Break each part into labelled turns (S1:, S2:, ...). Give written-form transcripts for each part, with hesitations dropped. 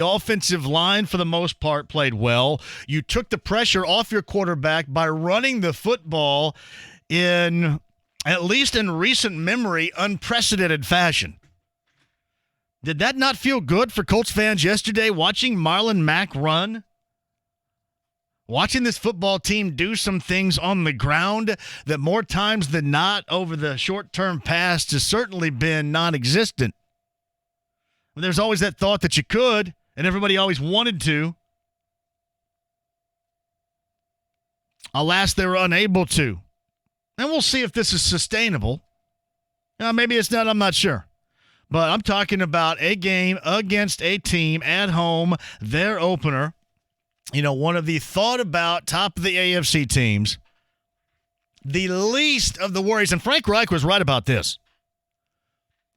S1: The offensive line, for the most part, played well. You took the pressure off your quarterback by running the football in, at least in recent memory, unprecedented fashion. Did that not feel good for Colts fans yesterday, watching Marlon Mack run? Watching this football team do some things on the ground that more times than not over the short-term past has certainly been non-existent. There's always that thought that you could, and everybody always wanted to. Alas, they were unable to. And we'll see if this is sustainable. Maybe it's not, I'm not sure. But I'm talking about a game against a team at home, their opener. One of the thought about top of the AFC teams, the least of the worries. And Frank Reich was right about this.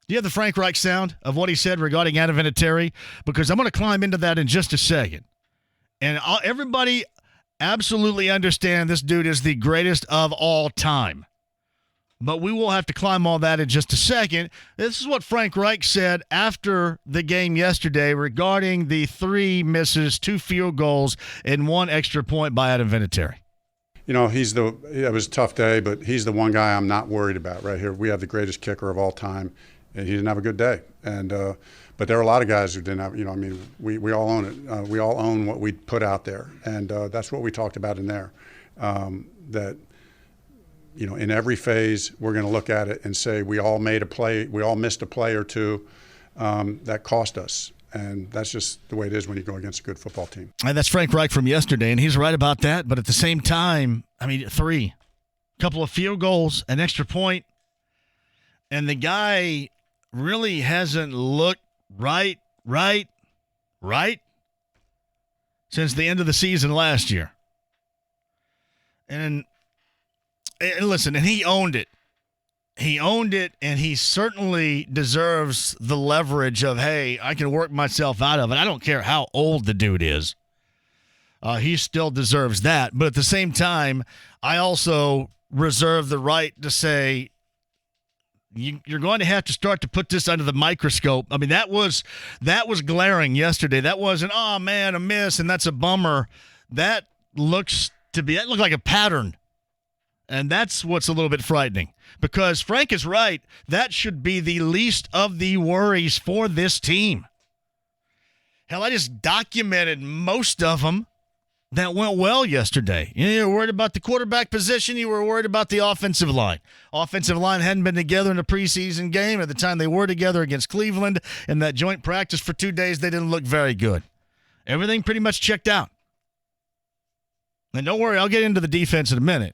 S1: Do you have the Frank Reich sound of what he said regarding Adam Vinatieri? Because I'm going to climb into that in just a second. And everybody absolutely understand this dude is the greatest of all time. But we will have to climb all that in just a second. This is what Frank Reich said after the game yesterday regarding the 3 misses, 2 field goals, and 1 extra point by Adam Vinatieri.
S2: It was a tough day, but he's the one guy I'm not worried about right here. We have the greatest kicker of all time, and he didn't have a good day. But there are a lot of guys who didn't have, we all own it. We all own what we put out there, and that's what we talked about in there, that in every phase, we're going to look at it and say we all made a play, we all missed a play or two that cost us. And that's just the way it is when you go against a good football team.
S1: And that's Frank Reich from yesterday, and he's right about that. But at the same time, 3, couple of field goals, an extra point, and the guy really hasn't looked right since the end of the season last year. And listen, and he owned it. He owned it, and he certainly deserves the leverage of, hey, I can work myself out of it. I don't care how old the dude is. He still deserves that. But at the same time, I also reserve the right to say, you're going to have to start to put this under the microscope. That was glaring yesterday. That wasn't, oh, man, a miss, and that's a bummer. That looked like a pattern. And that's what's a little bit frightening, because Frank is right. That should be the least of the worries for this team. Hell, I just documented most of them that went well yesterday. You were worried about the quarterback position. You were worried about the offensive line. Offensive line hadn't been together in a preseason game. At the time they were together against Cleveland in that joint practice for 2 days, they didn't look very good. Everything pretty much checked out. And don't worry, I'll get into the defense in a minute.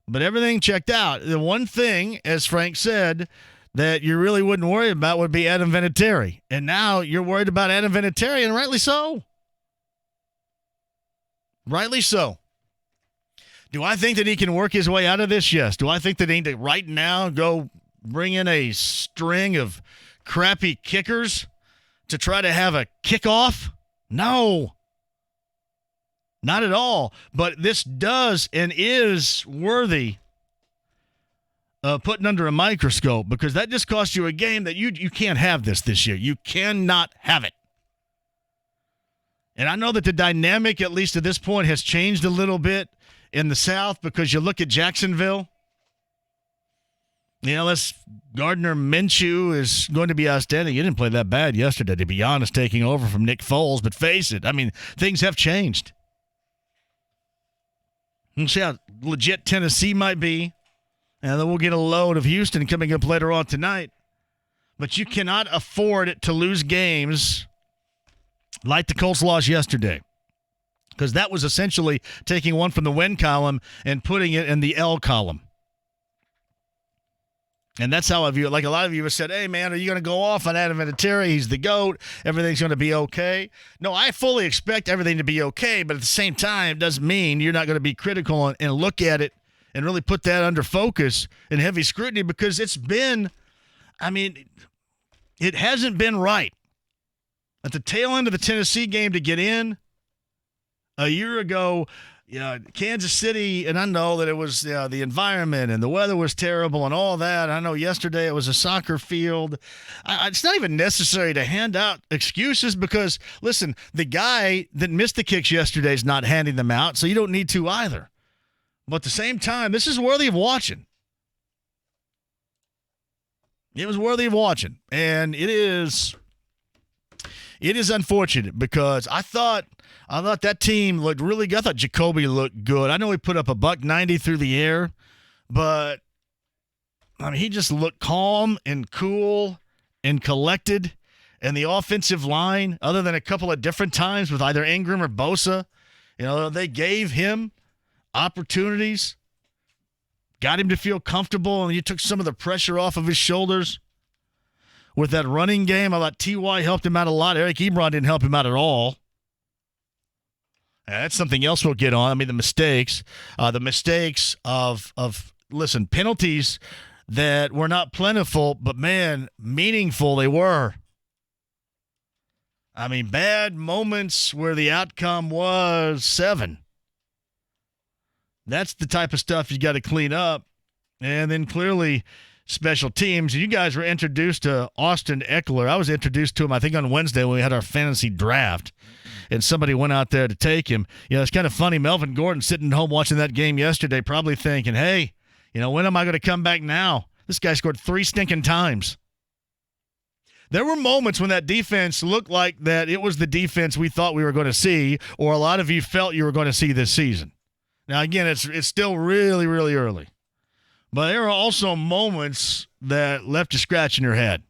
S1: But everything checked out. The one thing, as Frank said, that you really wouldn't worry about would be Adam Vinatieri. And now you're worried about Adam Vinatieri, and rightly so. Rightly so. Do I think that he can work his way out of this? Yes. Do I think that he need to right now go bring in a string of crappy kickers to try to have a kickoff? No. Not at all. But this does and is worthy of putting under a microscope, because that just cost you a game that you can't have this year. You cannot have it. And I know that the dynamic, at least at this point, has changed a little bit in the South, because you look at Jacksonville. Gardner Minshew is going to be outstanding. He didn't play that bad yesterday, to be honest, taking over from Nick Foles. But face it, things have changed. We'll see how legit Tennessee might be. And then we'll get a load of Houston coming up later on tonight. But you cannot afford to lose games like the Colts lost yesterday, because that was essentially taking one from the win column and putting it in the L column. And that's how I view it. Like a lot of you have said, hey, man, are you going to go off on Adam Vinatieri? He's the GOAT. Everything's going to be okay. No, I fully expect everything to be okay, but at the same time, it doesn't mean you're not going to be critical and look at it and really put that under focus and heavy scrutiny, because it's been, it hasn't been right. At the tail end of the Tennessee game to get in a year ago, Yeah, Kansas City, and I know that it was the environment and the weather was terrible and all that. I know yesterday it was a soccer field. It's not even necessary to hand out excuses because, listen, the guy that missed the kicks yesterday is not handing them out, so you don't need to either. But at the same time, this is worthy of watching. It was worthy of watching, and it is unfortunate because I thought that team looked really good. I thought Jacoby looked good. I know he put up a $190 through the air, but I mean he just looked calm and cool and collected. And the offensive line, other than a couple of different times with either Ingram or Bosa, they gave him opportunities, got him to feel comfortable, and you took some of the pressure off of his shoulders. With that running game, I thought T.Y. helped him out a lot. Eric Ebron didn't help him out at all. And that's something else we'll get on. I mean, the mistakes of penalties that were not plentiful, but, man, meaningful they were. I mean, bad moments where the outcome was 7. That's the type of stuff you got to clean up. And then clearly special teams. You guys were introduced to Austin Eckler. I was introduced to him, I think, on Wednesday when we had our fantasy draft. And somebody went out there to take him. It's kind of funny. Melvin Gordon sitting home watching that game yesterday probably thinking, hey, when am I going to come back now? This guy scored 3 stinking times. There were moments when that defense looked like that it was the defense we thought we were going to see, or a lot of you felt you were going to see this season. Now, again, it's still really, really early. But there are also moments that left you scratching your head.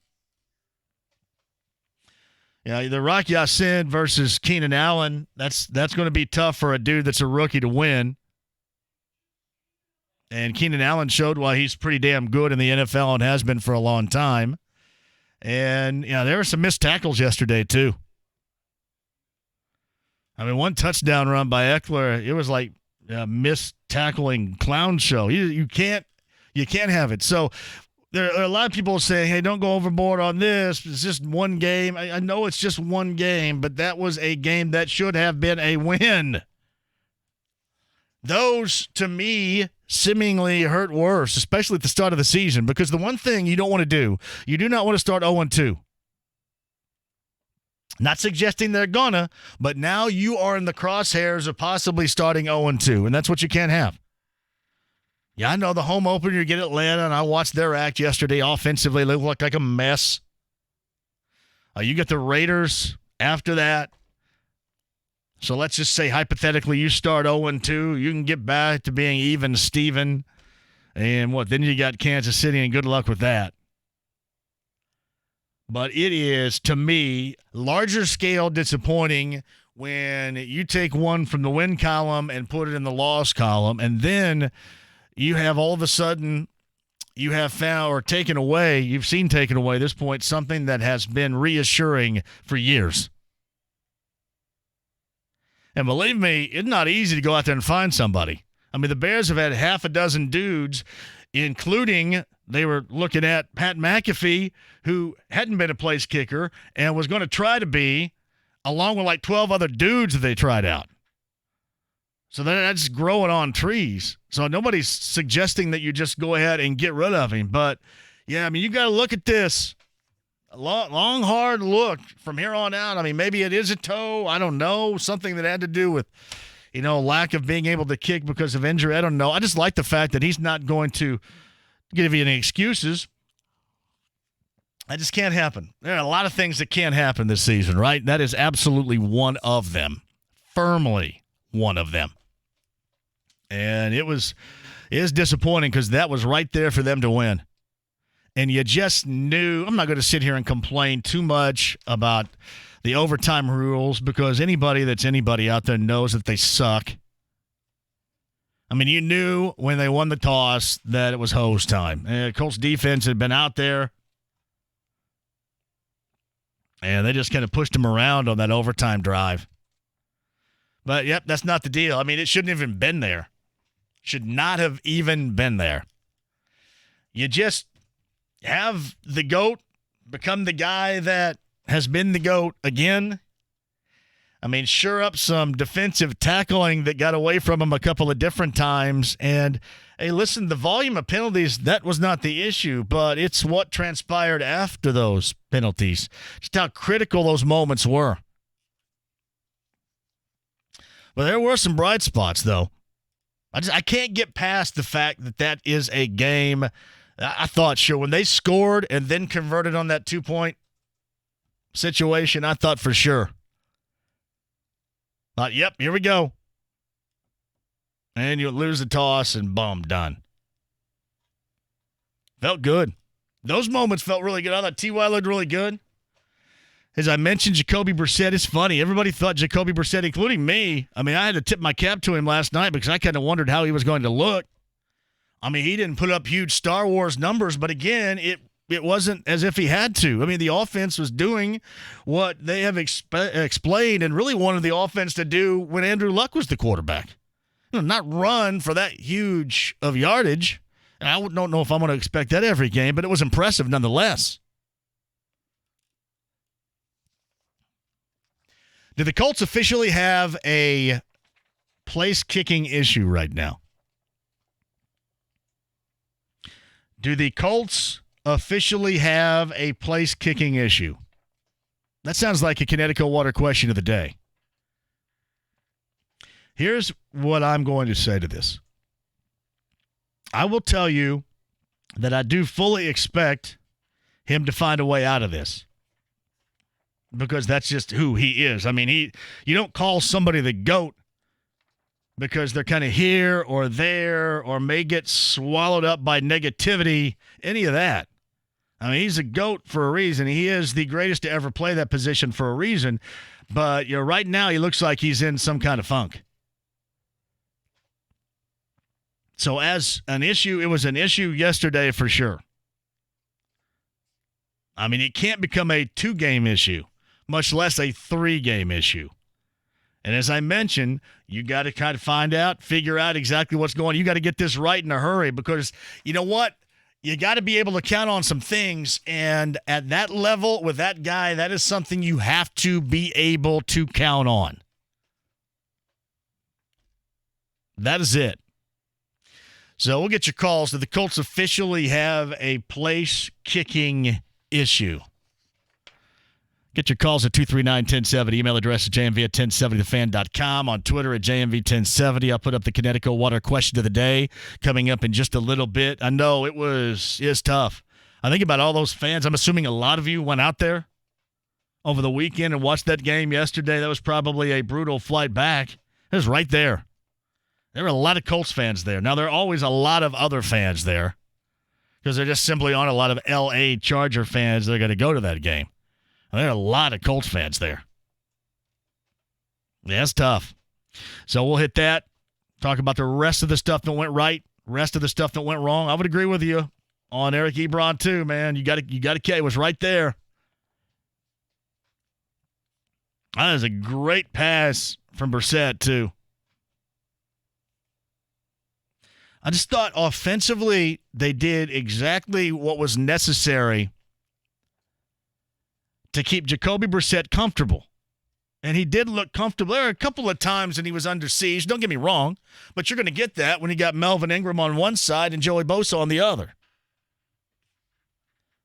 S1: The Rock Ya-Sin versus Keenan Allen, that's going to be tough for a dude that's a rookie to win. And Keenan Allen showed why he's pretty damn good in the NFL and has been for a long time. And, there were some missed tackles yesterday, too. I mean, one touchdown run by Eckler, it was like a missed tackling clown show. You can't have it. So there are a lot of people saying, hey, don't go overboard on this. It's just one game. I know it's just one game, but that was a game that should have been a win. Those, to me, seemingly hurt worse, especially at the start of the season, because the one thing you don't want to do, you do not want to start 0-2. Not suggesting they're gonna, but now you are in the crosshairs of possibly starting 0-2, and that's what you can't have. Yeah, I know the home opener, you get Atlanta, and I watched their act yesterday offensively. They looked like a mess. You get the Raiders after that. So let's just say, hypothetically, you start 0-2. You can get back to being even Steven. And then you got Kansas City, and good luck with that. But it is, to me, larger scale disappointing when you take one from the win column and put it in the loss column, and then you have all of a sudden, you have found or taken away, you've seen taken away at this point, something that has been reassuring for years. And believe me, it's not easy to go out there and find somebody. I mean, the Bears have had half a dozen dudes, including they were looking at Pat McAfee, who hadn't been a place kicker and was going to try to be, along with like 12 other dudes that they tried out. So that's growing on trees. So nobody's suggesting that you just go ahead and get rid of him. But, yeah, I mean, you got to look at this. A long, hard look from here on out. I mean, maybe it is a toe. I don't know. Something that had to do with, lack of being able to kick because of injury. I don't know. I just like the fact that he's not going to give you any excuses. That just can't happen. There are a lot of things that can't happen this season, right? That is absolutely one of them. Firmly one of them. And it is disappointing because that was right there for them to win. And you just knew, I'm not going to sit here and complain too much about the overtime rules because anybody that's anybody out there knows that they suck. I mean, you knew when they won the toss that it was hose time. Colts defense had been out there, and they just kind of pushed them around on that overtime drive. But, yep, that's not the deal. I mean, it shouldn't have even been there. Should not have even been there. You just have the GOAT become the guy that has been the GOAT again. I mean, sure up some defensive tackling that got away from him a couple of different times. And, hey, listen, the volume of penalties, that was not the issue, but it's what transpired after those penalties, just how critical those moments were. But there were some bright spots, though. I can't get past the fact that that is a game. I thought, sure, when they scored and then converted on that 2-point situation, I thought for sure. Thought, yep, here we go. And you lose the toss and boom, done. Felt good. Those moments felt really good. I thought T.Y. looked really good. As I mentioned, Jacoby Brissett is funny. Everybody thought Jacoby Brissett, including me. I mean, I had to tip my cap to him last night because I kind of wondered how he was going to look. I mean, he didn't put up huge Star Wars numbers, but again, it wasn't as if he had to. I mean, the offense was doing what they have explained and really wanted the offense to do when Andrew Luck was the quarterback. Not run for that huge of yardage. And I don't know if I'm going to expect that every game, but it was impressive nonetheless. Do the Colts officially have a place-kicking issue right now? Do the Colts officially have a place-kicking issue? That sounds like a Connecticut water question of the day. Here's what I'm going to say to this. I will tell you that I do fully expect him to find a way out of this. Because that's just who he is. I mean, you don't call somebody the GOAT because they're kind of here or there or may get swallowed up by negativity, any of that. I mean, he's a GOAT for a reason. He is the greatest to ever play that position for a reason. But right now he looks like he's in some kind of funk. So as an issue, it was an issue yesterday for sure. I mean, it can't become a 2-game issue, much less a 3-game issue. And as I mentioned, you got to kind of figure out exactly what's going on. You got to get this right in a hurry because you know what? You got to be able to count on some things. And at that level with that guy, that is something you have to be able to count on. That is it. So we'll get your calls. Do the Colts officially have a place-kicking issue? Get your calls at 239-1070. Email address at jmv at 1070thefan.com. On Twitter at jmv1070. I'll put up the Connecticut water question of the day coming up in just a little bit. I know it's tough. I think about all those fans. I'm assuming a lot of you went out there over the weekend and watched that game yesterday. That was probably a brutal flight back. It was right there. There were a lot of Colts fans there. Now, there are always a lot of other fans there because there just simply aren't a lot of L.A. Charger fans that are going to go to that game. There are a lot of Colts fans there. Yeah, it's tough. So we'll hit that, talk about the rest of the stuff that went right, rest of the stuff that went wrong. I would agree with you on Eric Ebron too, man. You got to it was right there. That is a great pass from Brissett too. I just thought offensively they did exactly what was necessary to keep Jacoby Brissett comfortable. And he did look comfortable. There were a couple of times when he was under siege. Don't get me wrong, but you're going to get that when you got Melvin Ingram on one side and Joey Bosa on the other.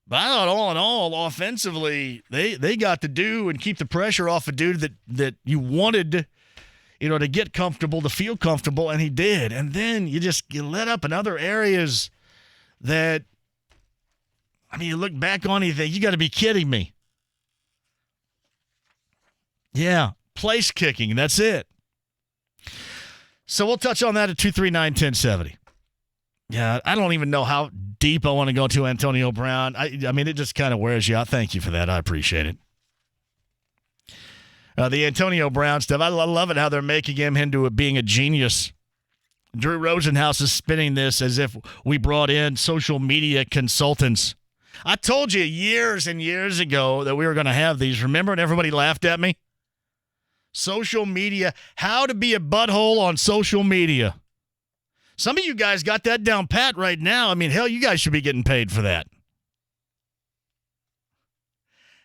S1: But I thought all in all, offensively, they got to do and keep the pressure off a dude that you wanted to get comfortable, to feel comfortable, and he did. And then you let up in other areas that, I mean, you look back on it, you think, you got to be kidding me. Yeah, place kicking, that's it. So we'll touch on that at 239-1070. Yeah, I don't even know how deep I want to go to Antonio Brown. I mean, it just kind of wears you out. Thank you for that. I appreciate it. The Antonio Brown stuff, I love it how they're making him into being a genius. Drew Rosenhaus is spinning this as if we brought in social media consultants. I told you years and years ago that we were going to have these. Remember? And everybody laughed at me. Social media, how to be a butthole on social media. Some of you guys got that down pat right now. I mean, hell, you guys should be getting paid for that.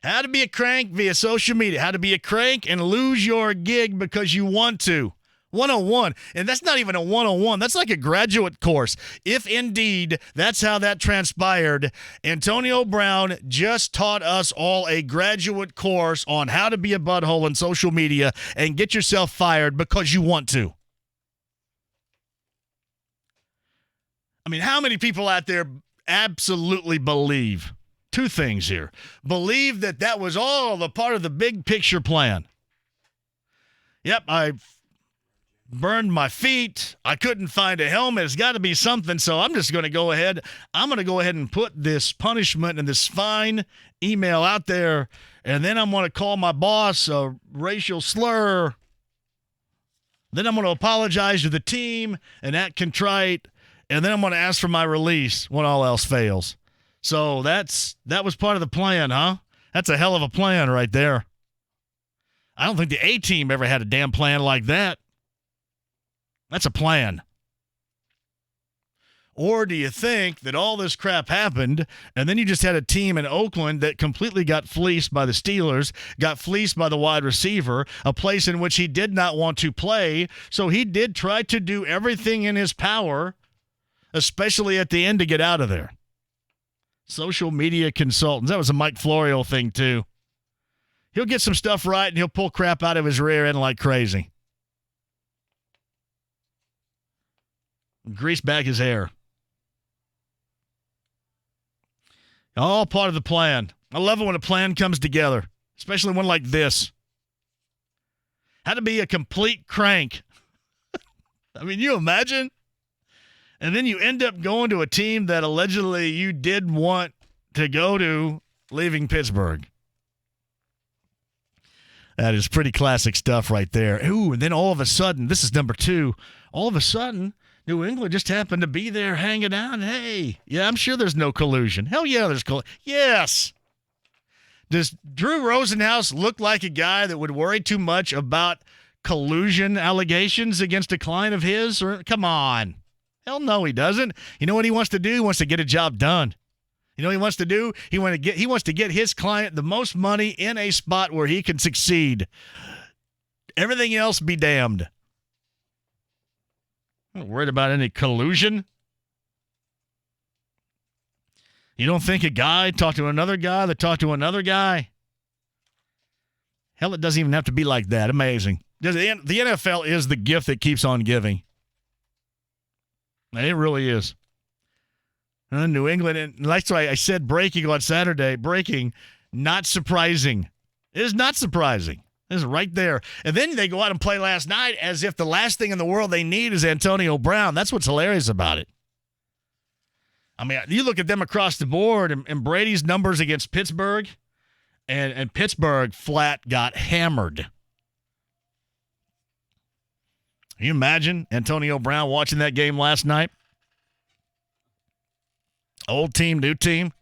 S1: How to be a crank via social media. How to be a crank and lose your gig because you want to. 101. And that's not even a 101. That's like a graduate course. If indeed that's how that transpired, Antonio Brown just taught us all a graduate course on how to be a butthole on social media and get yourself fired because you want to. I mean, how many people out there absolutely believe two things here? Believe that that was all the part of the big picture plan. Yep, I burned my feet. I couldn't find a helmet. It's got to be something, so I'm just going to go ahead. I'm going to go ahead and put this punishment and this fine email out there, and then I'm going to call my boss a racial slur. Then I'm going to apologize to the team and act contrite, and then I'm going to ask for my release when all else fails. So that was part of the plan, huh? That's a hell of a plan right there. I don't think the A-team ever had a damn plan like that. That's a plan. Or do you think that all this crap happened and then you just had a team in Oakland that completely got fleeced by the Steelers, got fleeced by the wide receiver, a place in which he did not want to play, so he did try to do everything in his power, especially at the end, to get out of there? Social media consultants. That was a Mike Florio thing, too. He'll get some stuff right and he'll pull crap out of his rear end like crazy. Grease back his hair. All part of the plan. I love it when a plan comes together, especially one like this. How to be a complete crank. I mean, you imagine? And then you end up going to a team that allegedly you did want to go to, leaving Pittsburgh. That is pretty classic stuff right there. Ooh, and then all of a sudden, this is number 2, all of a sudden, New England just happened to be there hanging out. Hey, yeah, I'm sure there's no collusion. Hell yeah, there's collusion. Yes. Does Drew Rosenhaus look like a guy that would worry too much about collusion allegations against a client of his? Or come on. Hell no, he doesn't. You know what he wants to do? He wants to get a job done. You know what he wants to do? He wants to get his client the most money in a spot where he can succeed. Everything else be damned. I'm not worried about any collusion. You don't think a guy talked to another guy that talked to another guy? Hell, it doesn't even have to be like that. Amazing. The NFL is the gift that keeps on giving. It really is. New England, and that's why I said breaking on Saturday. Breaking, not surprising. It is not surprising. It's right there. And then they go out and play last night as if the last thing in the world they need is Antonio Brown. That's what's hilarious about it. I mean, you look at them across the board, and Brady's numbers against Pittsburgh, and Pittsburgh flat got hammered. Can you imagine Antonio Brown watching that game last night? Old team, new team.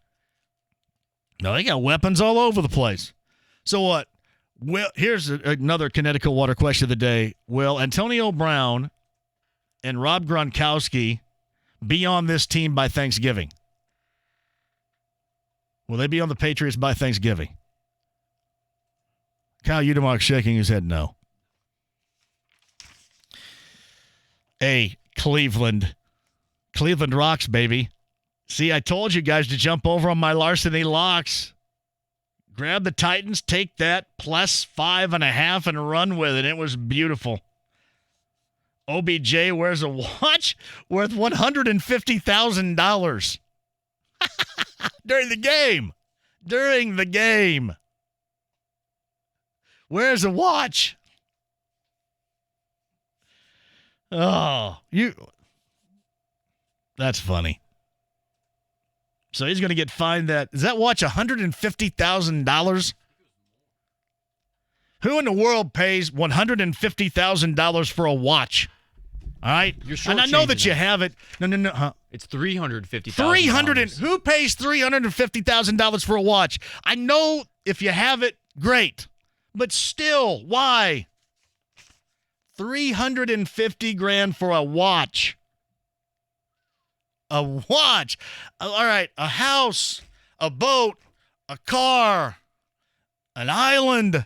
S1: No, they got weapons all over the place. So what? Well, here's another Connecticut water question of the day. Will Antonio Brown and Rob Gronkowski be on this team by Thanksgiving? Will they be on the Patriots by Thanksgiving? Kyle Udemark shaking his head no. Hey, Cleveland. Cleveland rocks, baby. See, I told you guys to jump over on my larceny locks. Grab the Titans, take that plus 5.5 and run with it. It was beautiful. OBJ wears a watch worth $150,000 during the game. During the game. Wears a watch. Oh, that's funny. So he's going to get fined that. Does that watch $150,000? Who in the world pays $150,000 for a watch? All right? And I know that you have it. No. Huh?
S3: It's $350,000.
S1: Who pays $350,000 for a watch? I know if you have it, great. But still, why? $350,000 for a watch. A watch. All right, a house, a boat, a car, An island.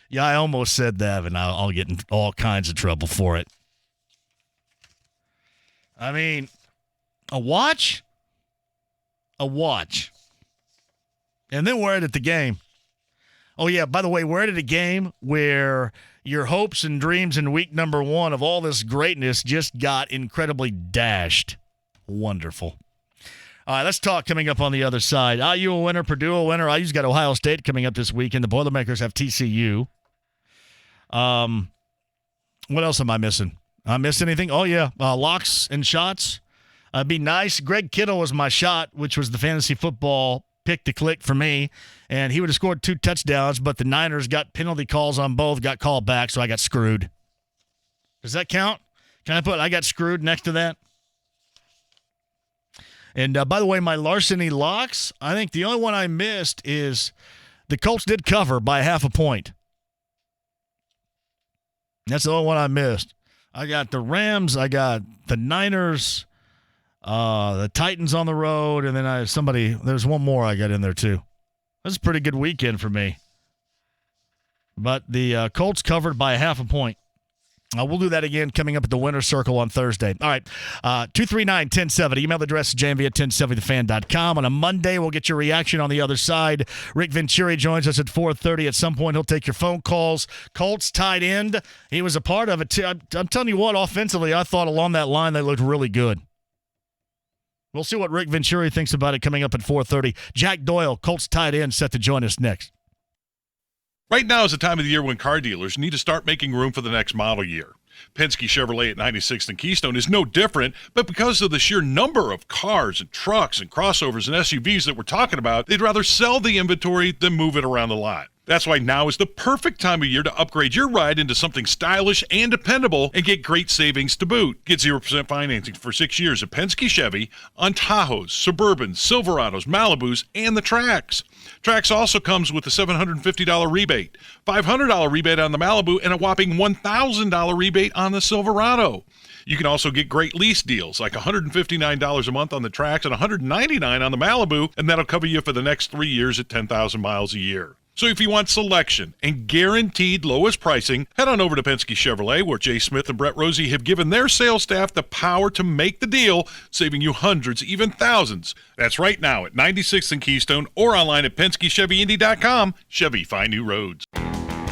S1: Yeah, I almost said that, and I'll get in all kinds of trouble for it. I mean, a watch? A watch. And then wear it at the game. Oh, yeah, by the way, wear it at a game where your hopes and dreams in week number 1 of all this greatness just got incredibly dashed. Wonderful. All right, let's talk coming up on the other side. IU a winner, Purdue a winner. IU's got Ohio State coming up this weekend. The Boilermakers have TCU. What else am I missing? I missed anything? Oh, yeah, locks and shots. Be nice. Greg Kittle was my shot, which was the fantasy football pick to click for me, and he would have scored 2 touchdowns, but the Niners got penalty calls on both, got called back, so I got screwed. Does that count? Can I put I got screwed next to that? And by the way, my larceny locks, I think the only one I missed is the Colts did cover by 0.5 point. That's the only one I missed. I got the Rams, I got the Niners, the Titans on the road, and then there's one more I got in there too. That's a pretty good weekend for me. But the Colts covered by 0.5 point. We'll do that again coming up at the Winner's Circle on Thursday. All right, 239-1070. Email address JMV at 1070thefan.com. On a Monday, we'll get your reaction on the other side. Rick Venturi joins us at 4:30. At some point, he'll take your phone calls. Colts tight end. He was a part of it, too. I'm telling you what, offensively, I thought along that line they looked really good. We'll see what Rick Venturi thinks about it coming up at 4:30. Jack Doyle, Colts tight end, set to join us next.
S3: Right now is the time of the year when car dealers need to start making room for the next model year. Penske Chevrolet at 96th and Keystone is no different, but because of the sheer number of cars and trucks and crossovers and SUVs that we're talking about, they'd rather sell the inventory than move it around the lot. That's why now is the perfect time of year to upgrade your ride into something stylish and dependable and get great savings to boot. Get 0% financing for 6 years at Penske Chevy on Tahoes, Suburbans, Silverados, Malibus, and the Trax. Trax also comes with a $750 rebate, $500 rebate on the Malibu, and a whopping $1,000 rebate on the Silverado. You can also get great lease deals like $159 a month on the Trax and $199 on the Malibu, and that'll cover you for the next 3 years at 10,000 miles a year. So if you want selection and guaranteed lowest pricing, head on over to Penske Chevrolet, where Jay Smith and Brett Rosie have given their sales staff the power to make the deal, saving you hundreds, even thousands. That's right now at 96th and Keystone or online at PenskeChevyIndy.com. Chevy, find new roads.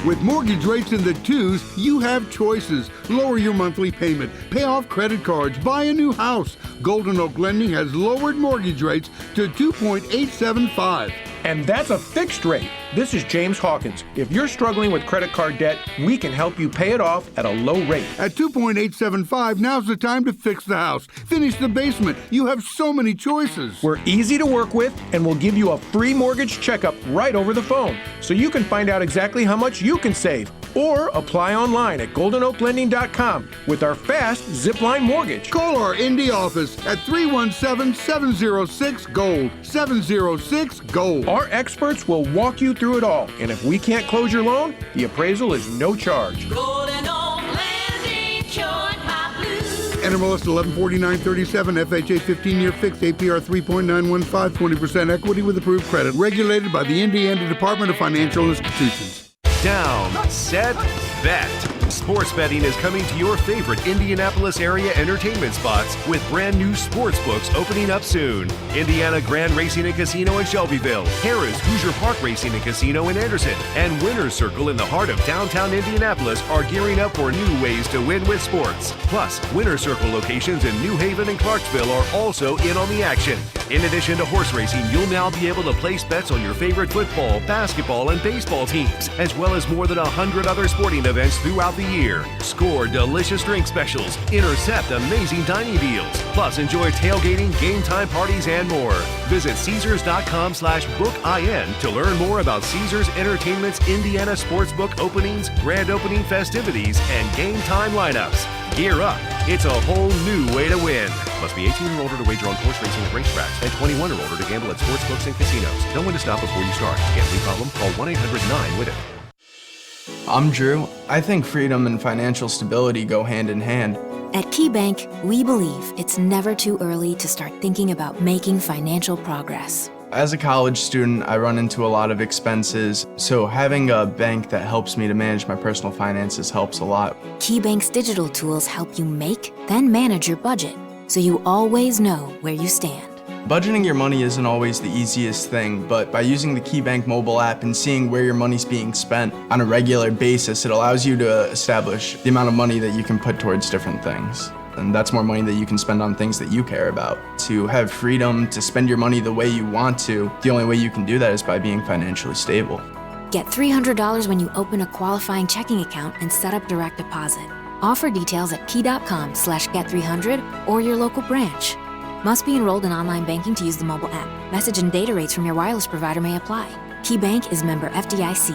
S4: With mortgage rates in the 2s, you have choices. Lower your monthly payment, pay off credit cards, buy a new house. Golden Oak Lending has lowered mortgage rates to 2.875.
S5: And that's a fixed rate. This is James Hawkins. If you're struggling with credit card debt, we can help you pay it off at a low rate.
S4: At 2.875, now's the time to fix the house. Finish the basement. You have so many choices.
S5: We're easy to work with, and we'll give you a free mortgage checkup right over the phone, so you can find out exactly how much you can save. Or apply online at goldenoaklending.com with our fast Zipline mortgage.
S4: Call our Indy office at 317-706-GOLD. 706-GOLD.
S5: Our experts will walk you through it all, and if we can't close your loan, the appraisal is no charge.
S6: Golden Oak Lending, join my blues.
S4: NMLS 114937, FHA 15-year fixed, APR 3.915, 20% equity with approved credit. Regulated by the Indiana Department of Financial Institutions.
S7: Down, set, bet. Sports betting is coming to your favorite Indianapolis area entertainment spots with brand new sports books opening up soon. Indiana Grand Racing and Casino in Shelbyville, Harrah's Hoosier Park Racing and Casino in Anderson, and Winner's Circle in the heart of downtown Indianapolis are gearing up for new ways to win with sports. Plus, Winner's Circle locations in New Haven and Clarksville are also in on the action. In addition to horse racing, you'll now be able to place bets on your favorite football, basketball, and baseball teams, as well as more than 100 other sporting events throughout the year. Score delicious drink specials, intercept amazing dining deals, plus enjoy tailgating, game time parties, and more. Visit Caesars.com/bookin to learn more about Caesars Entertainment's Indiana Sportsbook openings, grand opening festivities, and game time lineups. Gear up. It's a whole new way to win. Must be 18 or older to wager on horse racing at racetracks and 21 or older to gamble at sportsbooks and casinos. Know when to stop before you start. Gambling problem? Call 1-800-9-WIN-IT.
S8: I'm Drew. I think freedom and financial stability go hand in hand. At KeyBank, we believe it's never too early to start thinking about making financial progress.
S9: As a college student, I run into a lot of expenses, so having a bank that helps me to manage my personal finances helps a lot.
S8: KeyBank's digital tools help you make, then manage your budget, so you always know where you stand.
S9: Budgeting your money isn't always the easiest thing, but by using the KeyBank mobile app and seeing where your money's being spent on a regular basis, it allows you to establish the amount of money that you can put towards different things. And that's more money that you can spend on things that you care about. To have freedom to spend your money the way you want to, the only way you can do that is by being financially stable.
S8: Get $300 when you open a qualifying checking account and set up direct deposit. Offer details at key.com/get300 or your local branch. Must be enrolled in online banking to use the mobile app. Message and data rates from your wireless provider may apply. KeyBank is member FDIC.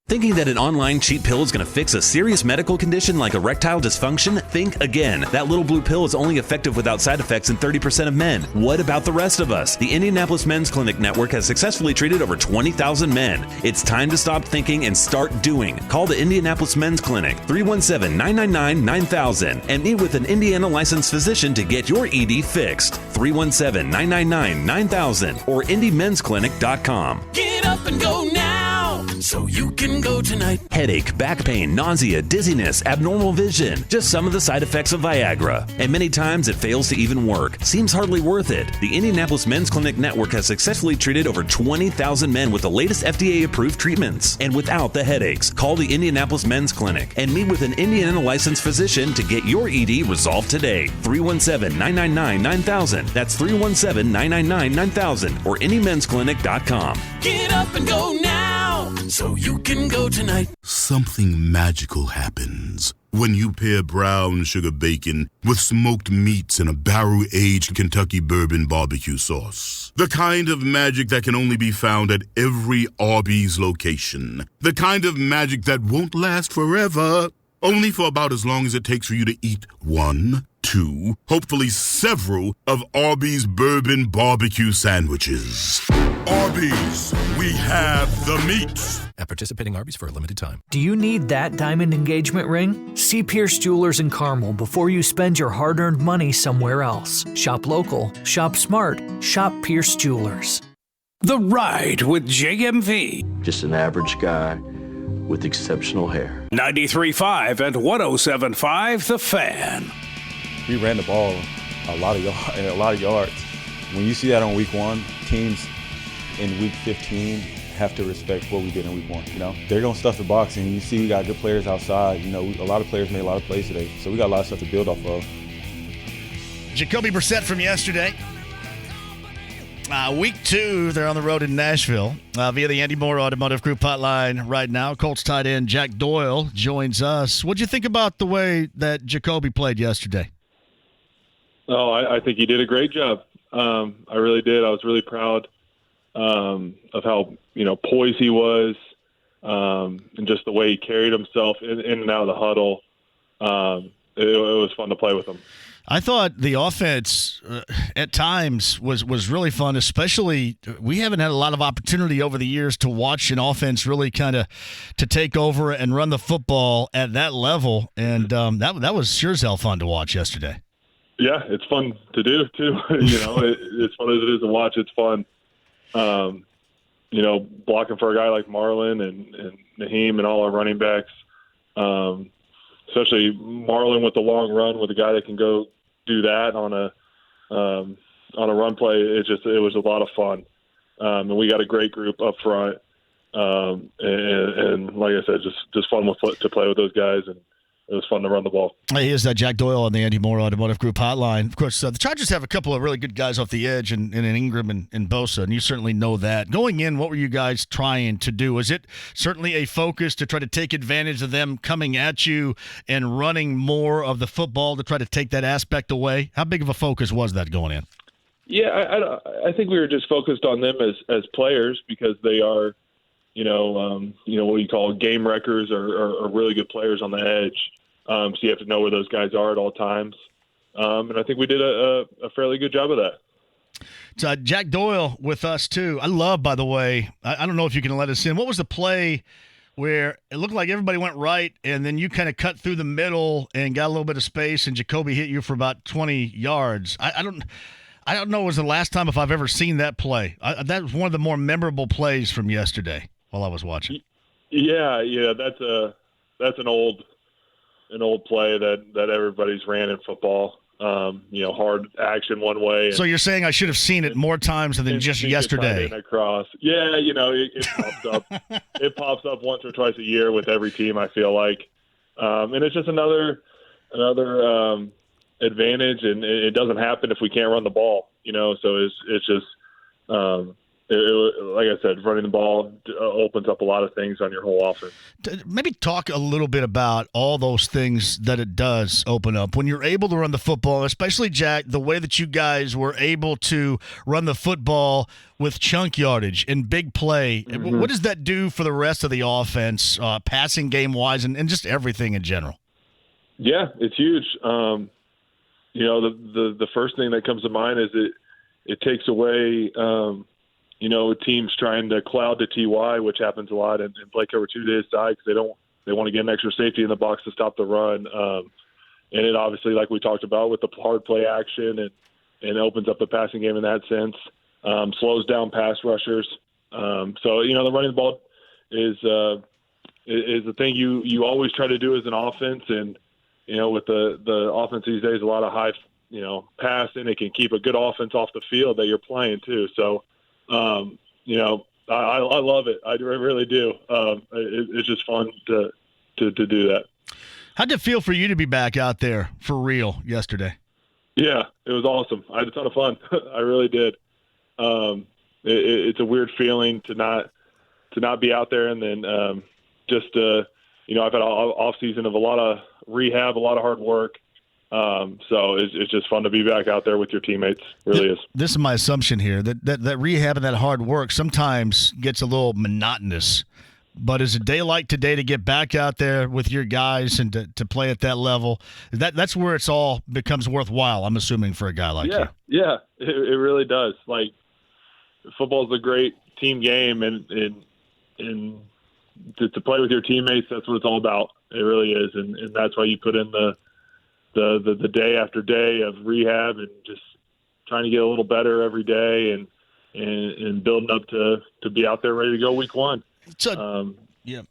S10: Thinking that an online cheap pill is going to fix a serious medical condition like erectile dysfunction? Think again. That little blue pill is only effective without side effects in 30% of men. What about the rest of us? The Indianapolis Men's Clinic Network has successfully treated over 20,000 men. It's time to stop thinking and start doing. Call the Indianapolis Men's Clinic, 317-999-9000, and meet with an Indiana licensed physician to get your ED fixed. 317-999-9000 or IndyMen'sClinic.com.
S6: Get up and go now, so you can go tonight.
S10: Headache, back pain, nausea, dizziness, abnormal vision. Just some of the side effects of Viagra. And many times it fails to even work. Seems hardly worth it. The Indianapolis Men's Clinic Network has successfully treated over 20,000 men with the latest FDA-approved treatments. And without the headaches. Call the Indianapolis Men's Clinic and meet with an Indiana licensed physician to get your ED resolved today. 317-999-9000. That's 317-999-9000 or IndyMen'sClinic.com.
S6: Get up and go now, so you can go tonight.
S11: Something magical happens when you pair brown sugar bacon with smoked meats and a barrel-aged Kentucky bourbon barbecue sauce. The kind of magic that can only be found at every Arby's location. The kind of magic that won't last forever, only for about as long as it takes for you to eat one, two, hopefully several of Arby's bourbon barbecue sandwiches. Arby's, we have the meats.
S12: At participating Arby's for a limited time.
S13: Do you need that diamond engagement ring? See Pierce Jewelers in Carmel before you spend your hard-earned money somewhere else. Shop local, shop smart, shop Pierce Jewelers.
S14: The Ride with JMV.
S15: Just an average guy with exceptional hair.
S14: 93.5 and 107.5 The Fan.
S16: We ran the ball a lot of yards. When you see that on week one, teams in week 15 have to respect what we did in week one. You know, they're gonna stuff the box, and you see we got good players outside. You know, a lot of players made a lot of plays today, so we got a lot of stuff to build off of.
S1: Jacoby Brissett from yesterday. Week 2, they're on the road in Nashville via the Andy Moore Automotive Group hotline right now. Colts tight end Jack Doyle joins us. What'd you think about the way that Jacoby played yesterday?
S17: Oh, I think he did a great job. I really did. I was really proud of how poised he was, and just the way he carried himself in and out of the huddle. It was fun to play with him.
S1: I thought the offense at times was really fun, especially we haven't had a lot of opportunity over the years to watch an offense really kind of to take over and run the football at that level, and that was sure as hell fun to watch yesterday.
S17: Yeah, it's fun to do too. It's fun as it is to watch. It's fun. Blocking for a guy like Marlon and Naheem and all our running backs, especially Marlon with the long run with a guy that can go do that on a run play. It was a lot of fun. And we got a great group up front. And like I said, just fun to play with those guys, and it was fun to run the ball.
S1: He is Jack Doyle on the Andy Moore Automotive Group hotline. Of course, the Chargers have a couple of really good guys off the edge in Ingram and Bosa, and you certainly know that. Going in, what were you guys trying to do? Was it certainly a focus to try to take advantage of them coming at you and running more of the football to try to take that aspect away? How big of a focus was that going in?
S17: Yeah, I think we were just focused on them as players because they are, what you call game wreckers or really good players on the edge. So you have to know where those guys are at all times. And I think we did a fairly good job of that.
S1: So Jack Doyle with us, too. I love, by the way, I don't know if you can let us in. What was the play where it looked like everybody went right, and then you kind of cut through the middle and got a little bit of space, and Jacoby hit you for about 20 yards. I don't know. It was the last time if I've ever seen that play. That was one of the more memorable plays from yesterday while I was watching.
S17: Yeah, that's an old play that everybody's ran in football. Hard action one way.
S1: So you're saying I should have seen it more times than just yesterday?
S17: Across. Yeah, it pops up. It pops up once or twice a year with every team, I feel like. And it's just another advantage, and it doesn't happen if we can't run the ball. So it's just like I said, running the ball opens up a lot of things on your whole offense.
S1: Maybe talk a little bit about all those things that it does open up. When you're able to run the football, especially, Jack, the way that you guys were able to run the football with chunk yardage and big play, what does that do for the rest of the offense, passing game-wise, and just everything in general?
S17: Yeah, it's huge. The first thing that comes to mind is it takes away teams trying to cloud the TY, which happens a lot, and play cover 2 days side because they want to get an extra safety in the box to stop the run. And it obviously, like we talked about, with the hard play action, and opens up the passing game in that sense, slows down pass rushers. So the running the ball is the thing you always try to do as an offense, and with the offense these days, a lot of high passing, it can keep a good offense off the field that you're playing too. So. I love it. I really do. It's just fun to do that.
S1: How'd it feel for you to be back out there for real yesterday?
S17: Yeah, it was awesome. I had a ton of fun. I really did. It's a weird feeling to not be out there, and then I've had an off season of a lot of rehab, a lot of hard work. So it's just fun to be back out there with your teammates. Really is. This
S1: is my assumption here that rehab and that hard work sometimes gets a little monotonous. But is a day like today to get back out there with your guys and to play at that level, that's where it's all becomes worthwhile, I'm assuming, for a guy like you.
S17: Yeah, it really does. Like, football is a great team game, and to play with your teammates, that's what it's all about. It really is, and that's why you put in the day after day of rehab and just trying to get a little better every day and building up to be out there ready to go week one.
S1: Yeah.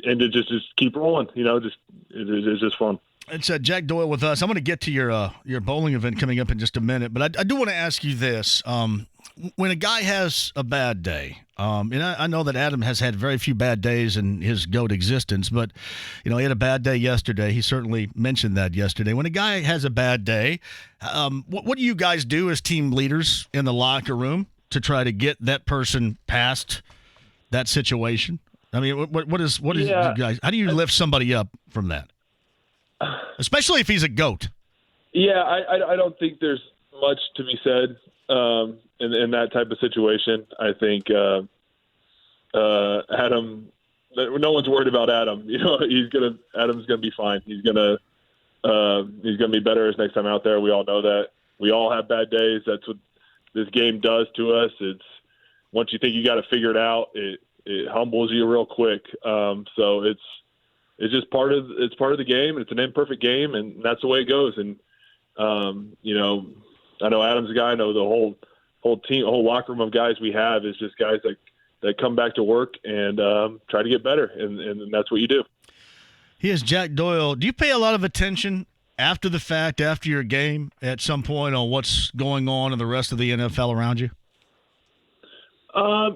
S17: And to just keep rolling, it's just fun.
S1: It's Jack Doyle with us. I'm going to get to your bowling event coming up in just a minute, but I do want to ask you this. When a guy has a bad day, and I know that Adam has had very few bad days in his GOAT existence, but, he had a bad day yesterday. He certainly mentioned that yesterday. When a guy has a bad day, what do you guys do as team leaders in the locker room to try to get that person past that situation? I mean, what is you guys, how do you lift somebody up from that? Especially if he's a GOAT.
S17: Yeah, I don't think there's much to be said in that type of situation. I think Adam, no one's worried about Adam. Adam's gonna be fine. He's gonna be better his next time out there. We all know that. We all have bad days. That's what this game does to us. It's once you think you got to figure it out, it humbles you real quick. So it's just part of the game. It's an imperfect game, and that's the way it goes. And I know Adam's a guy. I know the whole team, whole locker room of guys we have is just guys that come back to work and try to get better, and that's what you do.
S1: He is Jack Doyle. Do you pay a lot of attention after the fact, after your game, at some point on what's going on in the rest of the NFL around you?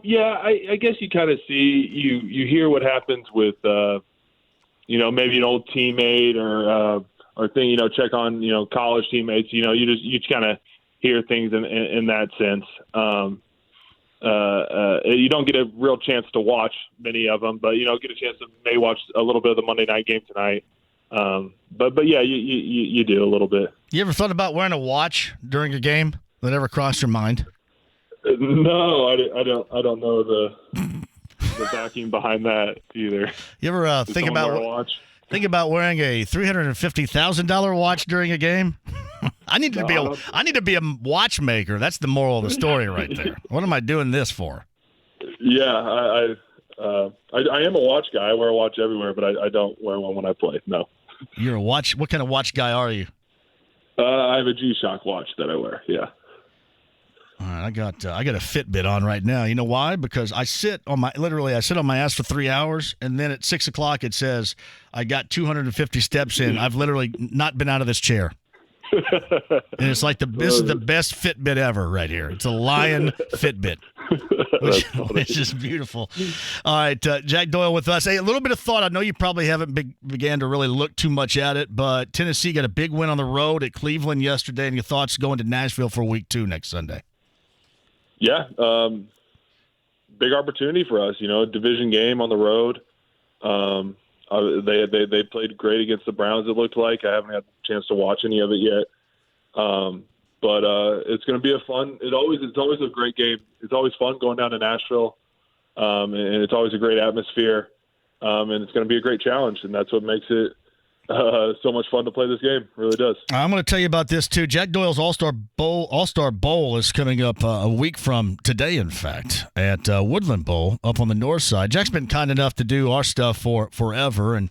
S17: Yeah, I guess you kind of see, you hear what happens with, maybe an old teammate or thing, check on, college teammates, you just kind of hear things in that sense. You don't get a real chance to watch many of them, but, get a chance to may watch a little bit of the Monday night game tonight. But yeah, you do a little bit.
S1: You ever thought about wearing a watch during a game? That ever crossed your mind?
S17: No, I don't know the backing behind that either.
S1: You ever think about wearing a $350,000 watch during a game? I need to be a watchmaker. That's the moral of the story right there. What am I doing this for?
S17: Yeah, I am a watch guy. I wear a watch everywhere, but I don't wear one when I play. No.
S1: You're a watch. What kind of watch guy are you?
S17: I have a G-Shock watch that I wear. Yeah.
S1: All right, I got a Fitbit on right now. You know why? Because I sit on my ass for 3 hours, and then at 6 o'clock it says I got 250 steps in. I've literally not been out of this chair. And it's like this is the best Fitbit ever right here. It's a Lion Fitbit, which is beautiful. All right, Jack Doyle with us. Hey, a little bit of thought. I know you probably haven't began to really look too much at it, but Tennessee got a big win on the road at Cleveland yesterday, and your thoughts going to Nashville for week 2 next Sunday?
S17: Yeah, big opportunity for us. Division game on the road. They played great against the Browns. It looked like I haven't had a chance to watch any of it yet, but it's going to be a fun. It's always a great game. It's always fun going down to Nashville, and it's always a great atmosphere, and it's going to be a great challenge, and that's what makes it so much fun to play this game. It really does.
S1: I'm going to tell you about this too. Jack Doyle's All-Star Bowl is coming up a week from today, in fact, at Woodland Bowl up on the north side. Jack's been kind enough to do our stuff for forever, and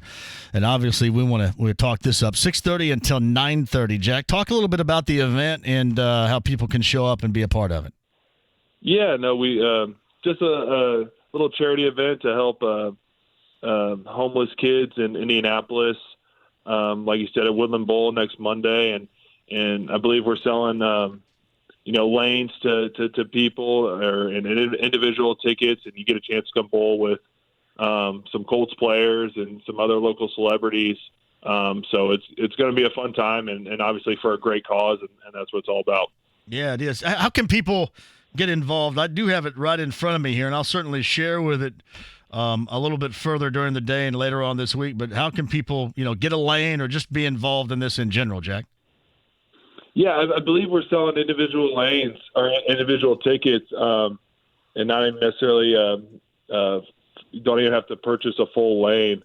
S1: obviously we want to talk this up. 6:30 until 9:30. Jack, talk a little bit about the event and how people can show up and be a part of it.
S17: Yeah, no, we just a little charity event to help homeless kids in Indianapolis. Like you said, at Woodland Bowl next Monday, and I believe we're selling, lanes to people or individual tickets, and you get a chance to come bowl with some Colts players and some other local celebrities. So it's going to be a fun time, and obviously for a great cause, and that's what it's all about.
S1: Yeah, it is. How can people get involved? I do have it right in front of me here, and I'll certainly share with it a little bit further during the day and later on this week. But how can people, get a lane or just be involved in this in general, Jack?
S17: Yeah, I believe we're selling individual lanes or individual tickets, and not even necessarily you don't even have to purchase a full lane.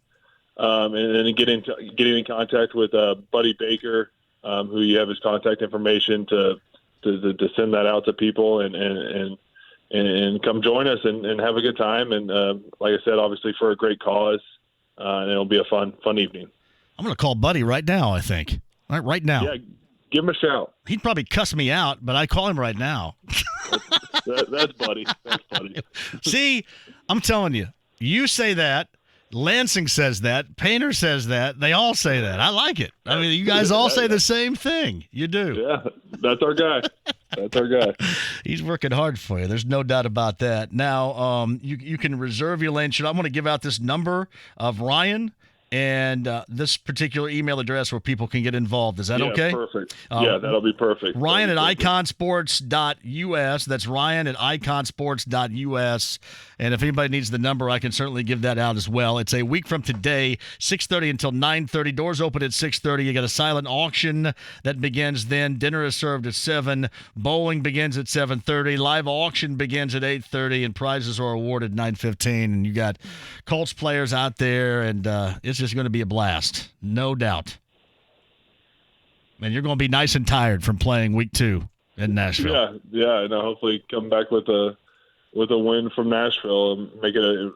S17: And then getting in contact with Buddy Baker, who you have his contact information to send that out to people and come join us and have a good time. And like I said, obviously for a great cause, and it'll be a fun evening. I'm
S1: going to call Buddy right now, I think. Right now.
S17: Yeah, give him a shout.
S1: He'd probably cuss me out, but I call him right now.
S17: That's Buddy. That's Buddy.
S1: See, I'm telling you, you say that. Lansing says that. Painter says that. They all say that. I like it. I mean, you guys all say the same thing. You do.
S17: Yeah, that's our guy. That's our guy.
S1: He's working hard for you. There's no doubt about that. Now, you can reserve your lane. I'm going to give out this number of Ryan and this particular email address where people can get involved. Is that okay?
S17: Perfect. Yeah, that'll be perfect.
S1: Ryan at iconsports.us. That's Ryan at iconsports.us. And if anybody needs the number, I can certainly give that out as well. It's a week from today, 6:30 until 9:30. Doors open at 6:30. You got a silent auction that begins then. Dinner is served at 7. Bowling begins at 7:30. Live auction begins at 8:30, and prizes are awarded 9:15. And you got Colts players out there, and it's just going to be a blast, no doubt. And you're going to be nice and tired from playing week 2 in Nashville.
S17: Yeah. And hopefully come back with a win from Nashville and make it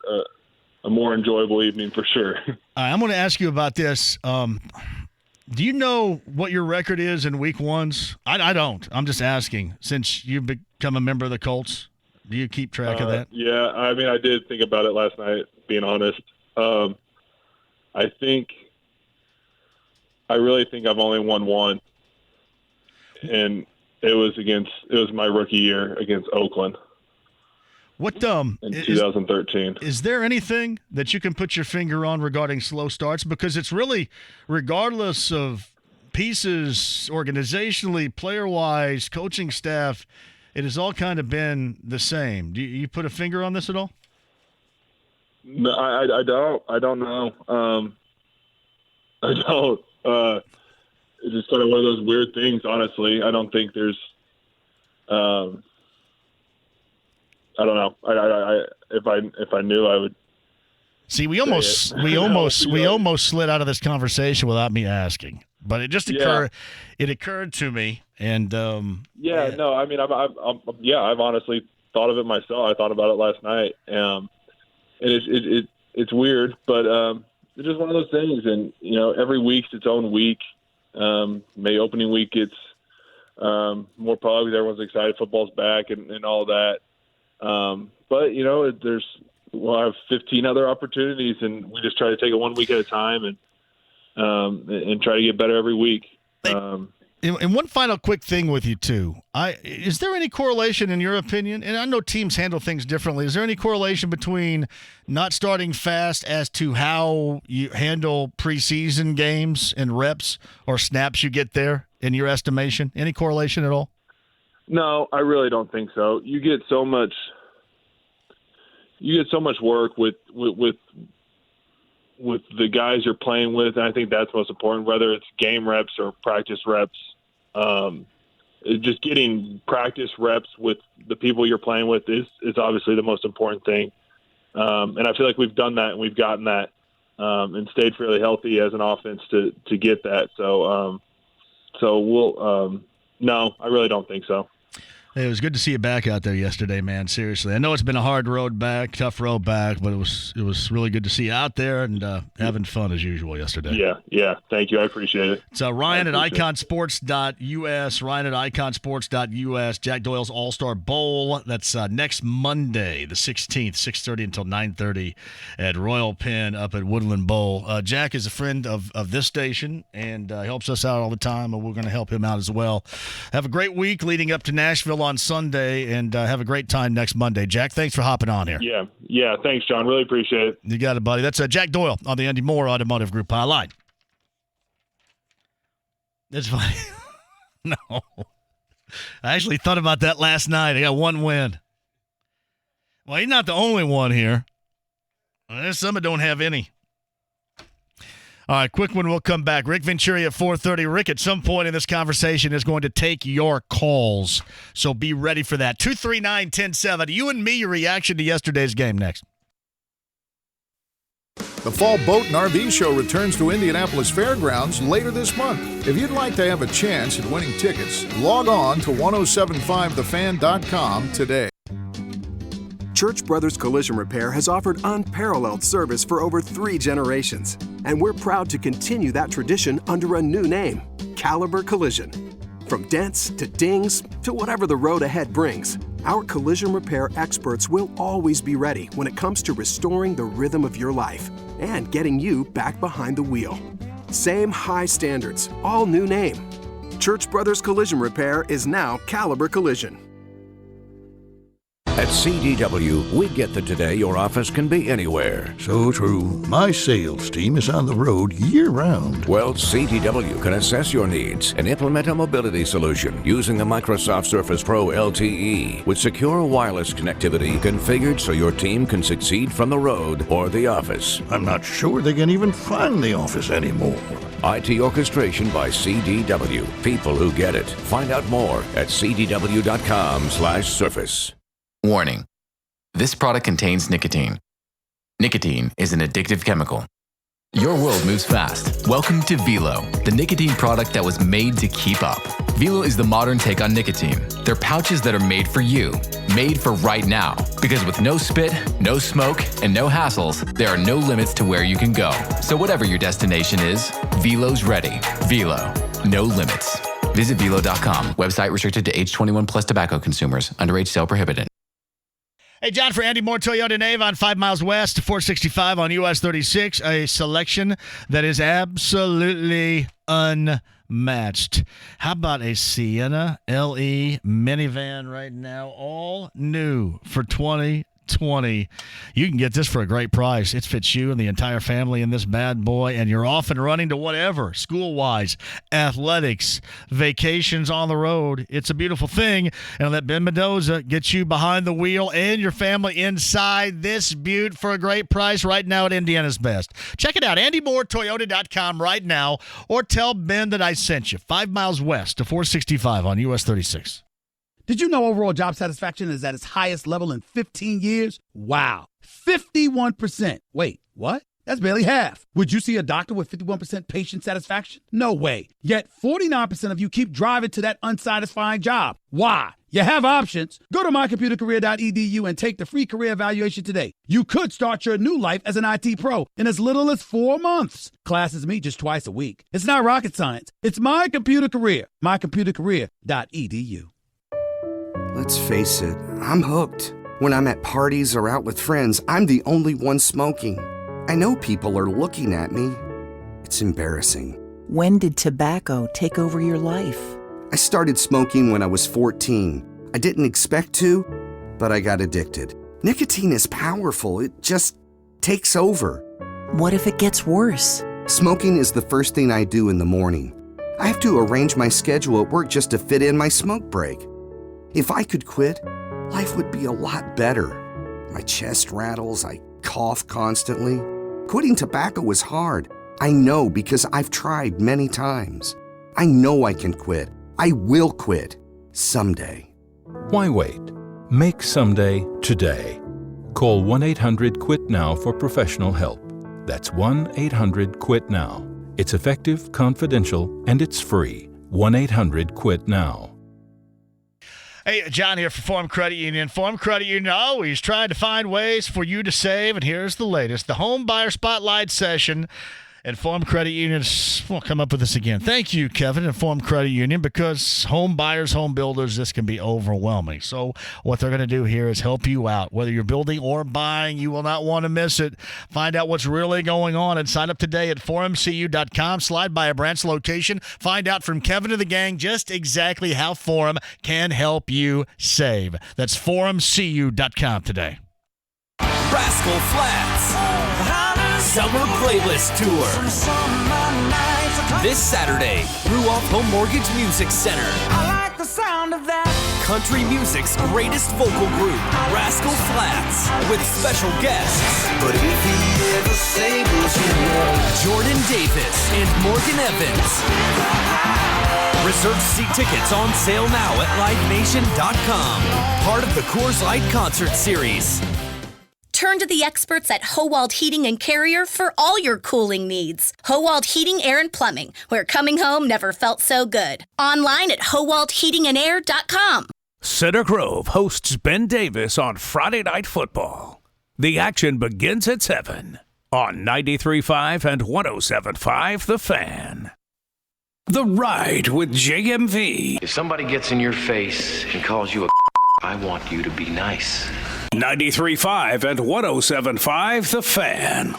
S17: a more enjoyable evening for sure.
S1: I'm going to ask you about this. Do you know what your record is in week 1s? I don't. I'm just asking. Since you've become a member of the Colts, do you keep track of that?
S17: Yeah, I mean, I did think about it last night, being honest. I really think I've only won one, and it was my rookie year against Oakland.
S1: What
S17: in 2013.
S1: Is there anything that you can put your finger on regarding slow starts? Because it's really, regardless of pieces, organizationally, player-wise, coaching staff, it has all kind of been the same. Do you put a finger on this at all?
S17: No, I don't. I don't know. I don't. It's just kind of one of those weird things, honestly. I don't think there's I don't know. If I knew, I would.
S1: See, we almost slid out of this conversation without me asking, but it just occurred. Yeah. It occurred to me, and
S17: no, I mean, I've honestly thought of it myself. I thought about it last night, it's weird, but it's just one of those things. And every week's its own week. May opening week it's more probably because everyone's excited, football's back and all that. But we'll have 15 other opportunities, and we just try to take it 1 week at a time and try to get better every week.
S1: And one final quick thing with you, too. Is there any correlation, in your opinion, and I know teams handle things differently, is there any correlation between not starting fast as to how you handle preseason games and reps or snaps you get there, in your estimation? Any correlation at all?
S17: No, I really don't think so. You get so much work with the guys you're playing with, and I think that's most important, whether it's game reps or practice reps. Just getting practice reps with the people you're playing with is obviously the most important thing. And I feel like we've done that and we've gotten that and stayed fairly healthy as an offense to get that. So we'll no, I really don't think so.
S1: Hey, it was good to see you back out there yesterday, man. Seriously, I know it's been a hard road back, tough road back, but it was really good to see you out there and having fun as usual yesterday.
S17: Yeah. Thank you. I appreciate it.
S1: It's Ryan at iconsports.us. Ryan at iconsports.us. Jack Doyle's All-Star Bowl. That's next Monday, the 16th, 6:30 until 9:30 at Royal Penn up at Woodland Bowl. Jack is a friend of this station and helps us out all the time, and we're going to help him out as well. Have a great week leading up to Nashville on Sunday, and have a great time next Monday. Jack, thanks for hopping on here.
S17: Yeah. Thanks, John. Really appreciate it.
S1: You got it, buddy. That's Jack Doyle on the Andy Moore Automotive Group hotline. It's funny. No. I actually thought about that last night. I got one win. Well, he's not the only one here. There's some that don't have any. All right, quick one. We'll come back. Rick Venturi at 4:30. Rick, at some point in this conversation, is going to take your calls, so be ready for that. 239-1070. You and me, your reaction to yesterday's game next.
S18: The Fall Boat and RV Show returns to Indianapolis Fairgrounds later this month. If you'd like to have a chance at winning tickets, log on to 1075thefan.com today.
S19: Church Brothers Collision Repair has offered unparalleled service for over 3 generations, and we're proud to continue that tradition under a new name, Caliber Collision. From dents to dings to whatever the road ahead brings, our collision repair experts will always be ready when it comes to restoring the rhythm of your life and getting you back behind the wheel. Same high standards, all new name. Church Brothers Collision Repair is now Caliber Collision.
S20: At CDW, we get that today your office can be anywhere.
S21: So true. My sales team is on the road year-round.
S20: Well, CDW can assess your needs and implement a mobility solution using the Microsoft Surface Pro LTE with secure wireless connectivity configured so your team can succeed from the road or the office.
S21: I'm not sure they can even find the office anymore.
S20: IT orchestration by CDW. People who get it. Find out more at cdw.com/surface.
S22: Warning. This product contains nicotine. Nicotine is an addictive chemical. Your world moves fast. Welcome to Velo, the nicotine product that was made to keep up. Velo is the modern take on nicotine. They're pouches that are made for you, made for right now. Because with no spit, no smoke, and no hassles, there are no limits to where you can go. So whatever your destination is, Velo's ready. Velo, no limits. Visit Velo.com. Website restricted to age 21 plus tobacco consumers. Underage sale prohibited.
S1: Hey, John, for Andy Moore, Toyota and Avon, 5 miles west, 465 on US 36, a selection that is absolutely unmatched. How about a Sienna LE minivan right now, all new for 2020? You can get this for a great price. It fits you and the entire family in this bad boy, and you're off and running to whatever, school-wise, athletics, vacations on the road. It's a beautiful thing, and let Ben Mendoza get you behind the wheel and your family inside this beaut for a great price right now at Indiana's Best. Check it out, AndyMooreToyota.com right now, or tell Ben that I sent you. 5 miles west to 465 on US 36.
S23: Did you know overall job satisfaction is at its highest level in 15 years? Wow. 51%. Wait, what? That's barely half. Would you see a doctor with 51% patient satisfaction? No way. Yet 49% of you keep driving to that unsatisfying job. Why? You have options. Go to mycomputercareer.edu and take the free career evaluation today. You could start your new life as an IT pro in as little as 4 months. Classes meet just twice a week. It's not rocket science. It's My Computer Career. mycomputercareer.edu.
S2: Let's face it, I'm hooked. When I'm at parties or out with friends, I'm the only one smoking. I know people are looking at me. It's embarrassing.
S3: When did tobacco take over your life?
S2: I started smoking when I was 14. I didn't expect to, but I got addicted. Nicotine is powerful. It just takes over.
S3: What if it gets worse?
S2: Smoking is the first thing I do in the morning. I have to arrange my schedule at work just to fit in my smoke break. If I could quit, life would be a lot better. My chest rattles, I cough constantly. Quitting tobacco is hard. I know because I've tried many times. I know I can quit. I will quit someday.
S12: Why wait? Make someday today. Call 1-800-QUIT-NOW for professional help. That's 1-800-QUIT-NOW. It's effective, confidential, and it's free. 1-800-QUIT-NOW.
S1: Hey, John here for Forum Credit Union. Forum Credit Union always trying to find ways for you to save, and here's the latest. The Home Buyer Spotlight Session and Forum Credit Union will come up with this again. Thank you, Kevin, and Forum Credit Union, because home buyers, home builders, this can be overwhelming. So what they're going to do here is help you out. Whether you're building or buying, you will not want to miss it. Find out what's really going on and sign up today at forumcu.com. Slide by a branch location. Find out from Kevin and the gang just exactly how Forum can help you save. That's forumcu.com today.
S5: Rascal Flatts Summer Playlist Tour. This Saturday, Ruoff Home Mortgage Music Center.
S6: I like the sound of that.
S5: Country music's greatest vocal group, Rascal Flatts, with special guests. But if he ever singles Jordan Davis and Morgan Evans. Reserve seat tickets on sale now at livenation.com. Part of the Coors Light Concert Series.
S24: Turn to the experts at Howald Heating and Carrier for all your cooling needs. Howald Heating, Air, and Plumbing, where coming home never felt so good. Online at howaldheatingandair.com.
S14: Cedar Grove hosts Ben Davis on Friday Night Football. The action begins at 7 on 93.5 and 107.5 The Fan. The Ride with JMV.
S15: If somebody gets in your face and calls you a I want you to be nice.
S14: 93.5 and 107.5 The Fan.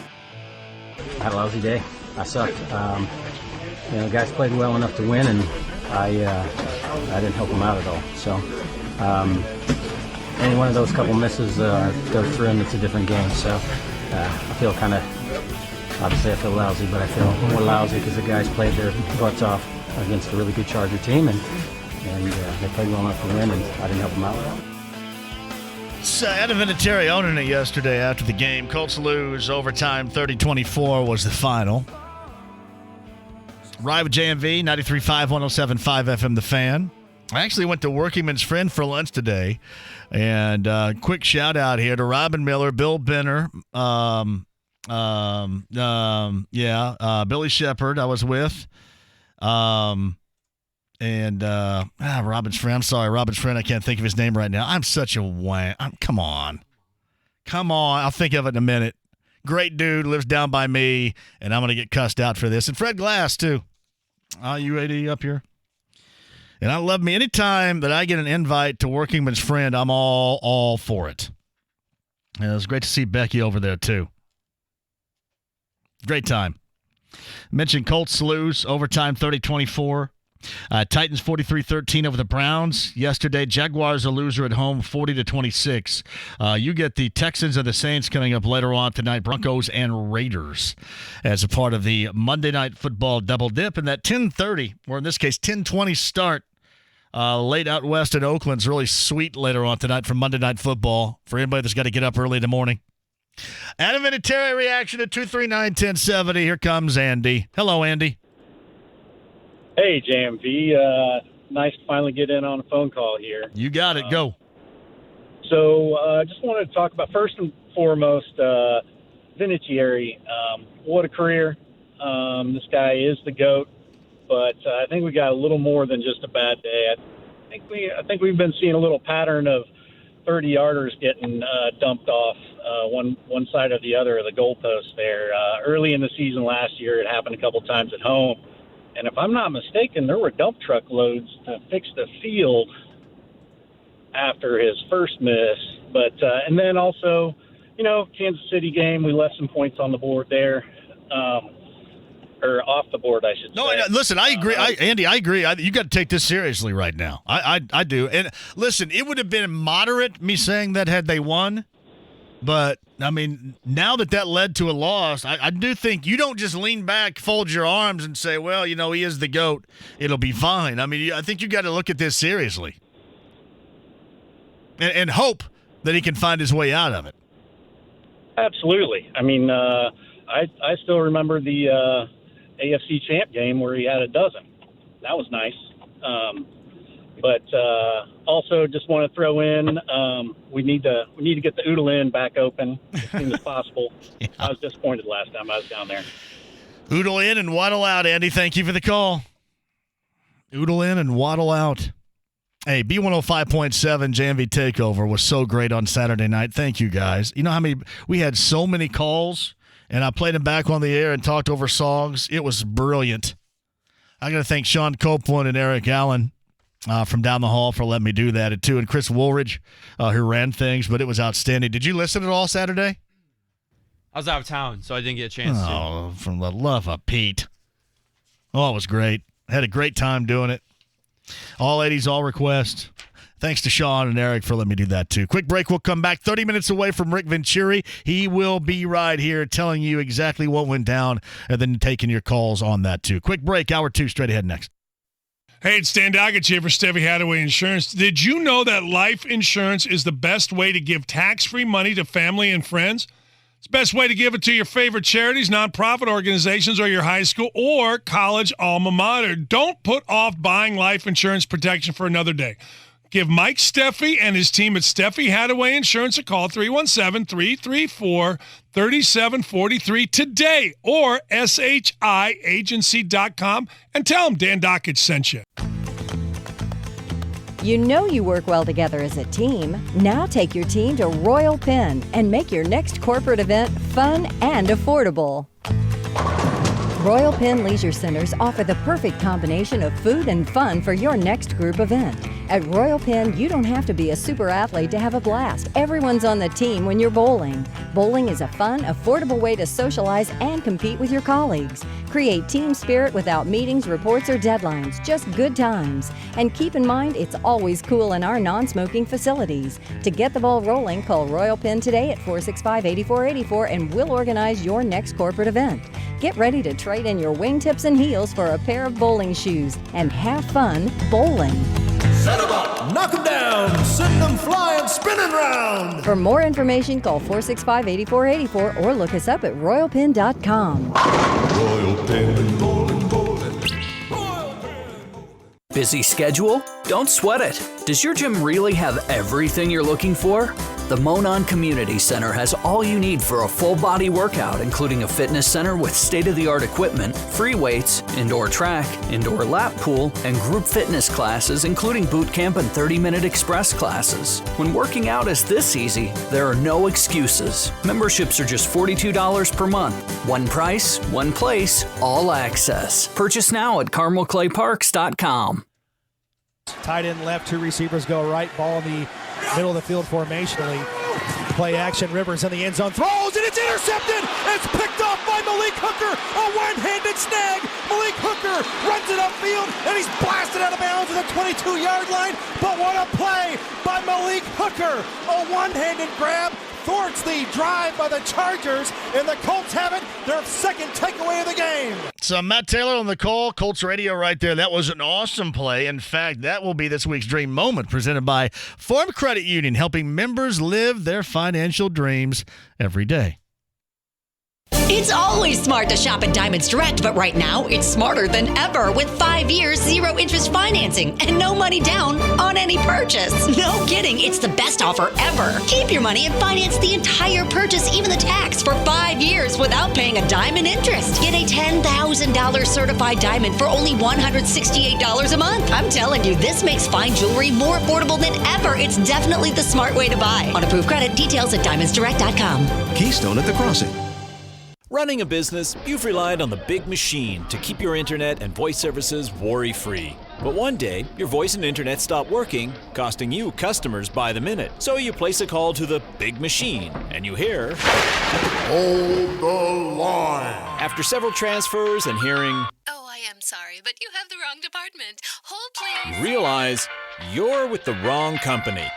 S25: I had a lousy day. I sucked. Guys played well enough to win, and I didn't help them out at all. So, any one of those couple misses goes through, and it's a different game. So, I feel kind of, obviously I feel lousy, but I feel more lousy because the guys played their butts off against a really good Charger team, and they played well enough to win, and I didn't help them out.
S1: Adam Vinatieri owning it yesterday after the game. Colts lose overtime 30-24 was the final. Ride with JMV, 93.5, 107.5 FM The Fan. I actually went to Workingman's Friend for lunch today. And quick shout out here to Robin Miller, Bill Benner, Billy Shepard I was with. Robin's friend. I'm sorry, Robin's friend. I can't think of his name right now. I'm such a wank. Come on. I'll think of it in a minute. Great dude, lives down by me, and I'm going to get cussed out for this. And Fred Glass, too. UAD up here. And I love me. Anytime that I get an invite to Workingman's Friend, I'm all for it. And it was great to see Becky over there, too. Great time. Mentioned Colts lose overtime 30-24. Titans 43-13 over the Browns yesterday. Jaguars a loser at home 40-26. You get the Texans and the Saints coming up later on tonight. Broncos and Raiders as a part of the Monday Night Football double dip. And that 10:30, or in this case 10:20 start late out west in Oakland's really sweet later on tonight for Monday Night Football for anybody that's got to get up early in the morning. Adam Vinatieri reaction to 239-1070. Here comes Andy. Hello, Andy.
S26: Hey, JMV. Nice to finally get in on a phone call here.
S1: You got it. Go.
S26: So I just wanted to talk about, first and foremost, Vinatieri, what a career. This guy is the GOAT, but I think we got a little more than just a bad day. I think we've been seeing a little pattern of 30-yarders getting dumped off one side or the other of the goalpost there. Early in the season last year, it happened a couple times at home. And if I'm not mistaken, there were dump truck loads to fix the field after his first miss. But and then also, Kansas City game, we left some points on the board there. Or off the board, I should say.
S1: No, listen, I agree. Andy, I agree. You got to take this seriously right now. I do. And listen, it would have been moderate, me saying that, had they won. But, I mean, now that led to a loss, I do think you don't just lean back, fold your arms, and say, well, he is the GOAT. It'll be fine. I mean, I think you got to look at this seriously. And hope that he can find his way out of it.
S26: Absolutely. I mean, I still remember the AFC champ game where he had a dozen. That was nice. But also just want to throw in, we need to get the Oodle Inn back open as soon as possible. Yeah. I was disappointed last time I was down there.
S1: Oodle in and waddle out, Andy. Thank you for the call. Oodle in and waddle out. Hey, B105.7 JMV Takeover was so great on Saturday night. Thank you, guys. You know how many – we had so many calls, and I played them back on the air and talked over songs. It was brilliant. I got to thank Sean Copeland and Eric Allen from down the hall for letting me do that, too, and Chris Woolridge, who ran things, but it was outstanding. Did you listen at all Saturday?
S4: I was out of town, so I didn't get a chance to.
S1: Oh, from the love of Pete. Oh, it was great. Had a great time doing it. All 80s, all requests. Thanks to Sean and Eric for letting me do that, too. Quick break. We'll come back 30 minutes away from Rick Venturi. He will be right here telling you exactly what went down and then taking your calls on that, too. Quick break. Hour 2 straight ahead next.
S7: Hey, it's Dan Doggett here for Steffi Hadaway Insurance. Did you know that life insurance is the best way to give tax-free money to family and friends? It's the best way to give it to your favorite charities, nonprofit organizations, or your high school or college alma mater. Don't put off buying life insurance protection for another day. Give Mike Steffi and his team at Steffi Hadaway Insurance a call, 317-334-3743 today, or shiagency.com, and tell them Dan Dockett sent you.
S8: You know you work well together as a team. Now take your team to Royal Pen and make your next corporate event fun and affordable. Royal Pen Leisure Centers offer the perfect combination of food and fun for your next group event. At Royal Pen, you don't have to be a super athlete to have a blast. Everyone's on the team when you're bowling. Bowling is a fun, affordable way to socialize and compete with your colleagues. Create team spirit without meetings, reports, or deadlines. Just good times. And keep in mind, it's always cool in our non-smoking facilities. To get the ball rolling, call Royal Pen today at 465-8484 and we'll organize your next corporate event. Get ready to trade in your wingtips and heels for a pair of bowling shoes and have fun bowling.
S9: Set 'em up, knock 'em down, send 'em flying, spinning round.
S8: For more information, call 465-8484 or look us up at royalpen.com.
S9: Royal Pen, bowling, bowling.
S13: Busy schedule? Don't sweat it. Does your gym really have everything you're looking for? The Monon Community Center has all you need for a full body workout, including a fitness center with state-of-the-art equipment, free weights, indoor track, indoor lap pool, and group fitness classes, including boot camp and 30-minute express classes. When working out is this easy, there are no excuses. Memberships are just $42 per month. One price, one place, all access. Purchase now at CarmelClayParks.com.
S10: Tight end left, two receivers go right, ball in the middle of the field formationally. Play action, Rivers in the end zone, throws, and it's intercepted! It's picked off by Malik Hooker! A one-handed snag! Malik Hooker runs it upfield, and he's blasted out of bounds at the 22-yard line, but what a play by Malik Hooker! A one-handed grab thwarts the drive by the Chargers, and the Colts have it, their second takeaway of the game.
S1: So Matt Taylor on the call, Colts Radio right there. That was an awesome play. In fact, that will be this week's Dream Moment presented by Farm Credit Union, helping members live their financial dreams every day.
S11: It's always smart to shop at Diamonds Direct, but right now it's smarter than ever with 5 years, 0 interest financing and no money down on any purchase. No kidding, it's the best offer ever. Keep your money and finance the entire purchase, even the tax, for 5 years. $10,000 without paying a dime in interest. Get a $10,000 certified diamond for only $168 a month. I'm telling you, this makes fine jewelry more affordable than ever. It's definitely the smart way to buy. On approved credit, details at diamondsdirect.com.
S9: Keystone at the Crossing.
S16: Running a business, you've relied on the big machine to keep your internet and voice services worry-free. But one day, your voice and internet stop working, costing you customers by the minute. So you place a call to the big machine, and you hear, "Hold the line." After several transfers and hearing,
S17: "Oh, I am sorry, but you have the wrong department. Hold, please."
S16: you realize you're with the wrong company.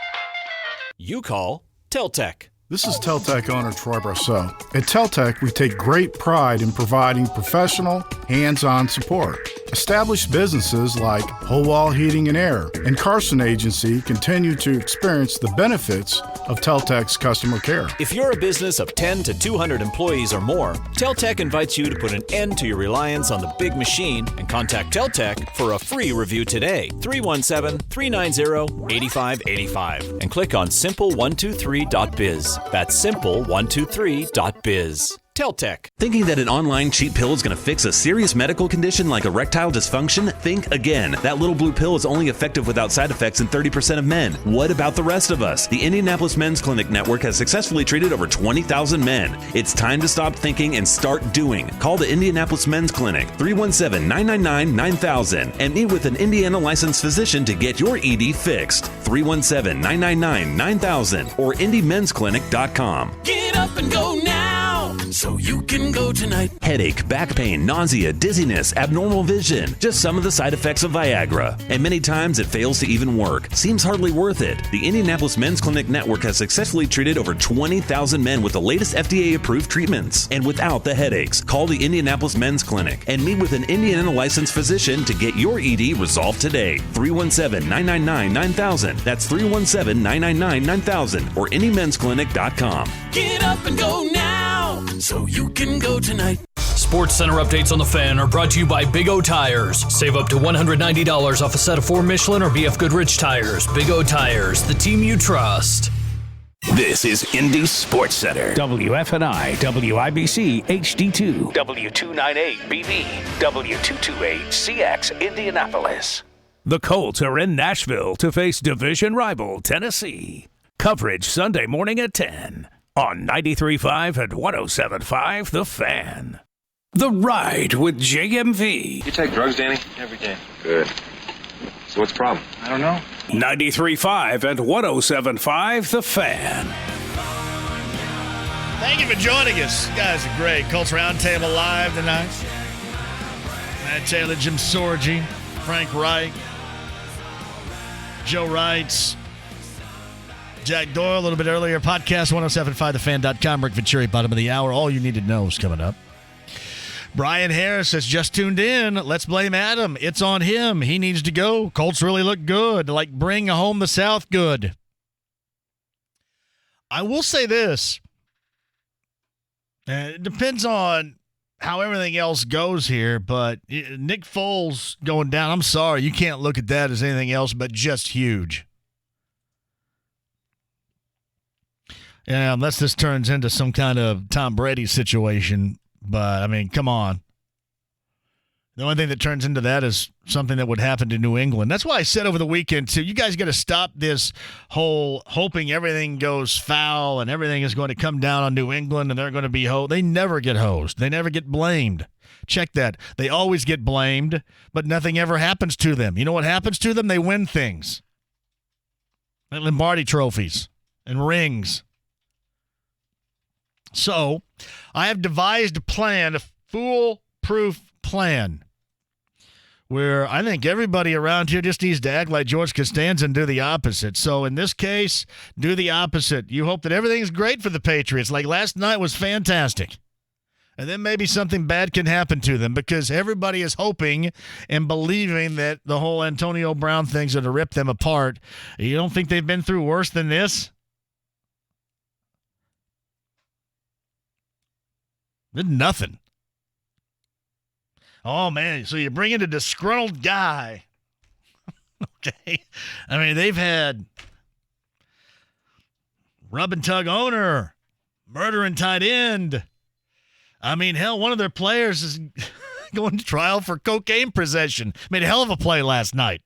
S16: You call Teltech.
S18: This is Teltech owner Troy Brasseau. At Teltech, we take great pride in providing professional, hands-on support. Established businesses like Howell Heating and Air and Carson Agency continue to experience the benefits of Teltech's customer care.
S16: If you're a business of 10 to 200 employees or more, Teltech invites you to put an end to your reliance on the big machine and contact Teltech for a free review today. 317-390-8585 and click on simple123.biz. That's simple123.biz. Teltech.
S19: Thinking that an online cheap pill is going to fix a serious medical condition like erectile dysfunction? Think again. That little blue pill is only effective without side effects in 30% of men. What about the rest of us? The Indianapolis Men's Clinic Network has successfully treated over 20,000 men. It's time to stop thinking and start doing. Call the Indianapolis Men's Clinic, 317-999-9000, and meet with an Indiana licensed physician to get your ED fixed. 317-999-9000 or IndyMen'sClinic.com.
S5: Get up and go now, so you can go tonight.
S19: Headache, back pain, nausea, dizziness, abnormal vision. Just some of the side effects of Viagra. And many times it fails to even work. Seems hardly worth it. The Indianapolis Men's Clinic Network has successfully treated over 20,000 men with the latest FDA-approved treatments. And without the headaches. Call the Indianapolis Men's Clinic and meet with an Indiana licensed physician to get your ED resolved today. 317-999-9000. That's 317-999-9000 or IndyMen'sClinic.com.
S5: Get up and go now, so you can go tonight.
S20: Sports Center updates on the Fan are brought to you by Big O Tires. Save up to $190 off a set of 4 Michelin or BF Goodrich tires. Big O Tires, the team you trust.
S14: This is Indy Sports Center. WFNI, WIBC, HD2, W298BB, W228CX, Indianapolis. The Colts are in Nashville to face division rival Tennessee. Coverage Sunday morning at 10 on 93.5 and 107.5 The Fan. The Ride with JMV.
S15: You take drugs, Danny? Every day. Good. So what's the problem? I don't know.
S14: 93.5 and 107.5 The Fan.
S1: Thank you for joining us. You guys are great. Colts Roundtable live tonight. Matt Taylor, Jim Sorgi, Frank Wright, Joe Wrights, Jack Doyle a little bit earlier. Podcast 1075thefan.com. Rick Venturi, bottom of the hour. All you need to know is coming up. Brian Harris has just tuned in. Let's blame Adam. It's on him. He needs to go. Colts really look good. Like bring home the South good. I will say this. It depends on how everything else goes here, but Nick Foles going down, I'm sorry. You can't look at that as anything else but just huge. Yeah, unless this turns into some kind of Tom Brady situation. But, I mean, come on. The only thing that turns into that is something that would happen to New England. That's why I said over the weekend, too, you guys got to stop this whole hoping everything goes foul and everything is going to come down on New England and they're going to be hosed. They never get hosed. They never get blamed. Check that. They always get blamed, but nothing ever happens to them. You know what happens to them? They win things. Like Lombardi trophies and rings. So, I have devised a plan, a foolproof plan, where I think everybody around here just needs to act like George Costanza and do the opposite. So, in this case, do the opposite. You hope that everything's great for the Patriots, like last night was fantastic. And then maybe something bad can happen to them because everybody is hoping and believing that the whole Antonio Brown thing's going to rip them apart. You don't think they've been through worse than this? Did nothing. Oh, man. So you bring in a disgruntled guy. Okay. I mean, they've had rub and tug owner, murdering tight end, I mean, hell, one of their players is going to trial for cocaine possession. Made a hell of a play last night.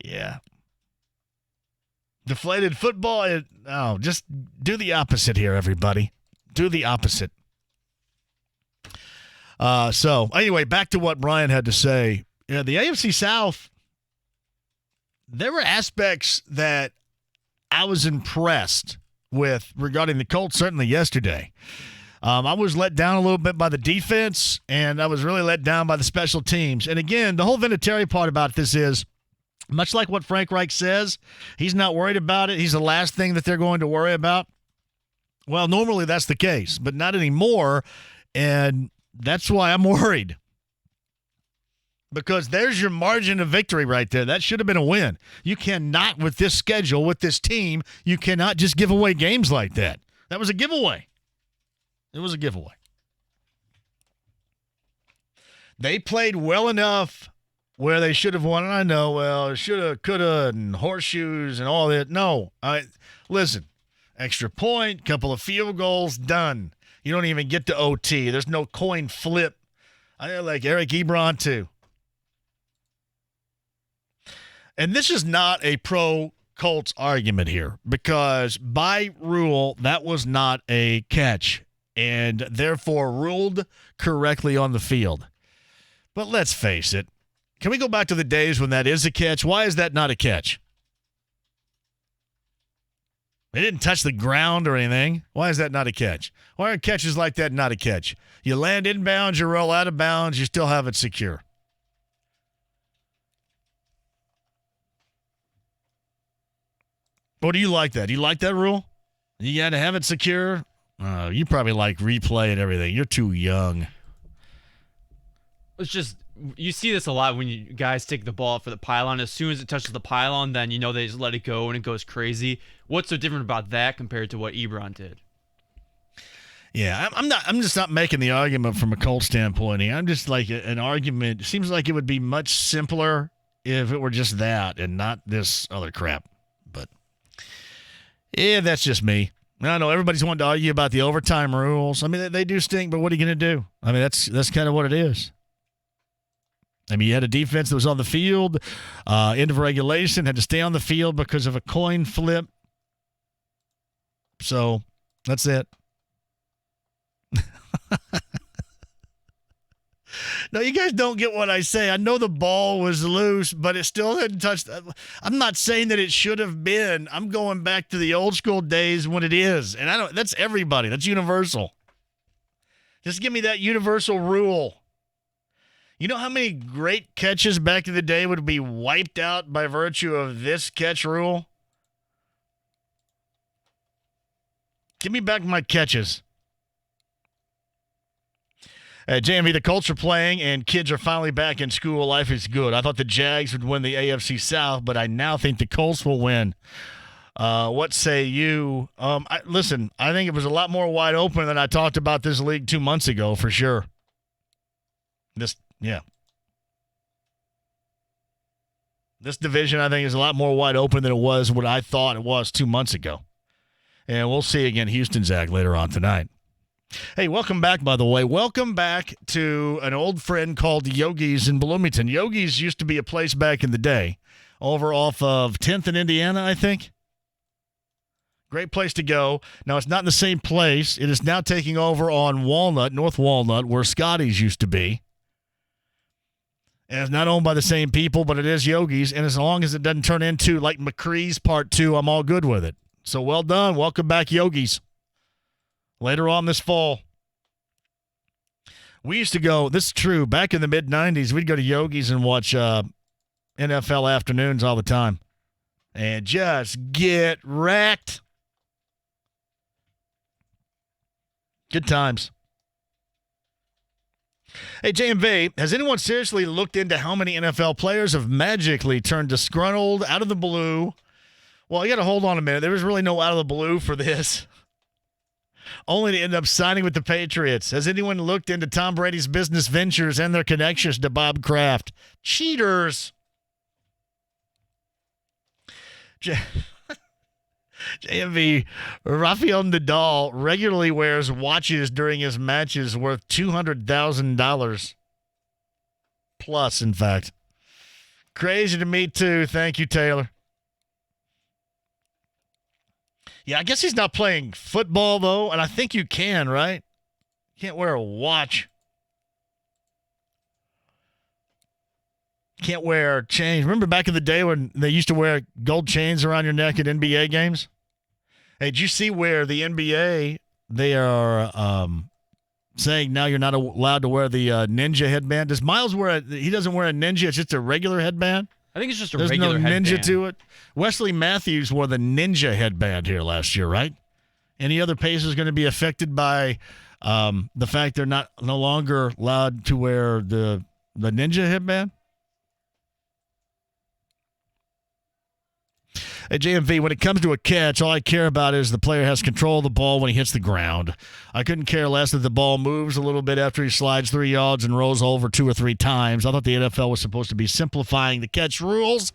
S1: Yeah. Deflated football. Just do the opposite here, everybody. Do the opposite. So, anyway, back to what Brian had to say. Yeah, the AFC South, there were aspects that I was impressed with regarding the Colts, certainly yesterday. I was let down a little bit by the defense, and I was really let down by the special teams. And again, the whole Vinatieri part about this is, much like what Frank Reich says, he's not worried about it. He's the last thing that they're going to worry about. Well, normally that's the case, but not anymore, and that's why I'm worried. Because there's your margin of victory right there. That should have been a win. You cannot, with this schedule, with this team, you cannot just give away games like that. That was a giveaway. It was a giveaway. They played well enough where they should have won. And I know, well, shoulda, coulda, and horseshoes and all that. No. Listen, extra point, couple of field goals, done. You don't even get to OT. There's no coin flip. I like Eric Ebron, too. And this is not a pro-Colts argument here because by rule, that was not a catch and therefore ruled correctly on the field. But let's face it. Can we go back to the days when that is a catch? Why is that not a catch? They didn't touch the ground or anything. Why is that not a catch? Why are catches like that not a catch? You land inbounds, you roll out of bounds, you still have it secure. Or do you like that? Do you like that rule? You got to have it secure? You probably like replay and everything. You're too young.
S4: It's just, you see this a lot when you guys take the ball for the pylon. As soon as it touches the pylon, then you know they just let it go and it goes crazy. What's so different about that compared to what Ebron did?
S1: Yeah, I'm just not making the argument from a Colts standpoint. I'm just like an argument. It seems like it would be much simpler if it were just that and not this other crap. But yeah, that's just me. I know everybody's wanting to argue about the overtime rules. I mean, they do stink, but what are you going to do? I mean, that's kind of what it is. I mean, you had a defense that was on the field, end of regulation, had to stay on the field because of a coin flip. So that's it. No, you guys don't get what I say. I know the ball was loose, but it still hadn't touched. I'm not saying that it should have been. I'm going back to the old school days when it is. And that's everybody. That's universal. Just give me that universal rule. You know how many great catches back in the day would be wiped out by virtue of this catch rule? Give me back my catches. JMV, the Colts are playing, and kids are finally back in school. Life is good. I thought the Jags would win the AFC South, but I now think the Colts will win. What say you? Listen, I think it was a lot more wide open than I talked about this league 2 months ago, for sure. This division, I think, is a lot more wide open than it was what I thought it was 2 months ago. And we'll see again Houston, Zach, later on tonight. Hey, welcome back, by the way. Welcome back to an old friend called Yogi's in Bloomington. Yogi's used to be a place back in the day, over off of 10th in Indiana, I think. Great place to go. Now, it's not in the same place. It is now taking over on Walnut, North Walnut, where Scotty's used to be. And it's not owned by the same people, but it is Yogi's. And as long as it doesn't turn into like McCree's Part 2, I'm all good with it. So well done. Welcome back, Yogi's. Later on this fall. We used to go, this is true, back in the mid-'90s, we'd go to Yogi's and watch NFL afternoons all the time. And just get wrecked. Good times. Hey, JMV, has anyone seriously looked into how many NFL players have magically turned disgruntled out of the blue? Well, you got to hold on a minute. There was really no out of the blue for this. Only to end up signing with the Patriots. Has anyone looked into Tom Brady's business ventures and their connections to Bob Kraft? Cheaters. JMV, Rafael Nadal regularly wears watches during his matches worth $200,000 plus, in fact. Crazy to me, too. Thank you, Taylor. Yeah, I guess he's not playing football, though, and I think you can, right? Can't wear a watch. Can't wear chains. Remember back in the day when they used to wear gold chains around your neck at NBA games? Hey, did you see where the NBA, they are saying now you're not allowed to wear the ninja headband? Does Miles wear he doesn't wear a ninja, it's just a regular headband?
S4: I think it's just a
S1: There's
S4: regular
S1: no ninja
S4: headband.
S1: to it. Wesley Matthews wore the ninja headband here last year, right? Any other Pacers going to be affected by the fact they're no longer allowed to wear the ninja headband? At JMV, when it comes to a catch, all I care about is the player has control of the ball when he hits the ground. I couldn't care less that the ball moves a little bit after he slides 3 yards and rolls over 2 or 3 times. I thought the NFL was supposed to be simplifying the catch rules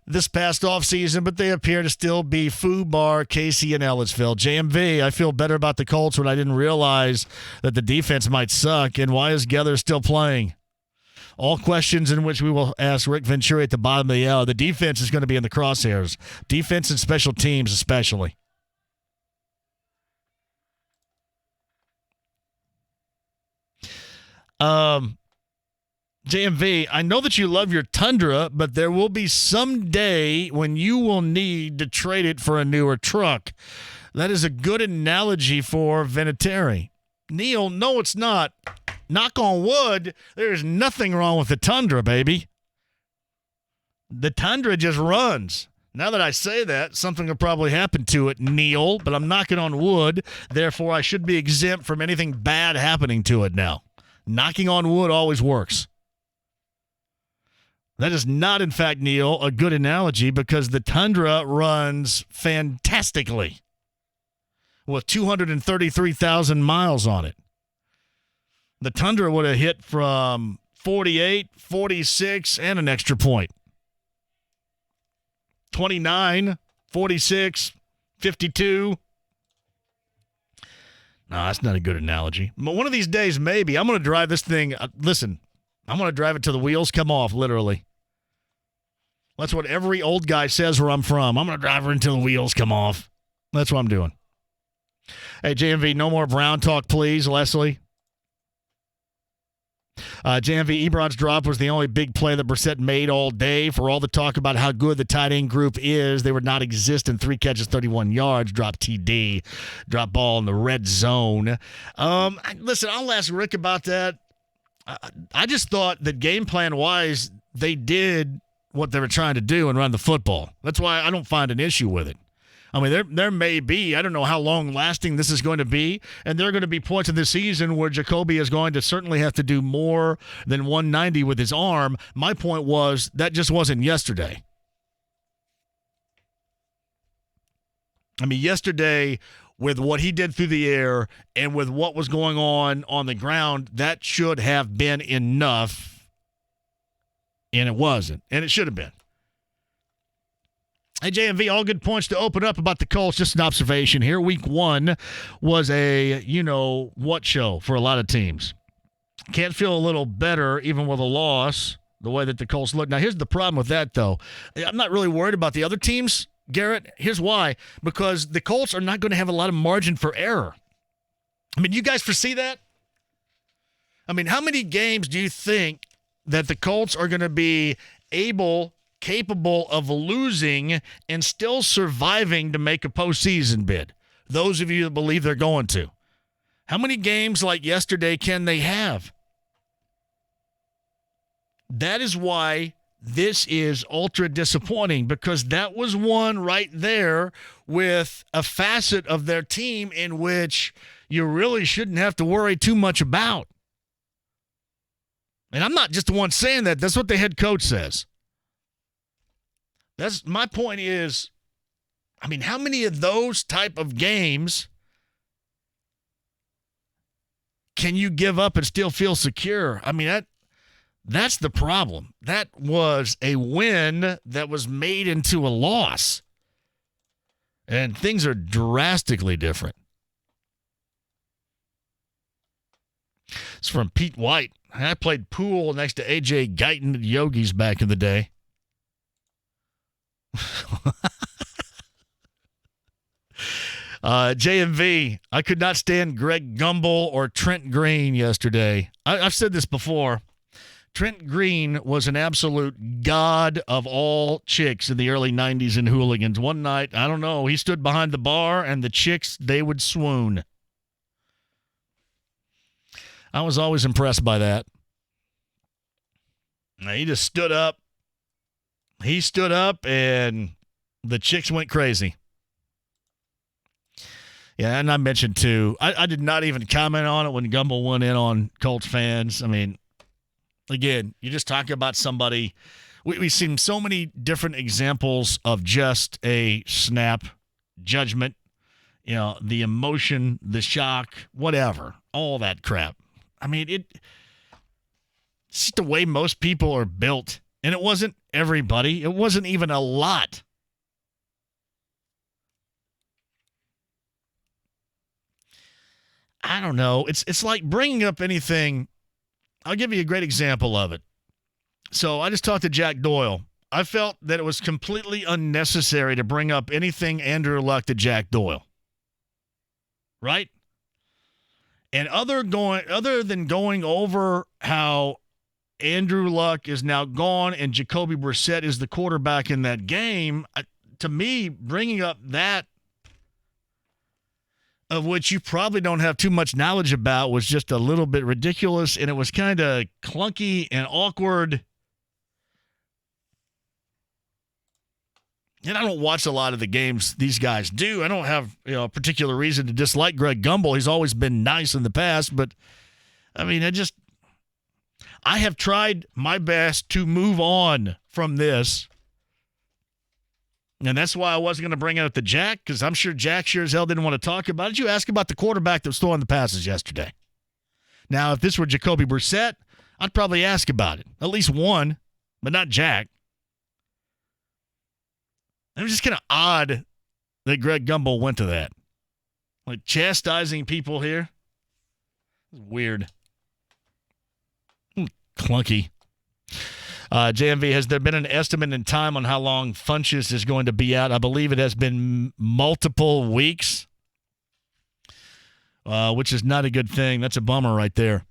S1: this past offseason, but they appear to still be FUBAR, Casey, and Ellisville. JMV, I feel better about the Colts when I didn't realize that the defense might suck, and why is Gether still playing? All questions in which we will ask Rick Venturi at the bottom of the hour. The defense is going to be in the crosshairs. Defense and special teams especially. JMV, I know that you love your Tundra, but there will be some day when you will need to trade it for a newer truck. That is a good analogy for Vinatieri. Neil, no, it's not. Knock on wood, there's nothing wrong with the Tundra, baby. The Tundra just runs. Now that I say that, something will probably happen to it, Neil, but I'm knocking on wood. Therefore, I should be exempt from anything bad happening to it now. Knocking on wood always works. That is not, in fact, Neil, a good analogy because the Tundra runs fantastically with 233,000 miles on it. The Tundra would have hit from 48, 46, and an extra point. 29, 46, 52. No, that's not a good analogy. But one of these days, maybe. I'm going to drive this thing. Listen, I'm going to drive it till the wheels come off, literally. That's what every old guy says where I'm from. I'm going to drive her until the wheels come off. That's what I'm doing. Hey, JMV, no more Brown talk, please, Leslie. JMV, Ebron's drop was the only big play that Brissett made all day. For all the talk about how good the tight end group is, they would not exist in 3 catches, 31 yards, drop TD, drop ball in the red zone. Listen, I'll ask Rick about that. I just thought that game plan-wise, they did what they were trying to do and run the football. That's why I don't find an issue with it. I mean, there may be, I don't know how long-lasting this is going to be, and there are going to be points in the season where Jacoby is going to certainly have to do more than 190 with his arm. My point was that just wasn't yesterday. I mean, yesterday, with what he did through the air and with what was going on the ground, that should have been enough, and it wasn't, and it should have been. Hey, JMV, all good points to open up about the Colts. Just an observation here. Week 1 was a you-know-what show for a lot of teams. Can't feel a little better even with a loss, the way that the Colts look. Now, here's the problem with that, though. I'm not really worried about the other teams, Garrett. Here's why. Because the Colts are not going to have a lot of margin for error. I mean, you guys foresee that? I mean, how many games do you think that the Colts are going to be capable of losing and still surviving to make a postseason bid? Those of you that believe they're going to. How many games like yesterday can they have? That is why this is ultra disappointing, because that was one right there with a facet of their team in which you really shouldn't have to worry too much about. And I'm not just the one saying that. That's what the head coach says. That's my point is, I mean, how many of those type of games can you give up and still feel secure? I mean, that's the problem. That was a win that was made into a loss. And things are drastically different. It's from Pete White. I played pool next to A.J. Guyton at Yogi's back in the day. JMV, I could not stand Greg Gumbel or Trent Green yesterday. I've said this before. Trent Green was an absolute god of all chicks in the early 90s in hooligans. One night, I don't know, he stood behind the bar and the chicks, they would swoon. I was always impressed by that. He just stood up. He stood up and the chicks went crazy. Yeah, and I mentioned, too, I did not even comment on it when Gumbel went in on Colts fans. I mean, again, you're just talking about somebody. We've seen so many different examples of just a snap judgment, the emotion, the shock, whatever, all that crap. I mean, it's just the way most people are built. And it wasn't everybody. It wasn't even a lot. I don't know. It's like bringing up anything. I'll give you a great example of it. So I just talked to Jack Doyle. I felt that it was completely unnecessary to bring up anything Andrew Luck to Jack Doyle. Right? And other than going over how Andrew Luck is now gone and Jacoby Brissett is the quarterback in that game, to me, bringing up that, of which you probably don't have too much knowledge about, was just a little bit ridiculous, and it was kind of clunky and awkward. And I don't watch a lot of the games these guys do. I don't have a particular reason to dislike Greg Gumbel. He's always been nice in the past, but I mean, I have tried my best to move on from this. And that's why I wasn't going to bring out the Jack, because I'm sure Jack sure as hell didn't want to talk about it. You ask about the quarterback that was throwing the passes yesterday. Now, if this were Jacoby Brissett, I'd probably ask about it. At least one, but not Jack. It was just kind of odd that Greg Gumbel went to that. Like chastising people here. Weird. Clunky. JMV, has there been an estimate in time on how long Funchess is going to be out? I believe it has been multiple weeks, which is not a good thing. That's a bummer right there.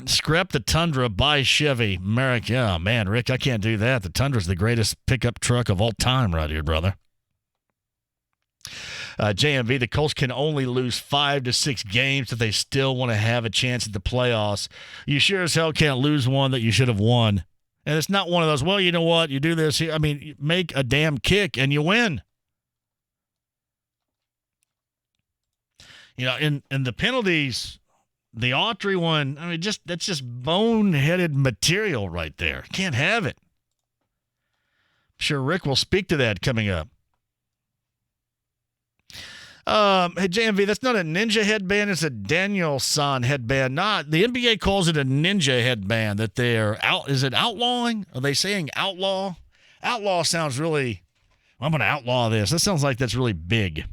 S1: Scrap the Tundra, buy Chevy. Merrick, yeah, man, Rick, I can't do that. The Tundra's the greatest pickup truck of all time right here, brother. JMV, the Colts can only lose 5 to 6 games if they still want to have a chance at the playoffs. You sure as hell can't lose one that you should have won. And it's not one of those, well, you know what, you do this here. I mean, you make a damn kick and you win. In the penalties, the Autry one, I mean, that's just boneheaded material right there. Can't have it. I'm sure Rick will speak to that coming up. Hey, JMV, that's not a ninja headband. It's a Danielson headband. The NBA calls it a ninja headband that they're out. Is it outlawing? Are they saying outlaw? Outlaw sounds really, I'm going to outlaw this. That sounds like that's really big.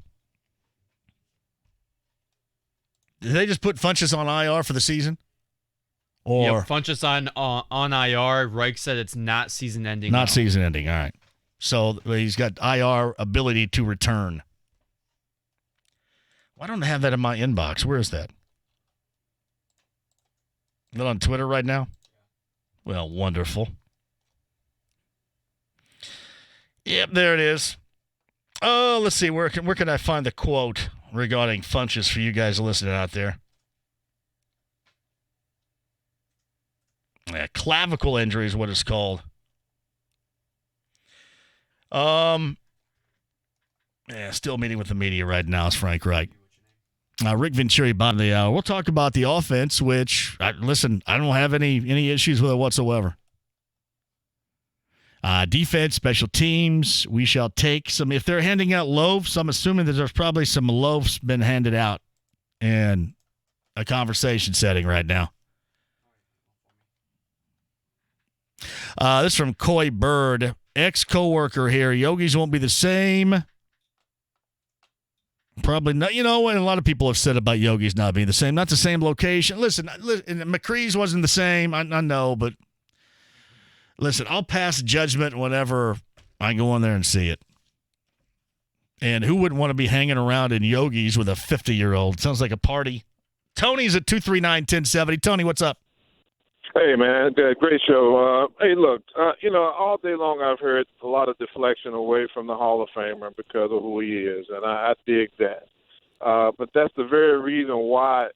S1: Did they just put Funchess on IR for the season? Or
S4: yeah, Funchess on IR. Reich said it's not season ending.
S1: Not season ending. All right. So he's got IR ability to return. Why don't I have that in my inbox? Where is that? Is that on Twitter right now? Well, wonderful. Yep, there it is. Oh, let's see. Where can I find the quote regarding Funchess for you guys listening out there? Yeah, clavicle injury is what it's called. Still meeting with the media right now. It's Frank Reich. Rick Venturi, bottom of the hour. We'll talk about the offense, which, I don't have any issues with it whatsoever. Defense, special teams, we shall take some. If they're handing out loaves, I'm assuming that there's probably some loaves been handed out in a conversation setting right now. This is from Coy Bird. ex-coworker here. Yogi's won't be the same. Probably not. You know, and a lot of people have said about Yogi's not being the same. Not the same location. Listen, McCree's wasn't the same. I know, but listen, I'll pass judgment whenever I go in there and see it. And who wouldn't want to be hanging around in Yogi's with a 50-year-old? Sounds like a party. Tony's at 239-1070. Tony, what's up?
S2: Hey, man, great show. Hey, look, all day long I've heard a lot of deflection away from the Hall of Famer because of who he is, and I dig that. But that's the very reason why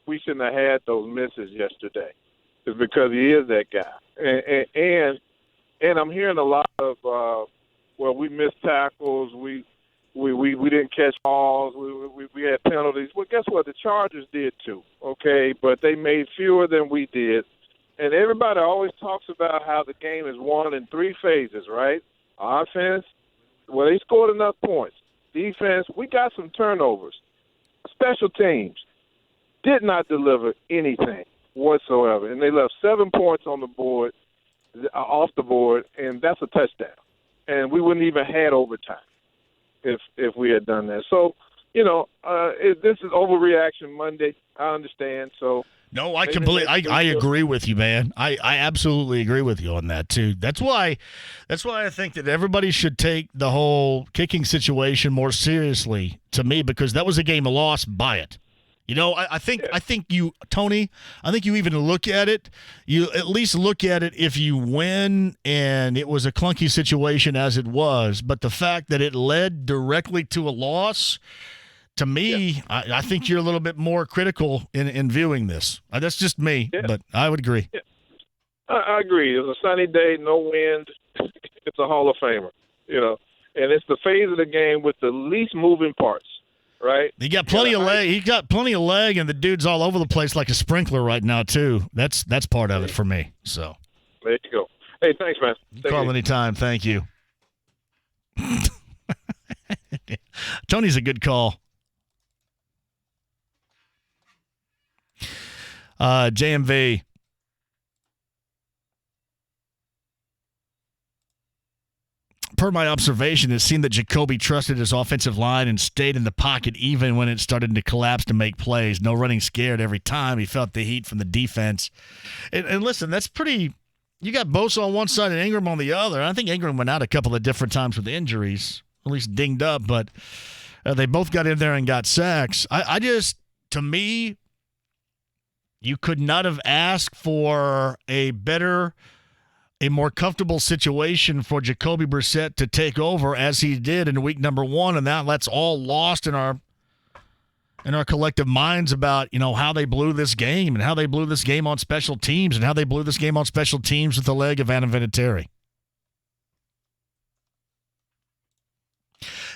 S2: we shouldn't have had those misses yesterday, is because he is that guy. And I'm hearing a lot of, we missed tackles, we didn't catch balls, we had penalties. Well, guess what? The Chargers did too, okay? But they made fewer than we did. And everybody always talks about how the game is won in three phases, right? Offense, well, they scored enough points. Defense, we got some turnovers. Special teams did not deliver anything whatsoever. And they left 7 points on the board, off the board, and that's a touchdown. And we wouldn't even had overtime if we had done that. So, this is overreaction Monday. I understand. So.
S1: No, I agree with you, man. I absolutely agree with you on that too. That's why I think that everybody should take the whole kicking situation more seriously to me, because that was a game lost by it. I think you, Tony, I think you even look at it, you at least look at it if you win and it was a clunky situation as it was, but the fact that it led directly to a loss, to me, I think you're a little bit more critical in viewing this. That's just me, but I would agree.
S2: Yeah. I agree. It was a sunny day, no wind. It's a Hall of Famer, and it's the phase of the game with the least moving parts, right?
S1: He got plenty of leg. He got plenty of leg, and the dude's all over the place like a sprinkler right now too. That's part of it for me. So
S2: there you go. Hey, thanks, man.
S1: Call anytime. Thank you. Tony's a good call. JMV. Per my observation, it seemed that Jacoby trusted his offensive line and stayed in the pocket even when it started to collapse to make plays. No running scared every time. He felt the heat from the defense. And listen, that's pretty – you got Bosa on one side and Ingram on the other. I think Ingram went out a couple of different times with injuries, at least dinged up, but they both got in there and got sacks. I just – to me – you could not have asked for a more comfortable situation for Jacoby Brissett to take over as he did in week number 1, and that's all lost in our collective minds about how they blew this game and how they blew this game on special teams and how they blew this game on special teams with the leg of Adam Vinatieri.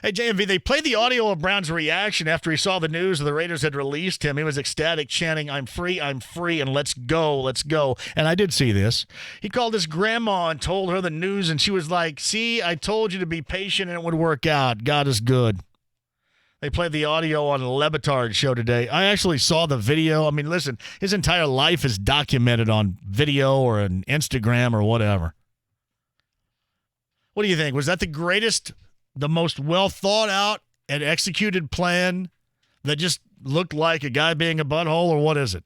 S1: Hey, JMV, they played the audio of Brown's reaction after he saw the news the Raiders had released him. He was ecstatic, chanting, I'm free, and let's go, let's go. And I did see this. He called his grandma and told her the news, and she was like, see, I told you to be patient and it would work out. God is good. They played the audio on the Lebitard show today. I actually saw the video. I mean, listen, his entire life is documented on video or on Instagram or whatever. What do you think? Was that the most well-thought-out and executed plan that just looked like a guy being a butthole, or what is it?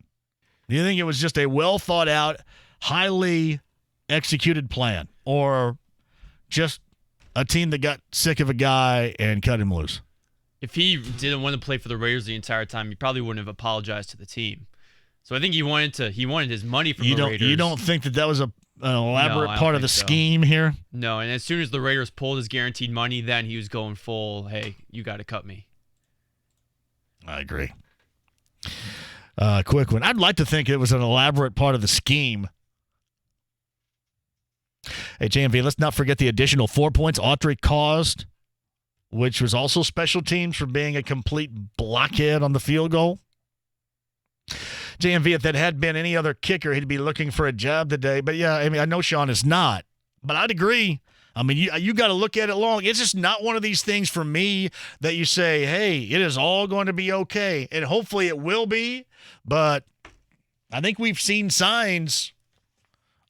S1: Do you think it was just a well-thought-out, highly executed plan, or just a team that got sick of a guy and cut him loose?
S4: If he didn't want to play for the Raiders the entire time, he probably wouldn't have apologized to the team. So I think he wanted his money from the Raiders.
S1: You don't think that was an elaborate part of the scheme here?
S4: No, and as soon as the Raiders pulled his guaranteed money, then he was going full, hey, you got to cut me.
S1: I agree. Quick one. I'd like to think it was an elaborate part of the scheme. Hey, JMV, let's not forget the additional 4 points Autry caused, which was also special teams for being a complete blockhead on the field goal. JMV, if that had been any other kicker, he'd be looking for a job today. But, yeah, I mean, I know Sean is not. But I'd agree. I mean, you got to look at it long. It's just not one of these things for me that you say, hey, it is all going to be okay. And hopefully it will be. But I think we've seen signs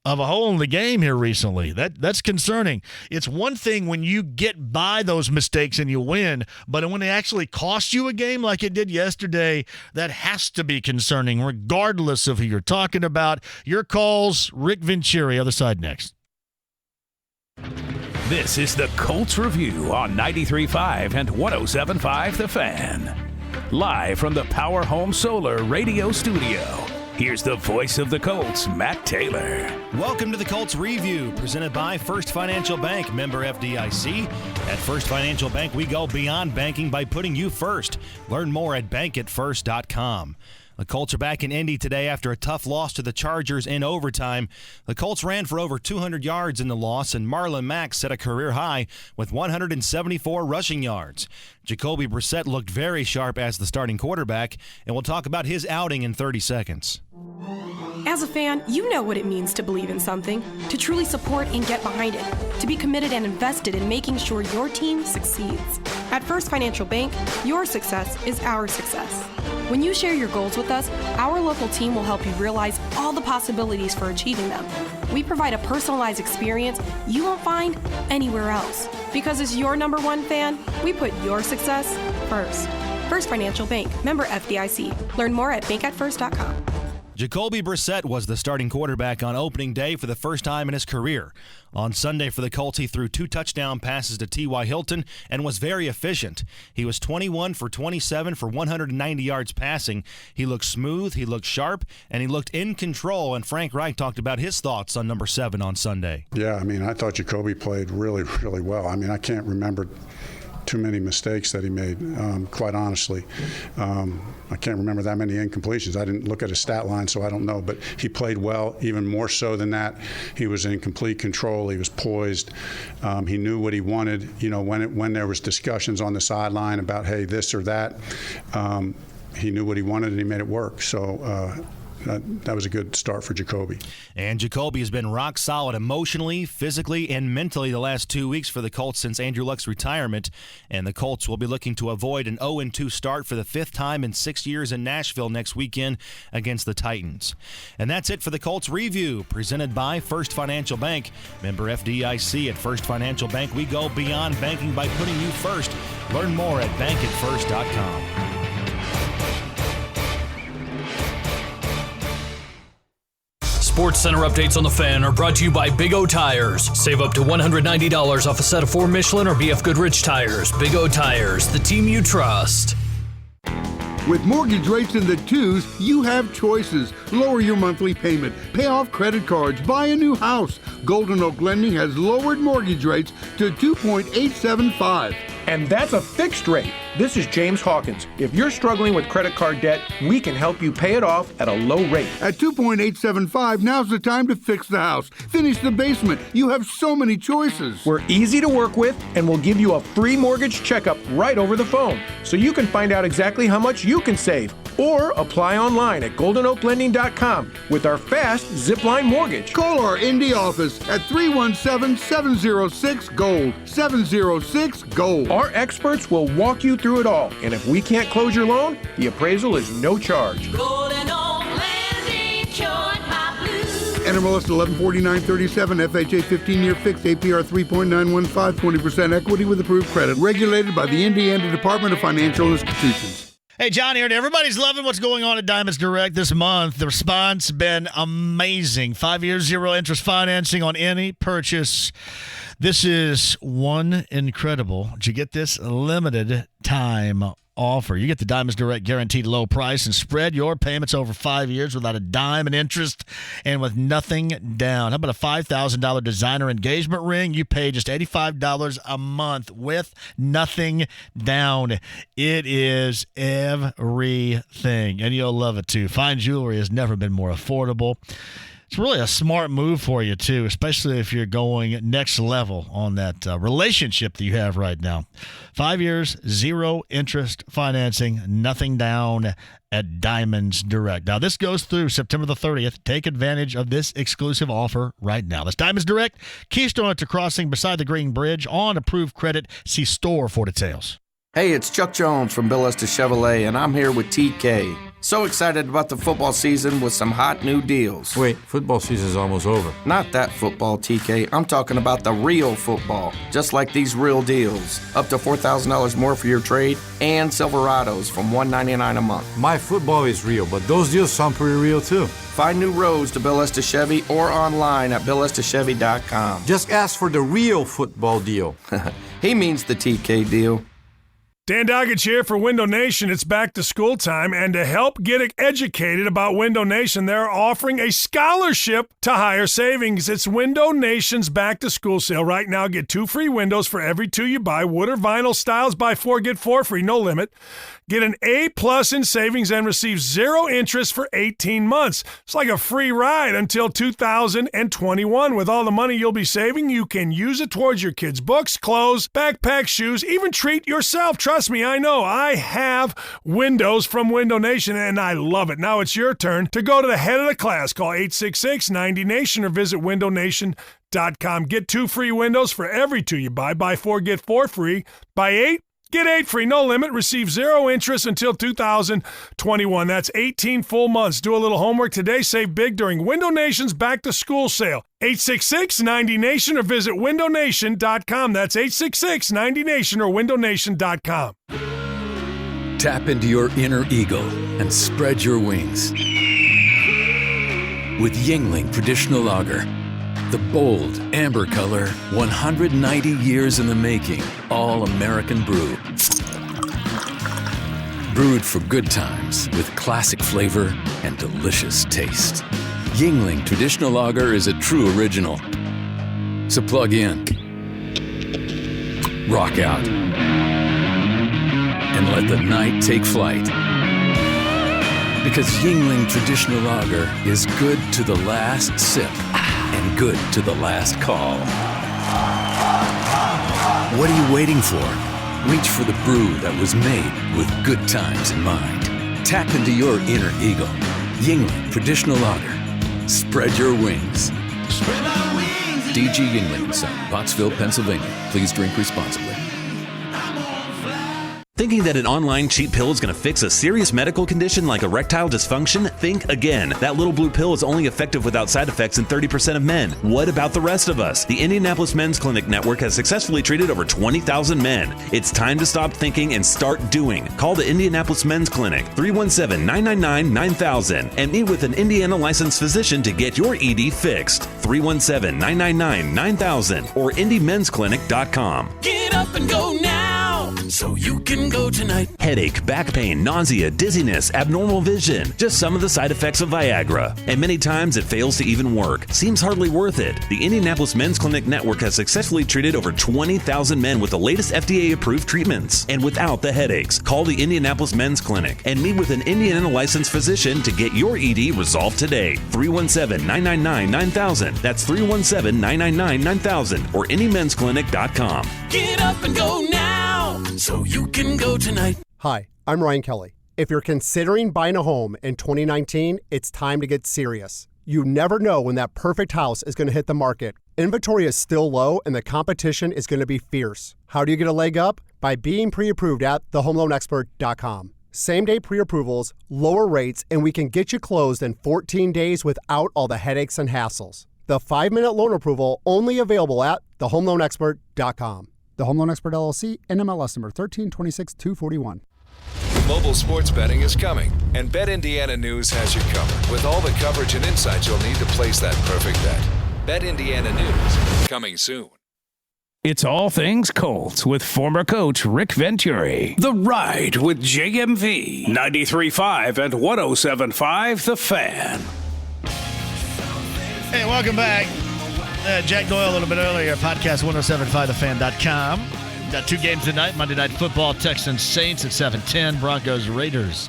S1: of a hole in the game here recently. That's concerning. It's one thing when you get by those mistakes and you win, but when they actually cost you a game like it did yesterday, that has to be concerning, regardless of who you're talking about. Your calls, Rick Venturi, other side next.
S14: This is the Colts Review on 93.5 and 107.5 The Fan. Live from the Power Home Solar Radio Studio. Here's the voice of the Colts, Matt Taylor.
S3: Welcome to the Colts Review, presented by First Financial Bank, member FDIC. At First Financial Bank, we go beyond banking by putting you first. Learn more at bankatfirst.com. The Colts are back in Indy today after a tough loss to the Chargers in overtime. The Colts ran for over 200 yards in the loss, and Marlon Mack set a career high with 174 rushing yards. Jacoby Brissett looked very sharp as the starting quarterback, and we'll talk about his outing in 30 seconds.
S6: As a fan, you know what it means to believe in something, to truly support and get behind it, to be committed and invested in making sure your team succeeds. At First Financial Bank, your success is our success. When you share your goals with us, our local team will help you realize all the possibilities for achieving them. We provide a personalized experience you won't find anywhere else. Because as your number one fan, we put your success first. First Financial Bank, member FDIC. Learn more at bankatfirst.com.
S3: Jacoby Brissett was the starting quarterback on opening day for the first time in his career. On Sunday for the Colts, he threw 2 touchdown passes to T.Y. Hilton and was very efficient. He was 21 for 27 for 190 yards passing. He looked smooth, he looked sharp, and he looked in control, and Frank Reich talked about his thoughts on number 7 on Sunday.
S18: Yeah, I mean, I thought Jacoby played really, really well. I mean, I can't remember too many mistakes that he made, quite honestly. I can't remember that many incompletions. I didn't look at his stat line, so I don't know. But he played well, even more so than that. He was in complete control. He was poised. He knew what he wanted. You know, when there was discussions on the sideline about, hey, this or that, he knew what he wanted and he made it work. So that was a good start for Jacoby.
S3: And Jacoby has been rock solid emotionally, physically, and mentally the last 2 weeks for the Colts since Andrew Luck's retirement. And the Colts will be looking to avoid an 0-2 start for the 5th time in 6 years in Nashville next weekend against the Titans. And that's it for the Colts Review, presented by First Financial Bank. Member FDIC. At First Financial Bank, we go beyond banking by putting you first. Learn more at bankatfirst.com.
S20: Sports Center updates on the Fan are brought to you by Big O Tires. Save up to $190 off a set of 4 Michelin or BF Goodrich tires. Big O Tires, the team you trust.
S12: With mortgage rates in the 2s, you have choices. Lower your monthly payment, pay off credit cards, buy a new house. Golden Oak Lending has lowered mortgage rates to 2.875.
S10: And that's a fixed rate. This is James Hawkins. If you're struggling with credit card debt, we can help you pay it off at a low rate.
S12: At 2.875, now's the time to fix the house, finish the basement. You have so many choices.
S10: We're easy to work with, and we'll give you a free mortgage checkup right over the phone, so you can find out exactly how much you can save. Or apply online at goldenoaklending.com with our fast Zipline mortgage.
S12: Call our Indy office at 317-706-GOLD. 706-GOLD.
S10: Our experts will walk you through it all, and if we can't close your loan, the appraisal is no charge.
S21: Golden Oak Lending, cured my blues.
S12: NMLS 114937, FHA 15-year fixed, APR 3.915, 20% equity with approved credit. Regulated by the Indiana Department of Financial Institutions.
S1: Hey, John here. Everybody's loving what's going on at Diamonds Direct this month. The response been amazing. 5 years, 0 interest financing on any purchase. This is one incredible, did you get this, limited time offer. You get the Diamonds Direct guaranteed low price and spread your payments over 5 years without a dime in interest and with nothing down. How about a $5,000 designer engagement ring? You pay just $85 a month with nothing down. It is everything, and you'll love it too. Fine jewelry has never been more affordable. It's really a smart move for you, too, especially if you're going next level on that relationship that you have right now. 5 years, 0 interest financing, nothing down at Diamonds Direct. Now, this goes through September the 30th. Take advantage of this exclusive offer right now. That's Diamonds Direct, Keystone at the Crossing beside the Green Bridge on approved credit. See store for details.
S22: Hey, it's Chuck Jones from Bill Estes Chevrolet, and I'm here with TK.
S7: So excited about the football season with some hot new deals.
S22: Wait, football season's almost over.
S7: Not that football, TK. I'm talking about the real football. Just like these real deals. Up to $4,000 more for your trade and Silverados from $199 a month.
S22: My football is real, but those deals sound pretty real too.
S7: Find new roads to Bill Estes Chevy or online at BillEstesChevy.com.
S22: Just ask for the real football deal.
S7: He means the TK deal.
S23: Dan Doggett here for Window Nation. It's back to school time, and to help get educated about Window Nation, they're offering a scholarship to higher savings. It's Window Nation's back to school sale. Right now, get 2 free windows for every 2 you buy. Wood or vinyl styles, buy 4, get 4 free, no limit. Get an A+ in savings and receive 0 interest for 18 months. It's like a free ride until 2021. With all the money you'll be saving, you can use it towards your kids' books, clothes, backpacks, shoes, even treat yourself. Trust me, I know. I have windows from Window Nation, and I love it. Now it's your turn to go to the head of the class. Call 866-90NATION or visit windownation.com. Get 2 free windows for every 2 you buy. Buy 4, get 4 free. Buy 8. Get 8 free, no limit. Receive 0 interest until 2021. That's 18 full months. Do a little homework today. Save big during Window Nation's back-to-school sale. 866-90NATION or visit windownation.com. That's 866-90NATION or windownation.com.
S24: Tap into your inner eagle and spread your wings. With Yingling Traditional Lager. The bold, amber color, 190 years in the making, all-American brew. Brewed for good times with classic flavor and delicious taste. Yingling Traditional Lager is a true original. So plug in, rock out, and let the night take flight. Because Yingling Traditional Lager is good to the last sip. And good to the last call. What are you waiting for? Reach for the brew that was made with good times in mind. Tap into your inner eagle. Yingling Traditional Lager. Spread your wings. Spread my wings. DG Yingling & Son, Pottsville, Pennsylvania. Please drink responsibly.
S19: Thinking that an online cheap pill is going to fix a serious medical condition like erectile dysfunction? Think again. That little blue pill is only effective without side effects in 30% of men. What about the rest of us? The Indianapolis Men's Clinic Network has successfully treated over 20,000 men. It's time to stop thinking and start doing. Call the Indianapolis Men's Clinic, 317-999-9000, and meet with an Indiana licensed physician to get your ED fixed. 317-999-9000 or IndyMen'sClinic.com.
S5: Get up and go now, so you can go tonight.
S19: Headache, back pain, nausea, dizziness, abnormal vision. Just some of the side effects of Viagra. And many times it fails to even work. Seems hardly worth it. The Indianapolis Men's Clinic Network has successfully treated over 20,000 men with the latest FDA-approved treatments. And without the headaches. Call the Indianapolis Men's Clinic and meet with an Indiana licensed physician to get your ED resolved today. 317-999-9000. That's 317-999-9000 or IndyMen'sClinic.com.
S5: Get up and go now, so you can go tonight.
S25: Hi, I'm Ryan Kelly. If you're considering buying a home in 2019, it's time to get serious. You never know when that perfect house is going to hit the market. Inventory is still low and the competition is going to be fierce. How do you get a leg up? By being pre-approved at thehomeloanexpert.com. Same-day pre-approvals, lower rates, and we can get you closed in 14 days without all the headaches and hassles. The 5-minute loan approval only available at thehomeloanexpert.com. The Home Loan Expert LLC, NMLS number 1326241.
S26: Mobile sports betting is coming, and Bet Indiana News has you covered with all the coverage and insights you'll need to place that perfect bet. Bet Indiana News, coming soon.
S14: It's all things Colts with former coach Rick Venturi. The Ride with JMV, 93.5 and 107.5 The Fan.
S1: Hey, welcome back. Jack Doyle a little bit earlier, podcast 1075thefan.com. Got 2 games tonight, Monday Night Football, Texans Saints at 7:10, Broncos Raiders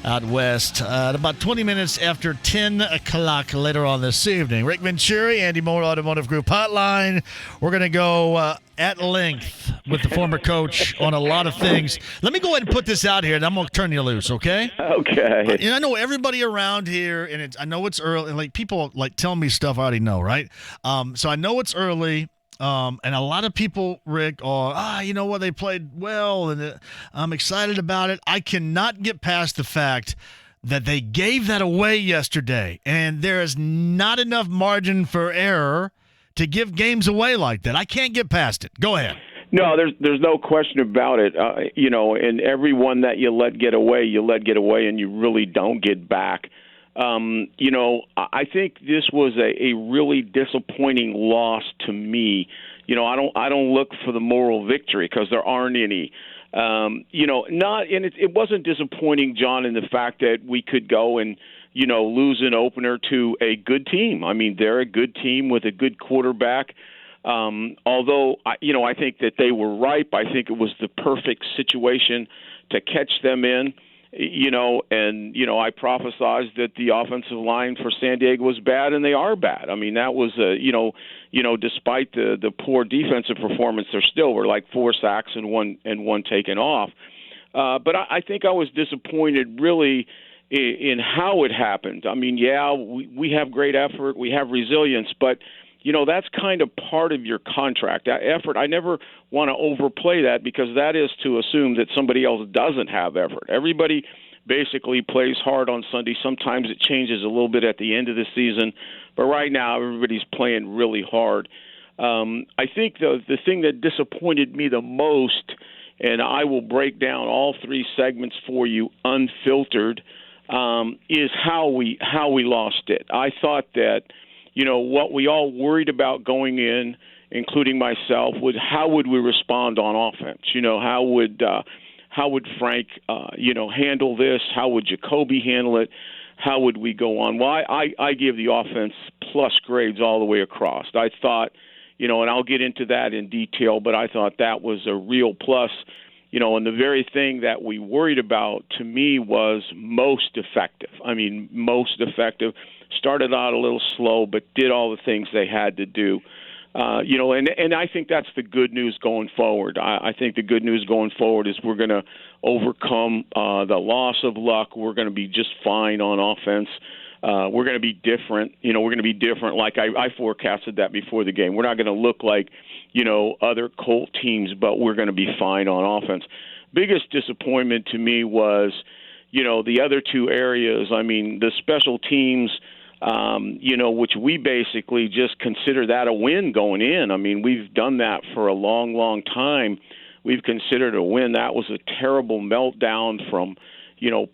S1: out west at about 20 minutes after 10 o'clock later on this evening. Rick Venturi, Andy Moore Automotive Group Hotline. We're going to go at length with the former coach on a lot of things. Let me go ahead and put this out here, and I'm going to turn you loose, okay?
S27: Okay.
S1: And I know everybody around here, and I know it's early. Like people like telling me stuff I already know, right? So I know it's early. And a lot of people, Rick, are, you know what, they played well, and I'm excited about it. I cannot get past the fact that they gave that away yesterday, and there is not enough margin for error to give games away like that. I can't get past it. Go ahead.
S8: No, there's no question about it. And every one that you let get away, and you really don't get back. I think this was a really disappointing loss to me. I don't look for the moral victory because there aren't any. It wasn't disappointing, John, in the fact that we could go and lose an opener to a good team. I mean, they're a good team with a good quarterback. Although, I think that they were ripe. I think it was the perfect situation to catch them in, I prophesized that the offensive line for San Diego was bad, and they are bad. I mean, that was, despite the poor defensive performance, there still were like 4 sacks and one taken off. But I think I was disappointed really in how it happened. I mean, we have great effort, we have resilience, but that's kind of part of your contract. That effort, I never want to overplay that because that is to assume that somebody else doesn't have effort. Everybody basically plays hard on Sunday. Sometimes it changes a little bit at the end of the season, but right now everybody's playing really hard. I think the thing that disappointed me the most, and I will break down all 3 segments for you unfiltered, is how we lost it. I thought that what we all worried about going in, including myself, was how would we respond on offense? How would Frank, handle this? How would Jacoby handle it? How would we go on? Well, I give the offense plus grades all the way across. I thought, and I'll get into that in detail, but I thought that was a real plus. And the very thing that we worried about, to me, was most effective. I mean, most effective. Started out a little slow, but did all the things they had to do. And I think that's the good news going forward. I think the good news going forward is we're going to overcome the loss of luck. We're going to be just fine on offense. We're going to be different. We're going to be different. Like I forecasted that before the game. We're not going to look like, other Colt teams, but we're going to be fine on offense. Biggest disappointment to me was, the other 2 areas. I mean, the special teams, which we basically just consider that a win going in. I mean, we've done that for a long, long time. We've considered a win. That was a terrible meltdown from,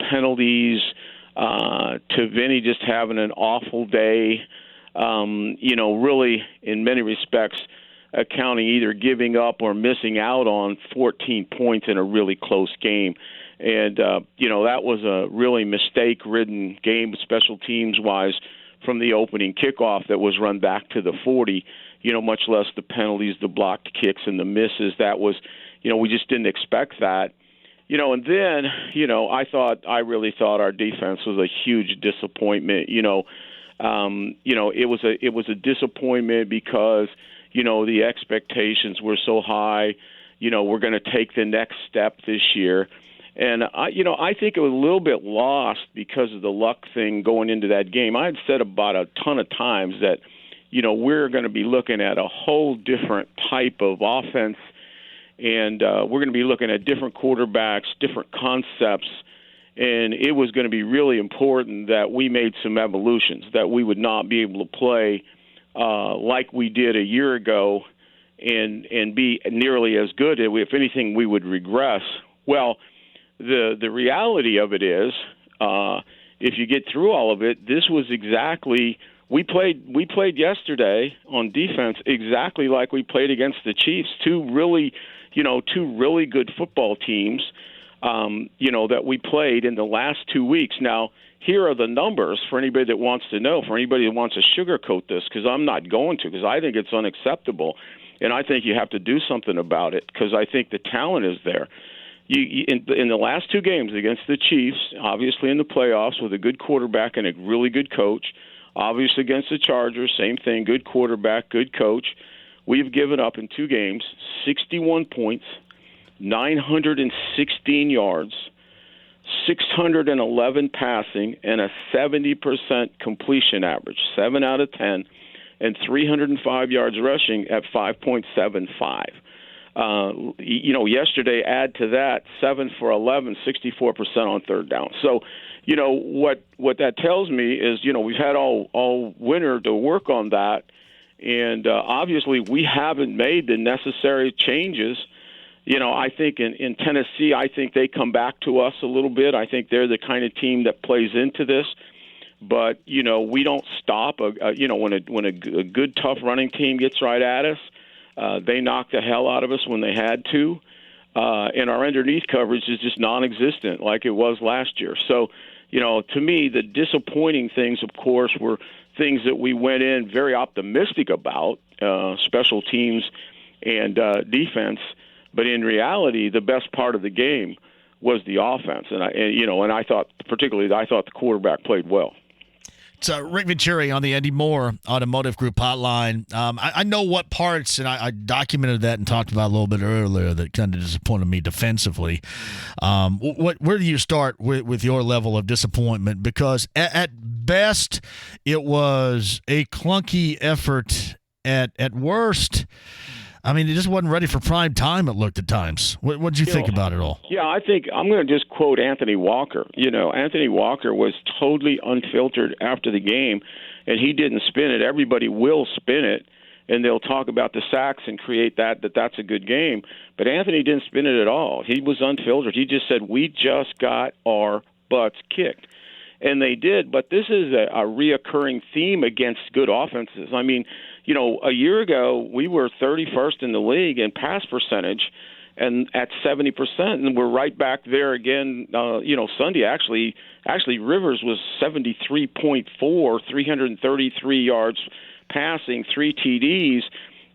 S8: penalties to Vinny just having an awful day. Really, in many respects, accounting either giving up or missing out on 14 points in a really close game. And, that was a really mistake-ridden game, special teams-wise, from the opening kickoff that was run back to the 40, much less the penalties, the blocked kicks, and the misses. That was, we just didn't expect that. And then, I really thought our defense was a huge disappointment. It was a disappointment because, the expectations were so high. We're going to take the next step this year. And, I think it was a little bit lost because of the luck thing going into that game. I had said about a ton of times that, we're going to be looking at a whole different type of offense, and we're going to be looking at different quarterbacks, different concepts, and it was going to be really important that we made some evolutions, that we would not be able to play like we did a year ago and be nearly as good. If anything, we would regress. Well, the reality of it is, if you get through all of it, this was exactly we played yesterday on defense exactly like we played against the Chiefs. Two really good football teams, that we played in the last 2 weeks. Now, here are the numbers for anybody that wants to know, for anybody that wants to sugarcoat this, because I'm not going to, because I think it's unacceptable, and I think you have to do something about it, because I think the talent is there. In the last 2 games against the Chiefs, obviously in the playoffs with a good quarterback and a really good coach, obviously against the Chargers, same thing, good quarterback, good coach. We've given up in 2 games 61 points, 916 yards, 611 passing, and a 70% completion average, 7 out of 10, and 305 yards rushing at 5.75. Yesterday, add to that 7 for 11, 64% on third down. So, what that tells me is, we've had all winter to work on that, and obviously we haven't made the necessary changes. I think in Tennessee, I think they come back to us a little bit. I think they're the kind of team that plays into this. But, we don't stop. When a good, tough running team gets right at us, they knock the hell out of us when they had to. And our underneath coverage is just non-existent like it was last year. So, to me, the disappointing things, of course, were things that we went in very optimistic about, special teams and defense. But in reality, the best part of the game was the offense. And I thought the quarterback played well.
S1: It's Rick Venturi on the Andy Moore Automotive Group hotline. I know what parts, and I documented that and talked about a little bit earlier, that kind of disappointed me defensively. Where do you start with your level of disappointment? Because at best, it was a clunky effort. At worst, I mean, it just wasn't ready for prime time, it looked at times. What did you think about it all?
S8: Yeah, I think I'm going to just quote Anthony Walker. Anthony Walker was totally unfiltered after the game, and he didn't spin it. Everybody will spin it, and they'll talk about the sacks and create that's a good game. But Anthony didn't spin it at all. He was unfiltered. He just said, we just got our butts kicked. And they did, but this is a reoccurring theme against good offenses. I mean, a year ago, we were 31st in the league in pass percentage and at 70%, and we're right back there again, Sunday. Actually, Rivers was 73.4, 333 yards passing, 3 TDs,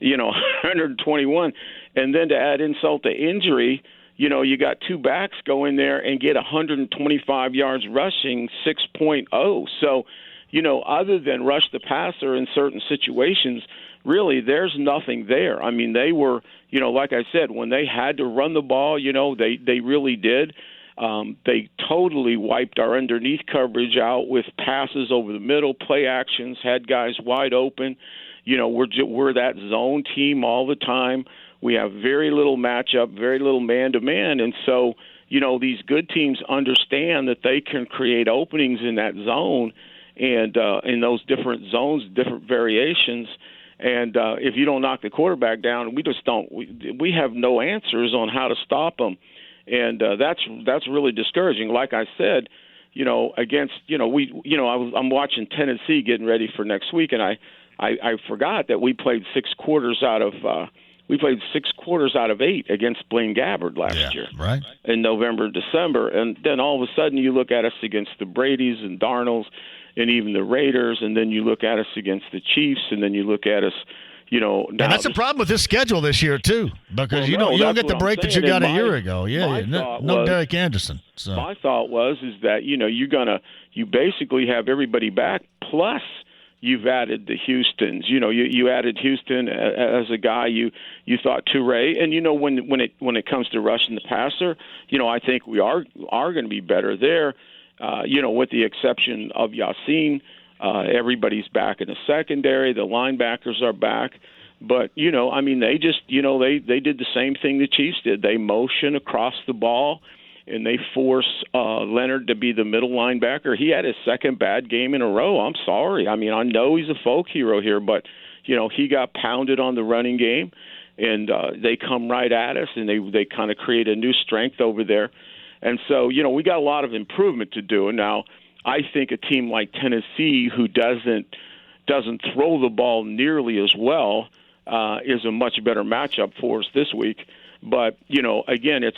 S8: 121. And then to add insult to injury, you got 2 backs go in there and get 125 yards rushing, 6.0. So, other than rush the passer in certain situations, really there's nothing there. I mean, they were, like I said, when they had to run the ball, they really did. They totally wiped our underneath coverage out with passes over the middle, play actions, had guys wide open. We're that zone team all the time. We have very little matchup, very little man-to-man, and so, these good teams understand that they can create openings in that zone and in those different zones, different variations. And if you don't knock the quarterback down, we just don't. We have no answers on how to stop them, and that's really discouraging. Like I said, I'm watching Tennessee getting ready for next week, and I forgot that we played 6 quarters out of. We played 6 quarters out of 8 against Blaine Gabbert last year,
S1: right?
S8: In November, December, and then all of a sudden you look at us against the Bradys and Darnolds, and even the Raiders, and then you look at us against the Chiefs, and then you look at us, now.
S1: And that's the problem with this schedule this year too, because you don't get the break that you got a year ago. Yeah, no Derek Anderson. So
S8: my thought was that you basically have everybody back, plus you've added the Houstons. You added Houston as a guy you thought Toure, and when it comes to rushing the passer, I think we are going to be better there. With the exception of Yassine, everybody's back in the secondary. The linebackers are back, but they just they did the same thing the Chiefs did. They motion across the ball, and they force Leonard to be the middle linebacker. He had his second bad game in a row. I'm sorry. I mean, I know he's a folk hero here, but, he got pounded on the running game, and they come right at us, and they kind of create a new strength over there. And so, we got a lot of improvement to do. And now I think a team like Tennessee, who doesn't throw the ball nearly as well, is a much better matchup for us this week. But, again, it's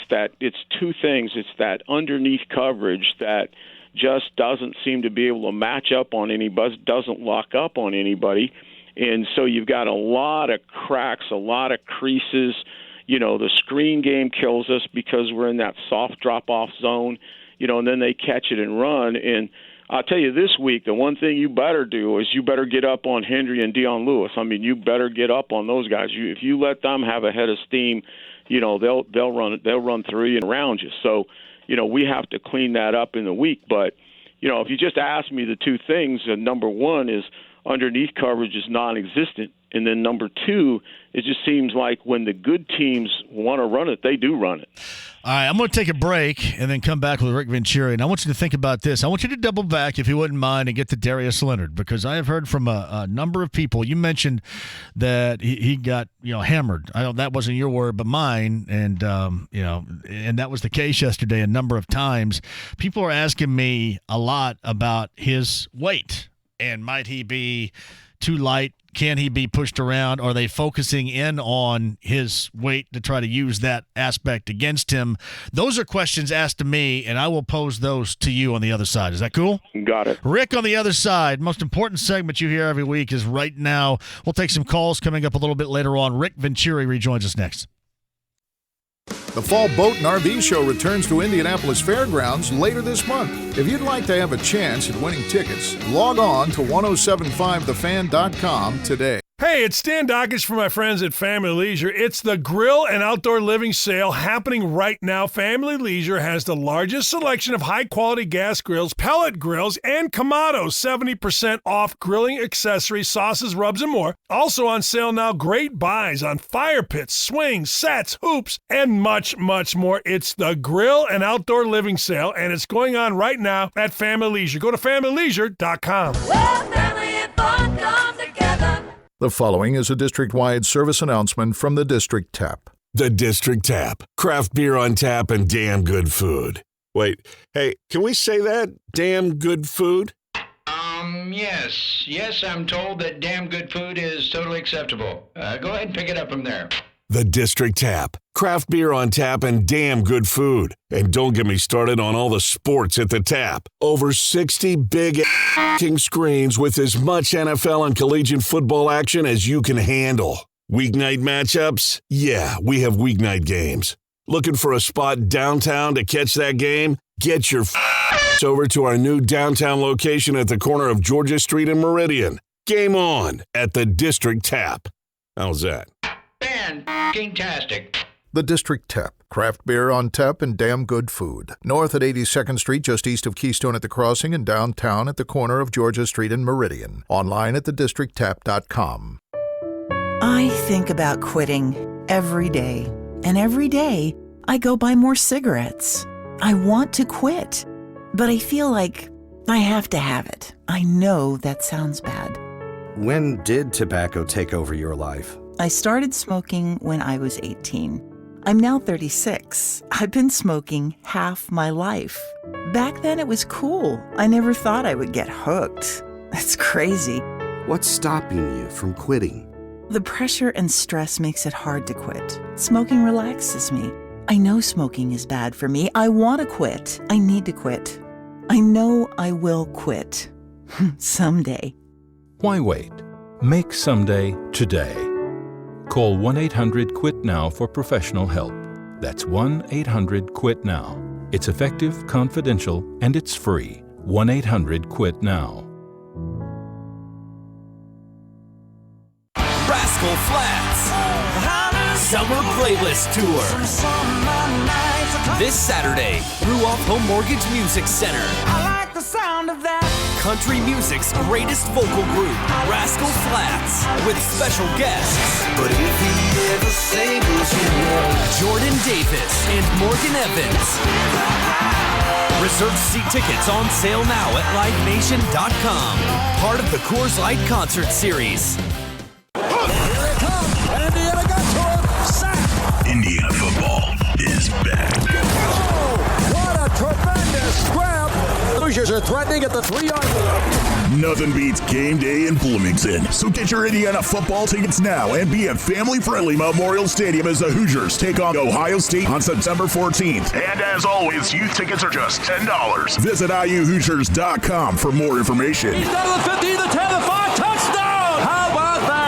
S8: 2 things. It's that underneath coverage that just doesn't seem to be able to match up on anybody, doesn't lock up on anybody. And so you've got a lot of cracks, a lot of creases. The screen game kills us because we're in that soft drop-off zone, and then they catch it and run. And I'll tell you this week, the one thing you better do is you better get up on Henry and Dion Lewis. I mean, you better get up on those guys. If you let them have a head of steam, they'll run through you and around you. So, we have to clean that up in the week. But, if you just ask me the 2 things, number one is underneath coverage is non-existent, And then number two, it just seems like when the good teams want to run it, they do run it.
S1: All right, I'm going to take a break and then come back with Rick Venturi. And I want you to think about this. I want you to double back, if you wouldn't mind, and get to Darius Leonard, because I have heard from a number of people. You mentioned that he got hammered. I know that wasn't your word, but mine. And and that was the case yesterday a number of times. People are asking me a lot about his weight, and might he be too light? Can he be pushed around? Are they focusing in on his weight to try to use that aspect against him? Those are questions asked to me, and I will pose those to you on the other side. Is that cool?
S8: Got it.
S1: Rick on the other side. Most important segment you hear every week is Right Now. We'll take some calls coming up a little bit later on. Rick Venturi rejoins us next.
S9: The Fall Boat and RV Show returns to Indianapolis Fairgrounds later this month. If you'd like to have a chance at winning tickets, log on to 1075thefan.com today.
S23: Hey, it's Stan Dockage for my friends at Family Leisure. It's the Grill and Outdoor Living Sale happening right now. Family Leisure has the largest selection of high-quality gas grills, pellet grills, and Kamados. 70% off grilling accessories, sauces, rubs, and more. Also on sale now, great buys on fire pits, swings, sets, hoops, and much, much more. It's the Grill and Outdoor Living Sale, and it's going on right now at Family Leisure. Go to familyleisure.com.
S21: Well, family and fun come together.
S9: The following is a district-wide service announcement from the District Tap.
S11: The District Tap. Craft beer on tap and damn good food. Wait, hey, can we say that? Damn good food?
S13: Yes, I'm told that damn good food is totally acceptable. Go ahead and pick it up from there.
S11: The District Tap. Craft beer on tap and damn good food. And don't get me started on all the sports at the tap. Over 60 big f***ing screens with as much NFL and collegiate football action as you can handle. Weeknight matchups? Yeah, we have weeknight games. Looking for a spot downtown to catch that game? Get your over to our new downtown location at the corner of Georgia Street and Meridian. Game on at the District Tap. How's that?
S13: Fantastic.
S9: The District Tap. Craft beer on tap and damn good food. North at 82nd Street, just east of Keystone at the Crossing, and downtown at the corner of Georgia Street and Meridian. Online at thedistricttap.com.
S15: I think about quitting every day. And every day, I go buy more cigarettes. I want to quit, but I feel like I have to have it. I know that sounds bad.
S16: When did tobacco take over your life?
S15: I started smoking when I was 18. I'm now 36. I've been smoking half my life. Back then it was cool. I never thought I would get hooked. That's crazy.
S16: What's stopping you from quitting?
S15: The pressure and stress makes it hard to quit. Smoking relaxes me. I know smoking is bad for me. I want to quit. I need to quit. I know I will quit. Someday.
S17: Why wait? Make someday today. Call 1-800-QUIT-NOW for professional help. That's 1-800-QUIT-NOW. It's effective, confidential, and it's free. 1-800-QUIT-NOW.
S5: Rascal Flats Summer Playlist Tour. This Saturday, Ruoff Home Mortgage Music Center.
S21: I like the sound of that.
S5: Country music's greatest vocal group, Rascal Flats, with special guests.
S21: But if he ever singles you
S5: Jordan Davis and Morgan Evans. Reserve seat tickets on sale now at livenation.com. Part of the Coors Light Concert Series.
S27: Indiana football is back.
S28: Oh, what a tremendous grab. Hoosiers are threatening at the 3-yard line.
S27: Nothing beats game day in Bloomington. So get your Indiana football tickets now and be at family-friendly Memorial Stadium as the Hoosiers take on Ohio State on September 14th. And as always, youth tickets are just $10. Visit IUHoosiers.com for more information.
S21: He's down to the 50, the 10, the 5, touchdown! How about that?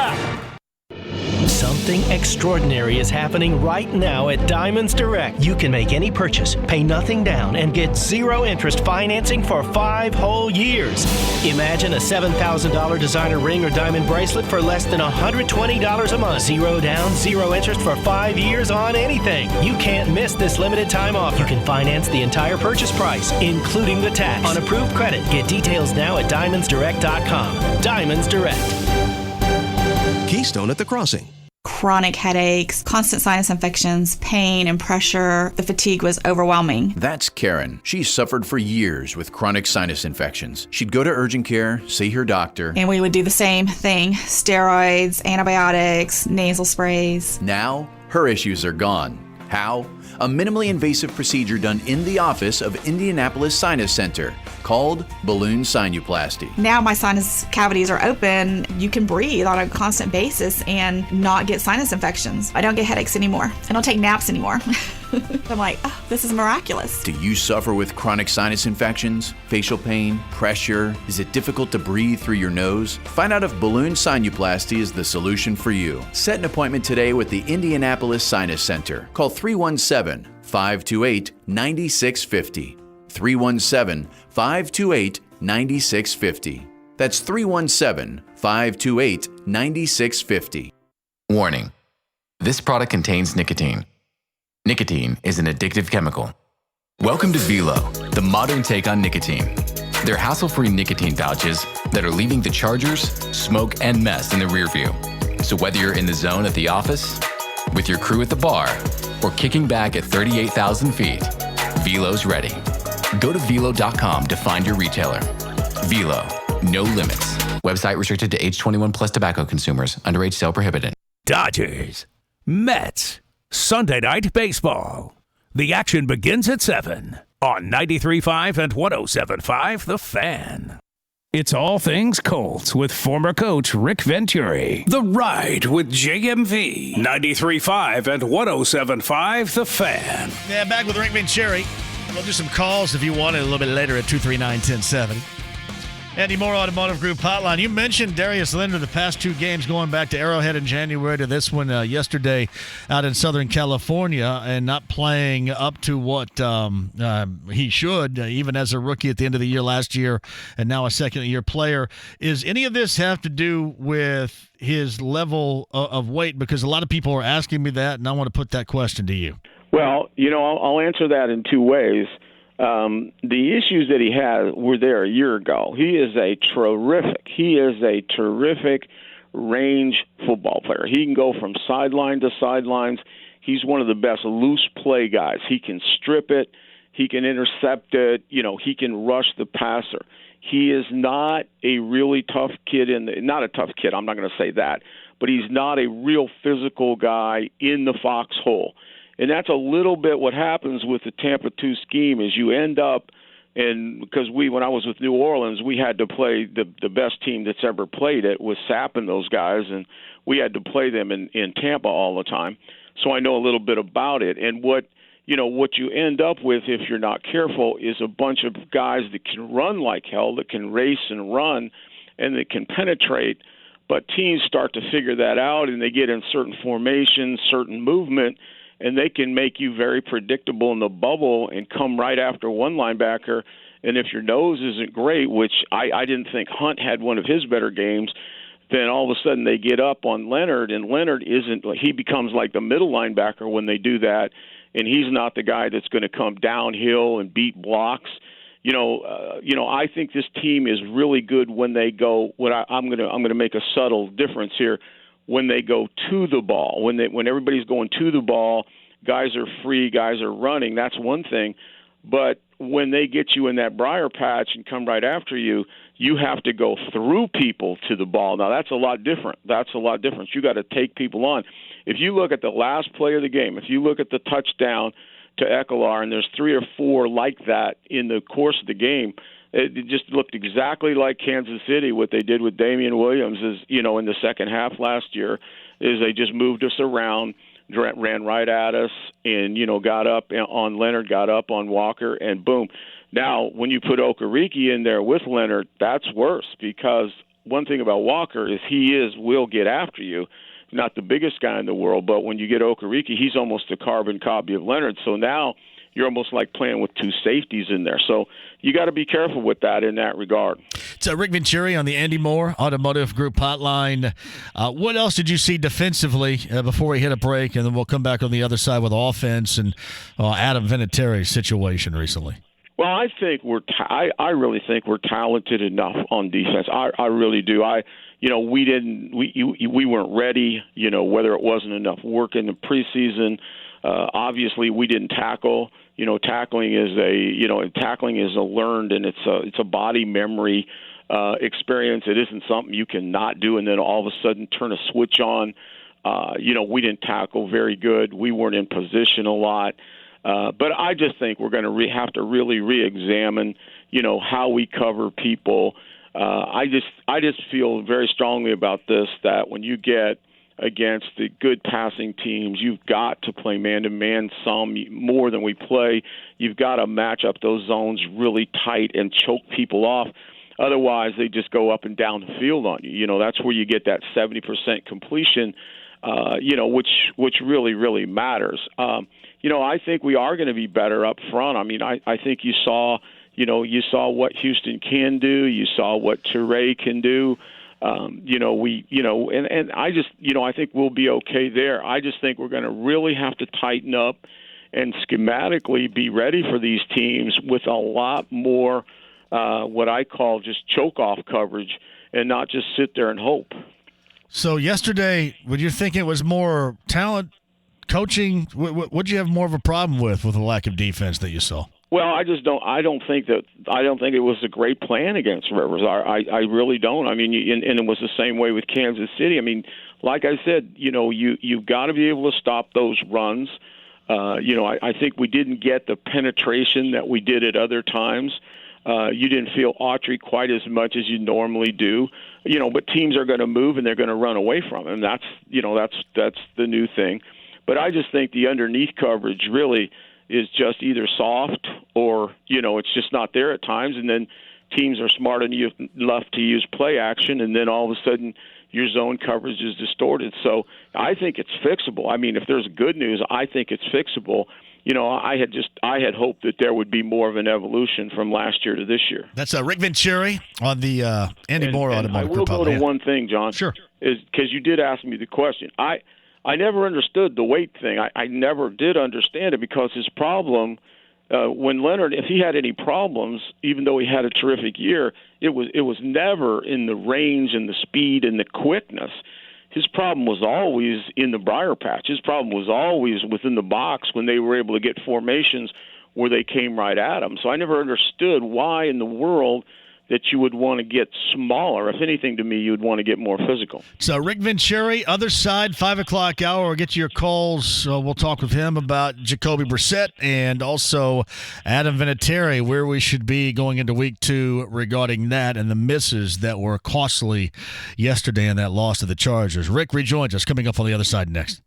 S29: Something extraordinary is happening right now at Diamonds Direct. You can make any purchase, pay nothing down, and get zero interest financing for 5 whole years. Imagine a $7,000 designer ring or diamond bracelet for less than $120 a month. Zero down, zero interest for 5 years on anything. You can't miss this limited time offer. You can finance the entire purchase price, including the tax, on approved credit. Get details now at diamondsdirect.com. Diamonds Direct.
S2: Keystone at the Crossing.
S3: Chronic headaches, constant sinus infections, pain and pressure. The fatigue was overwhelming.
S4: That's Karen. She suffered for years with chronic sinus infections. She'd go to urgent care, see her doctor.
S3: And we would do the same thing. Steroids, antibiotics, nasal sprays.
S4: Now, her issues are gone. How? A minimally invasive procedure done in the office of Indianapolis Sinus Center called balloon sinuplasty.
S3: Now my sinus cavities are open. You can breathe on a constant basis and not get sinus infections. I don't get headaches anymore. I don't take naps anymore. I'm like, oh, this is miraculous.
S4: Do you suffer with chronic sinus infections, facial pain, pressure? Is it difficult to breathe through your nose? Find out if balloon sinuplasty is the solution for you. Set an appointment today with the Indianapolis Sinus Center. Call 317-528-9650. 317-528-9650. That's 317-528-9650.
S6: Warning: this product contains nicotine. Nicotine is an addictive chemical. Welcome to Velo, the modern take on nicotine. They're hassle-free nicotine pouches that are leaving the chargers, smoke, and mess in the rear view. So whether you're in the zone at the office, with your crew at the bar, or kicking back at 38,000 feet, Velo's ready. Go to Velo.com to find your retailer. Velo, no limits. Website restricted to age 21 plus tobacco consumers. Underage sale prohibited.
S14: Dodgers, Mets, Sunday Night Baseball. The action begins at 7 on 93.5 and 107.5 The Fan. It's all things Colts with former coach Rick Venturi. The Ride with JMV. 93.5 and 107.5 The Fan.
S1: Yeah, back with Rick Venturi. We'll do some calls if you want it a little bit later at 239-1070. Andy Moore Automotive Group Hotline. You mentioned Darius Leonard the past two games going back to Arrowhead in January to this one yesterday out in Southern California and not playing up to what he should, even as a rookie at the end of the year last year and now a second-year player. Is any of this have to do with his level of weight? Because a lot of people are asking me that, and I want to put that question to you.
S8: Well, I'll answer that in two ways. The issues that he had were there a year ago. He is a terrific range football player. He can go from sideline to sidelines. He's one of the best loose play guys. He can strip it. He can intercept it. He can rush the passer. He is not a really tough kid not a tough kid. I'm not going to say that, but he's not a real physical guy in the foxhole. And that's a little bit what happens with the Tampa 2 scheme is you end up, and because when I was with New Orleans, we had to play the best team that's ever played it with Sapp and those guys, and we had to play them in Tampa all the time. So I know a little bit about it. And what you end up with if you're not careful is a bunch of guys that can run like hell, that can race and run, and that can penetrate. But teams start to figure that out, and they get in certain formations, certain movement, and they can make you very predictable in the bubble and come right after one linebacker. And if your nose isn't great, which I didn't think Hunt had one of his better games, then all of a sudden they get up on Leonard, and Leonard he becomes like the middle linebacker when they do that, and he's not the guy that's going to come downhill and beat blocks. I think this team is really good when they go. I'm going to make a subtle difference here. When they go to the ball, when everybody's going to the ball, guys are free, guys are running, that's one thing. But when they get you in that briar patch and come right after you, you have to go through people to the ball. Now, that's a lot different. You got to take people on. If you look at the last play of the game, if you look at the touchdown to Ekeler, and there's 3 or 4 like that in the course of the game, it just looked exactly like Kansas City. What they did with Damian Williams is, in the second half last year, is they just moved us around, ran right at us, and, got up on Leonard, got up on Walker, and boom. Now, when you put Okereke in there with Leonard, that's worse because one thing about Walker is will get after you. Not the biggest guy in the world, but when you get Okereke, he's almost a carbon copy of Leonard. So now you're almost like playing with 2 safeties in there. So you got to be careful with that in that regard.
S1: It's Rick Venturi on the Andy Moore Automotive Group Hotline. What else did you see defensively before we hit a break, and then we'll come back on the other side with offense and Adam Vinatieri's situation recently?
S8: Well, I think I really think we're talented enough on defense. I really do. we weren't ready, whether it wasn't enough work in the preseason. Obviously we didn't tackle. Tackling is a learned, and it's a body memory experience. It isn't something you can not do and then all of a sudden turn a switch on. We didn't tackle very good. We weren't in position a lot. But I just think we're going to have to really re-examine, how we cover people. I just feel very strongly about this, that when you get against the good passing teams, you've got to play man-to-man some more than we play. You've got to match up those zones really tight and choke people off. Otherwise, they just go up and down the field on you. That's where you get that 70% completion, which really, really matters. I think we are going to be better up front. I mean, I think you saw what Houston can do. You saw what Toure can do. And I just, I think we'll be okay there. I just think we're going to really have to tighten up and schematically be ready for these teams with a lot more what I call just choke-off coverage and not just sit there and hope.
S1: So yesterday, would you think it was more talent, coaching? What'd you have more of a problem with the lack of defense that you saw?
S8: Well, I don't think it was a great plan against Rivers. I really don't. I mean, and it was the same way with Kansas City. I mean, like I said, you've got to be able to stop those runs. I think we didn't get the penetration that we did at other times. You didn't feel Autry quite as much as you normally do. But teams are going to move and they're going to run away from him. That's the new thing. But I just think the underneath coverage really is just either soft or, it's just not there at times. And then teams are smart enough to use play action, and then all of a sudden your zone coverage is distorted. So I think it's fixable. I mean, if there's good news, I think it's fixable. I had hoped that there would be more of an evolution from last year to this year.
S1: That's Rick Venturi on the Andy Moore Automotive Group.
S8: I will go to one thing, John.
S1: Sure.
S8: Is because you did ask me the question. I never understood the weight thing. I never did understand it, because his problem, when Leonard, if he had any problems, even though he had a terrific year, it was never in the range and the speed and the quickness. His problem was always in the briar patch. His problem was always within the box when they were able to get formations where they came right at him. So I never understood why in the world that you would want to get smaller. If anything, to me, you would want to get more physical.
S1: So Rick Venturi, other side, 5 o'clock hour. We'll get to your calls. We'll talk with him about Jacoby Brissett and also Adam Vinatieri, where we should be going into week 2 regarding that and the misses that were costly yesterday in that loss to the Chargers. Rick rejoins us coming up on the other side next.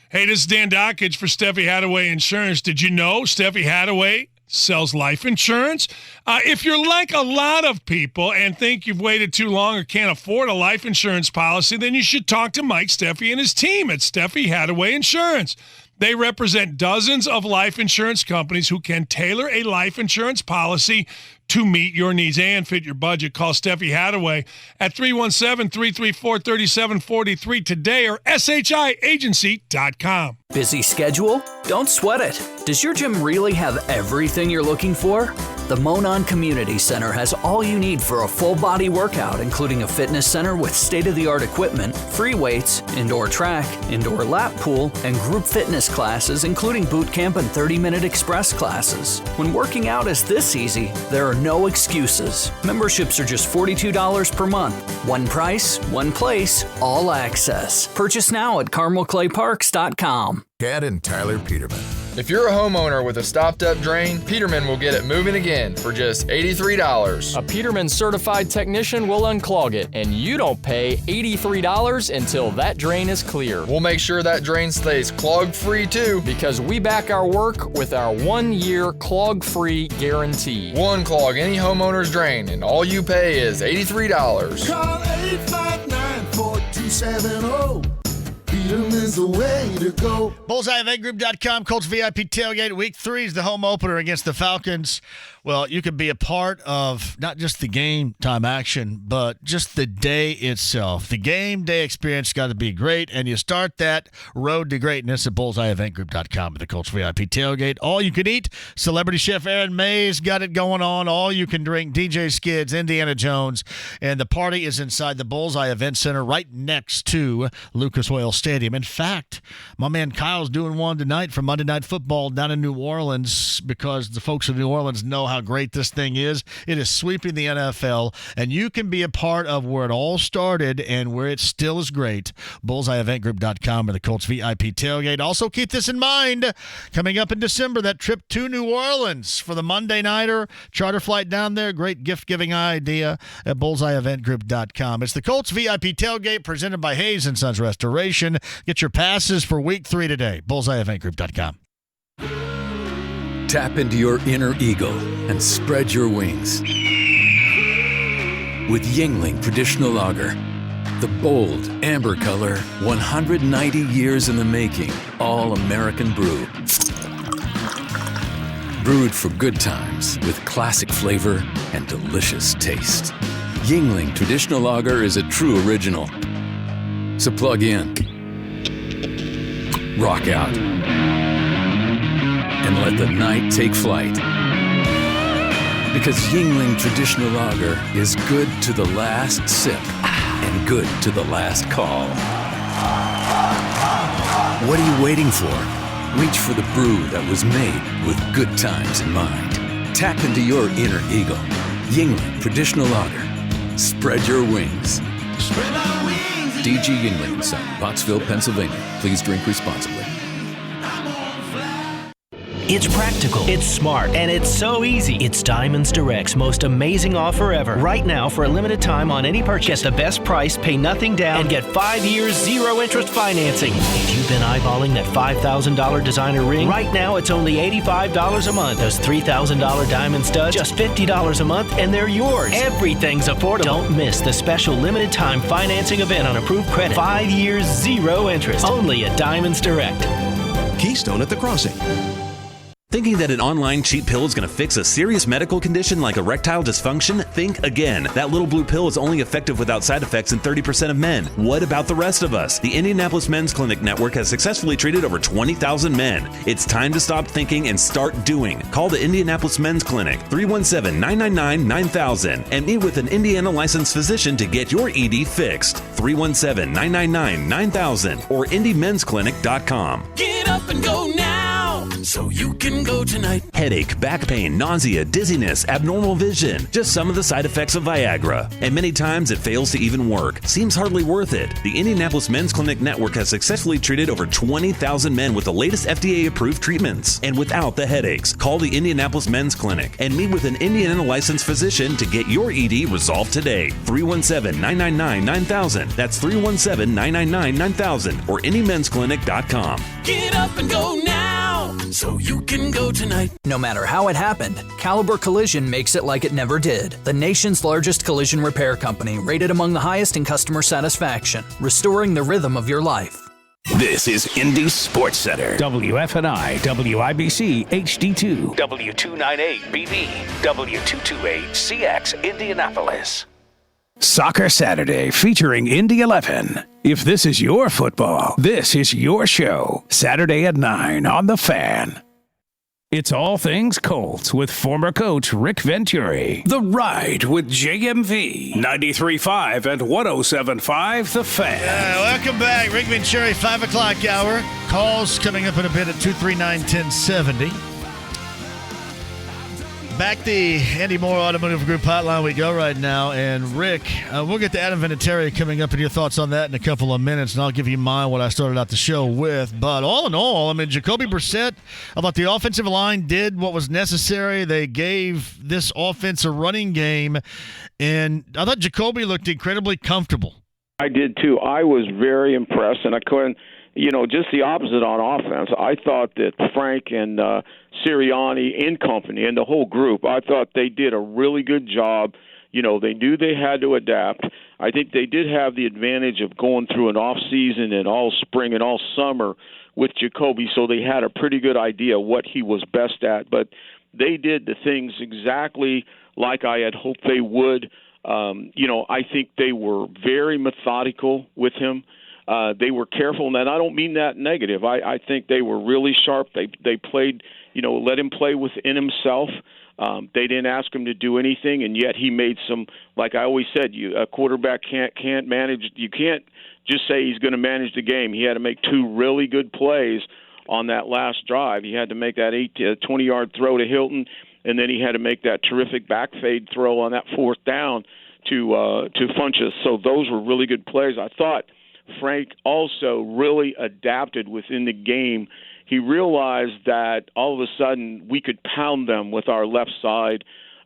S23: Hey, this is Dan Dockage for Steffi Hadaway Insurance. Did you know Steffi Hadaway sells life insurance? If you're like a lot of people and think you've waited too long or can't afford a life insurance policy, then you should talk to Mike Steffi and his team at Steffi Hadaway Insurance. They represent dozens of life insurance companies who can tailor a life insurance policy to meet your needs and fit your budget. Call Steffi Hadaway at 317-334-3743 today or shiagency.com.
S2: Busy schedule? Don't sweat it. Does your gym really have everything you're looking for? The Monon Community Center has all you need for a full-body workout, including a fitness center with state-of-the-art equipment, free weights, indoor track, indoor lap pool, and group fitness classes, including boot camp and 30-minute express classes. When working out is this easy, there are no excuses. Memberships are just $42 per month. One price, one place, all access. Purchase now at CarmelClayParks.com.
S7: Chad and Tyler Peterman.
S10: If you're a homeowner with a stopped-up drain, Peterman will get it moving again for just $83.
S12: A Peterman certified technician will unclog it, and you don't pay $83 until that drain is clear.
S10: We'll make sure that drain stays clog-free too,
S12: because we back our work with our 1-year clog-free guarantee.
S10: One clog any homeowner's drain, and all you pay is $83.
S28: Call 859-4270.
S7: Peterman's the way to go.
S1: BullseyeEventGroup.com, Colts VIP Tailgate. Week 3 is the home opener against the Falcons. Well, you could be a part of not just the game time action, but just the day itself. The game day experience got to be great, and you start that road to greatness at BullseyeEventGroup.com with the Colts VIP Tailgate. All you can eat. Celebrity Chef Aaron Mays got it going on. All you can drink. DJ Skids, Indiana Jones, and the party is inside the Bullseye Event Center right next to Lucas Oil Stadium. In fact, my man Kyle's doing one tonight for Monday Night Football down in New Orleans because the folks in New Orleans know how great this thing is. It is sweeping the NFL, and you can be a part of where it all started and where it still is great. BullseyeEventGroup.com or the Colts VIP Tailgate. Also, keep this in mind. Coming up in December, that trip to New Orleans for the Monday Nighter. Charter flight down there. Great gift-giving idea at BullseyeEventGroup.com. It's the Colts VIP Tailgate presented by Hayes & Sons Restoration. Get your passes for Week 3 today. BullseyeEventGroup.com.
S11: Tap into your inner eagle and spread your wings. With Yingling Traditional Lager, the bold amber color, 190 years in the making, all American brew. Brewed for good times with classic flavor and delicious taste. Yingling Traditional Lager is a true original. So plug in, rock out, and let the night take flight. Because Yingling Traditional Lager is good to the last sip and good to the last call. What are you waiting for? Reach for the brew that was made with good times in mind. Tap into your inner eagle. Yingling Traditional Lager. Spread your wings.
S21: Spread our wings.
S11: DG Yingling & Son, Pottsville, Pennsylvania. Please drink responsibly.
S29: It's practical, it's smart, and it's so easy. It's Diamonds Direct's most amazing offer ever. Right now, for a limited time on any purchase, get the best price, pay nothing down, and get 5 years, zero interest financing. If you've been eyeballing that $5,000 designer ring, right now it's only $85 a month. Those $3,000 diamond studs, just $50 a month, and they're yours. Everything's affordable. Don't miss the special limited time financing event on approved credit. 5 years, zero interest. Only at Diamonds Direct.
S18: Keystone at the Crossing. Thinking that an online cheap pill is going to fix a serious medical condition like erectile dysfunction? Think again. That little blue pill is only effective without side effects in 30% of men. What about the rest of us? The Indianapolis Men's Clinic Network has successfully treated over 20,000 men. It's time to stop thinking and start doing. Call the Indianapolis Men's Clinic, 317-999-9000, and meet with an Indiana licensed physician to get your ED fixed. 317-999-9000 or IndyMen'sClinic.com.
S5: Get up and go now, so you can go tonight.
S18: Headache, back pain, nausea, dizziness, abnormal vision. Just some of the side effects of Viagra. And many times it fails to even work. Seems hardly worth it. The Indianapolis Men's Clinic Network has successfully treated over 20,000 men with the latest FDA-approved treatments. And without the headaches. Call the Indianapolis Men's Clinic and meet with an Indiana licensed physician to get your ED resolved today. 317-999-9000. That's 317-999-9000 or IndyMen'sClinic.com.
S5: Get up and go now, so you can go tonight.
S2: No matter how it happened, Caliber Collision makes it like it never did. The nation's largest collision repair company, rated among the highest in customer satisfaction, restoring the rhythm of your life.
S19: This is Indy Sports Center.
S14: WFNI, WIBC, HD2, W298BB, W228CX, Indianapolis. Soccer Saturday featuring Indy 11. If this is your football, this is your show. Saturday at 9 on The Fan. It's all things Colts with former coach Rick Venturi. The Ride with JMV. 93.5 and 107.5 The Fan.
S1: Welcome back. Rick Venturi, 5 o'clock hour. Calls coming up in a bit at 239-1070. Back the Andy Moore Automotive Group hotline we go right now. And Rick, we'll get to Adam Vinatieri coming up and your thoughts on that in a couple of minutes. And I'll give you mine, what I started out the show with. But all in all, I mean, Jacoby Brissett, I thought the offensive line did what was necessary. They gave this offense a running game. And I thought Jacoby looked incredibly comfortable.
S8: I did too. I was very impressed, and I couldn't, just the opposite on offense. I thought that Frank and Sirianni and company and the whole group, I thought they did a really good job, They knew they had to adapt. I think they did have the advantage of going through an off season and all spring and all summer with Jacoby, so they had a pretty good idea what he was best at. But they did the things exactly like I had hoped they would. I think they were very methodical with him. They were careful, and I don't mean that negative. I think they were really sharp. They played, let him play within himself. They didn't ask him to do anything, and yet he made some. Like I always said, a quarterback can't manage. You can't just say he's going to manage the game. He had to make two really good plays on that last drive. He had to make that 20-yard throw to Hilton, and then he had to make that terrific back fade throw on that fourth down to Funchess. So those were really good plays. I thought Frank also really adapted within the game. He realized that all of a sudden we could pound them with our left side,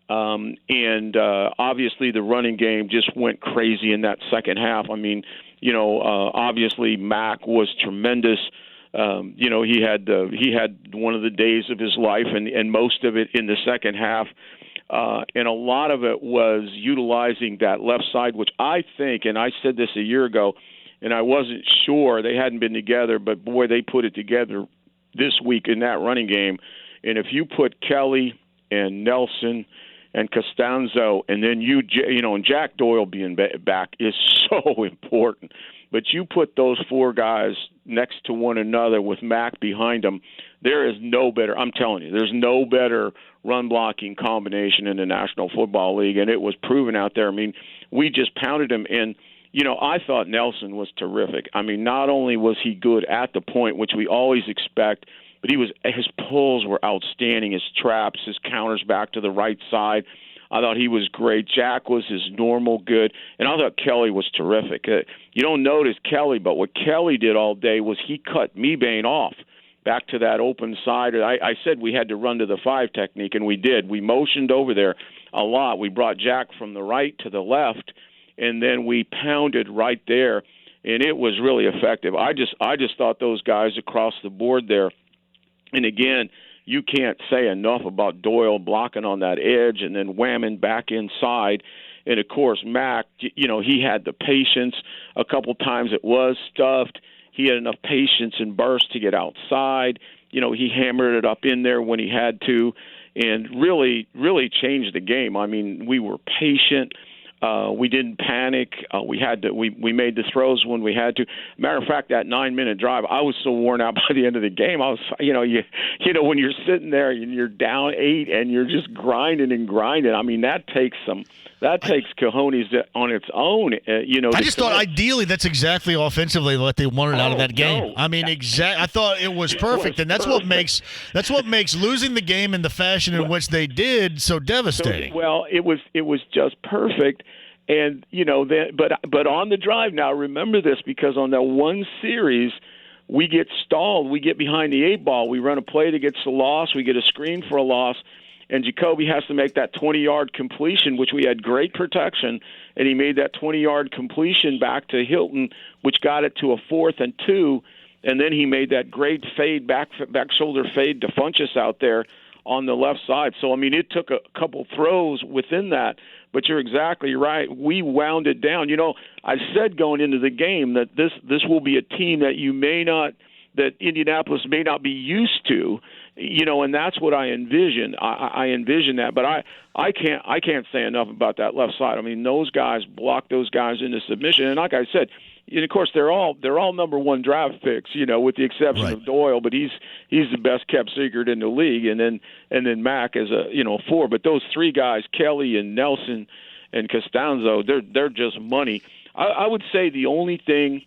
S8: and obviously the running game just went crazy in that second half. I mean, obviously Mac was tremendous. He had one of the days of his life, and most of it in the second half. And a lot of it was utilizing that left side, which I think, and I said this a year ago, and I wasn't sure, they hadn't been together, but boy, they put it together this week in that running game. And if you put Kelly and Nelson and Costanzo, and then and Jack Doyle being back is so important. But you put those four guys next to one another with Mac behind them, there is no better, I'm telling you, there's no better run-blocking combination in the National Football League, and it was proven out there. I mean, we just pounded him, and, I thought Nelson was terrific. I mean, not only was he good at the point, which we always expect, but his pulls were outstanding, his traps, his counters back to the right side. I thought he was great. Jack was his normal good, and I thought Kelly was terrific. You don't notice Kelly, but what Kelly did all day was he cut Mebane off back to that open side. I said we had to run to the 5 technique, and we did. We motioned over there a lot. We brought Jack from the right to the left, and then we pounded right there, and it was really effective. I just thought those guys across the board there, and again, you can't say enough about Doyle blocking on that edge and then whamming back inside. And, of course, Mac, he had the patience. A couple times it was stuffed. He had enough patience and burst to get outside. He hammered it up in there when he had to and really, really changed the game. I mean, we were patient. We didn't panic. We made the throws when we had to. Matter of fact, that 9-minute drive, I was so worn out by the end of the game. I was, when you're sitting there and you're down 8 and you're just grinding and grinding. I mean, that takes cojones on its own.
S1: I just thought ideally that's exactly offensively what they wanted out of that game.
S8: No.
S1: I mean, I thought it was perfect, and that's what makes losing the game in the fashion in which they did so devastating.
S8: It was just perfect. And, but on the drive now, remember this, because on that one series, we get stalled. We get behind the 8 ball. We run a play that gets a loss. We get a screen for a loss. And Jacoby has to make that 20-yard completion, which we had great protection. And he made that 20-yard completion back to Hilton, which got it to a 4th and 2. And then he made that great fade, back shoulder fade to Funchess out there on the left side. So, I mean, it took a couple throws within that. But you're exactly right. We wound it down. I said going into the game that this will be a team that that Indianapolis may not be used to, and that's what I envision. I envision that, but I can't say enough about that left side. I mean, those guys blocked those guys into submission, and like I said, and of course they're all number 1 draft picks, with the exception of Doyle, but he's the best kept secret in the league, and then Mac is a 4. But those 3 guys, Kelly and Nelson and Costanzo, they're just money. I would say the only thing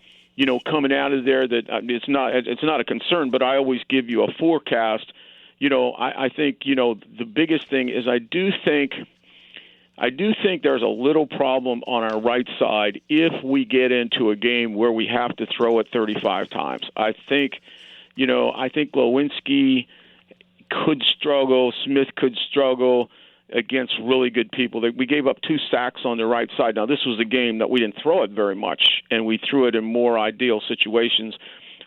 S8: coming out of there that it's not a concern, but I always give you a forecast. I think the biggest thing is I do think there's a little problem on our right side if we get into a game where we have to throw it 35 times. I think Lewinsky could struggle, Smith could struggle against really good people. We gave up 2 sacks on the right side. Now, this was a game that we didn't throw it very much, and we threw it in more ideal situations.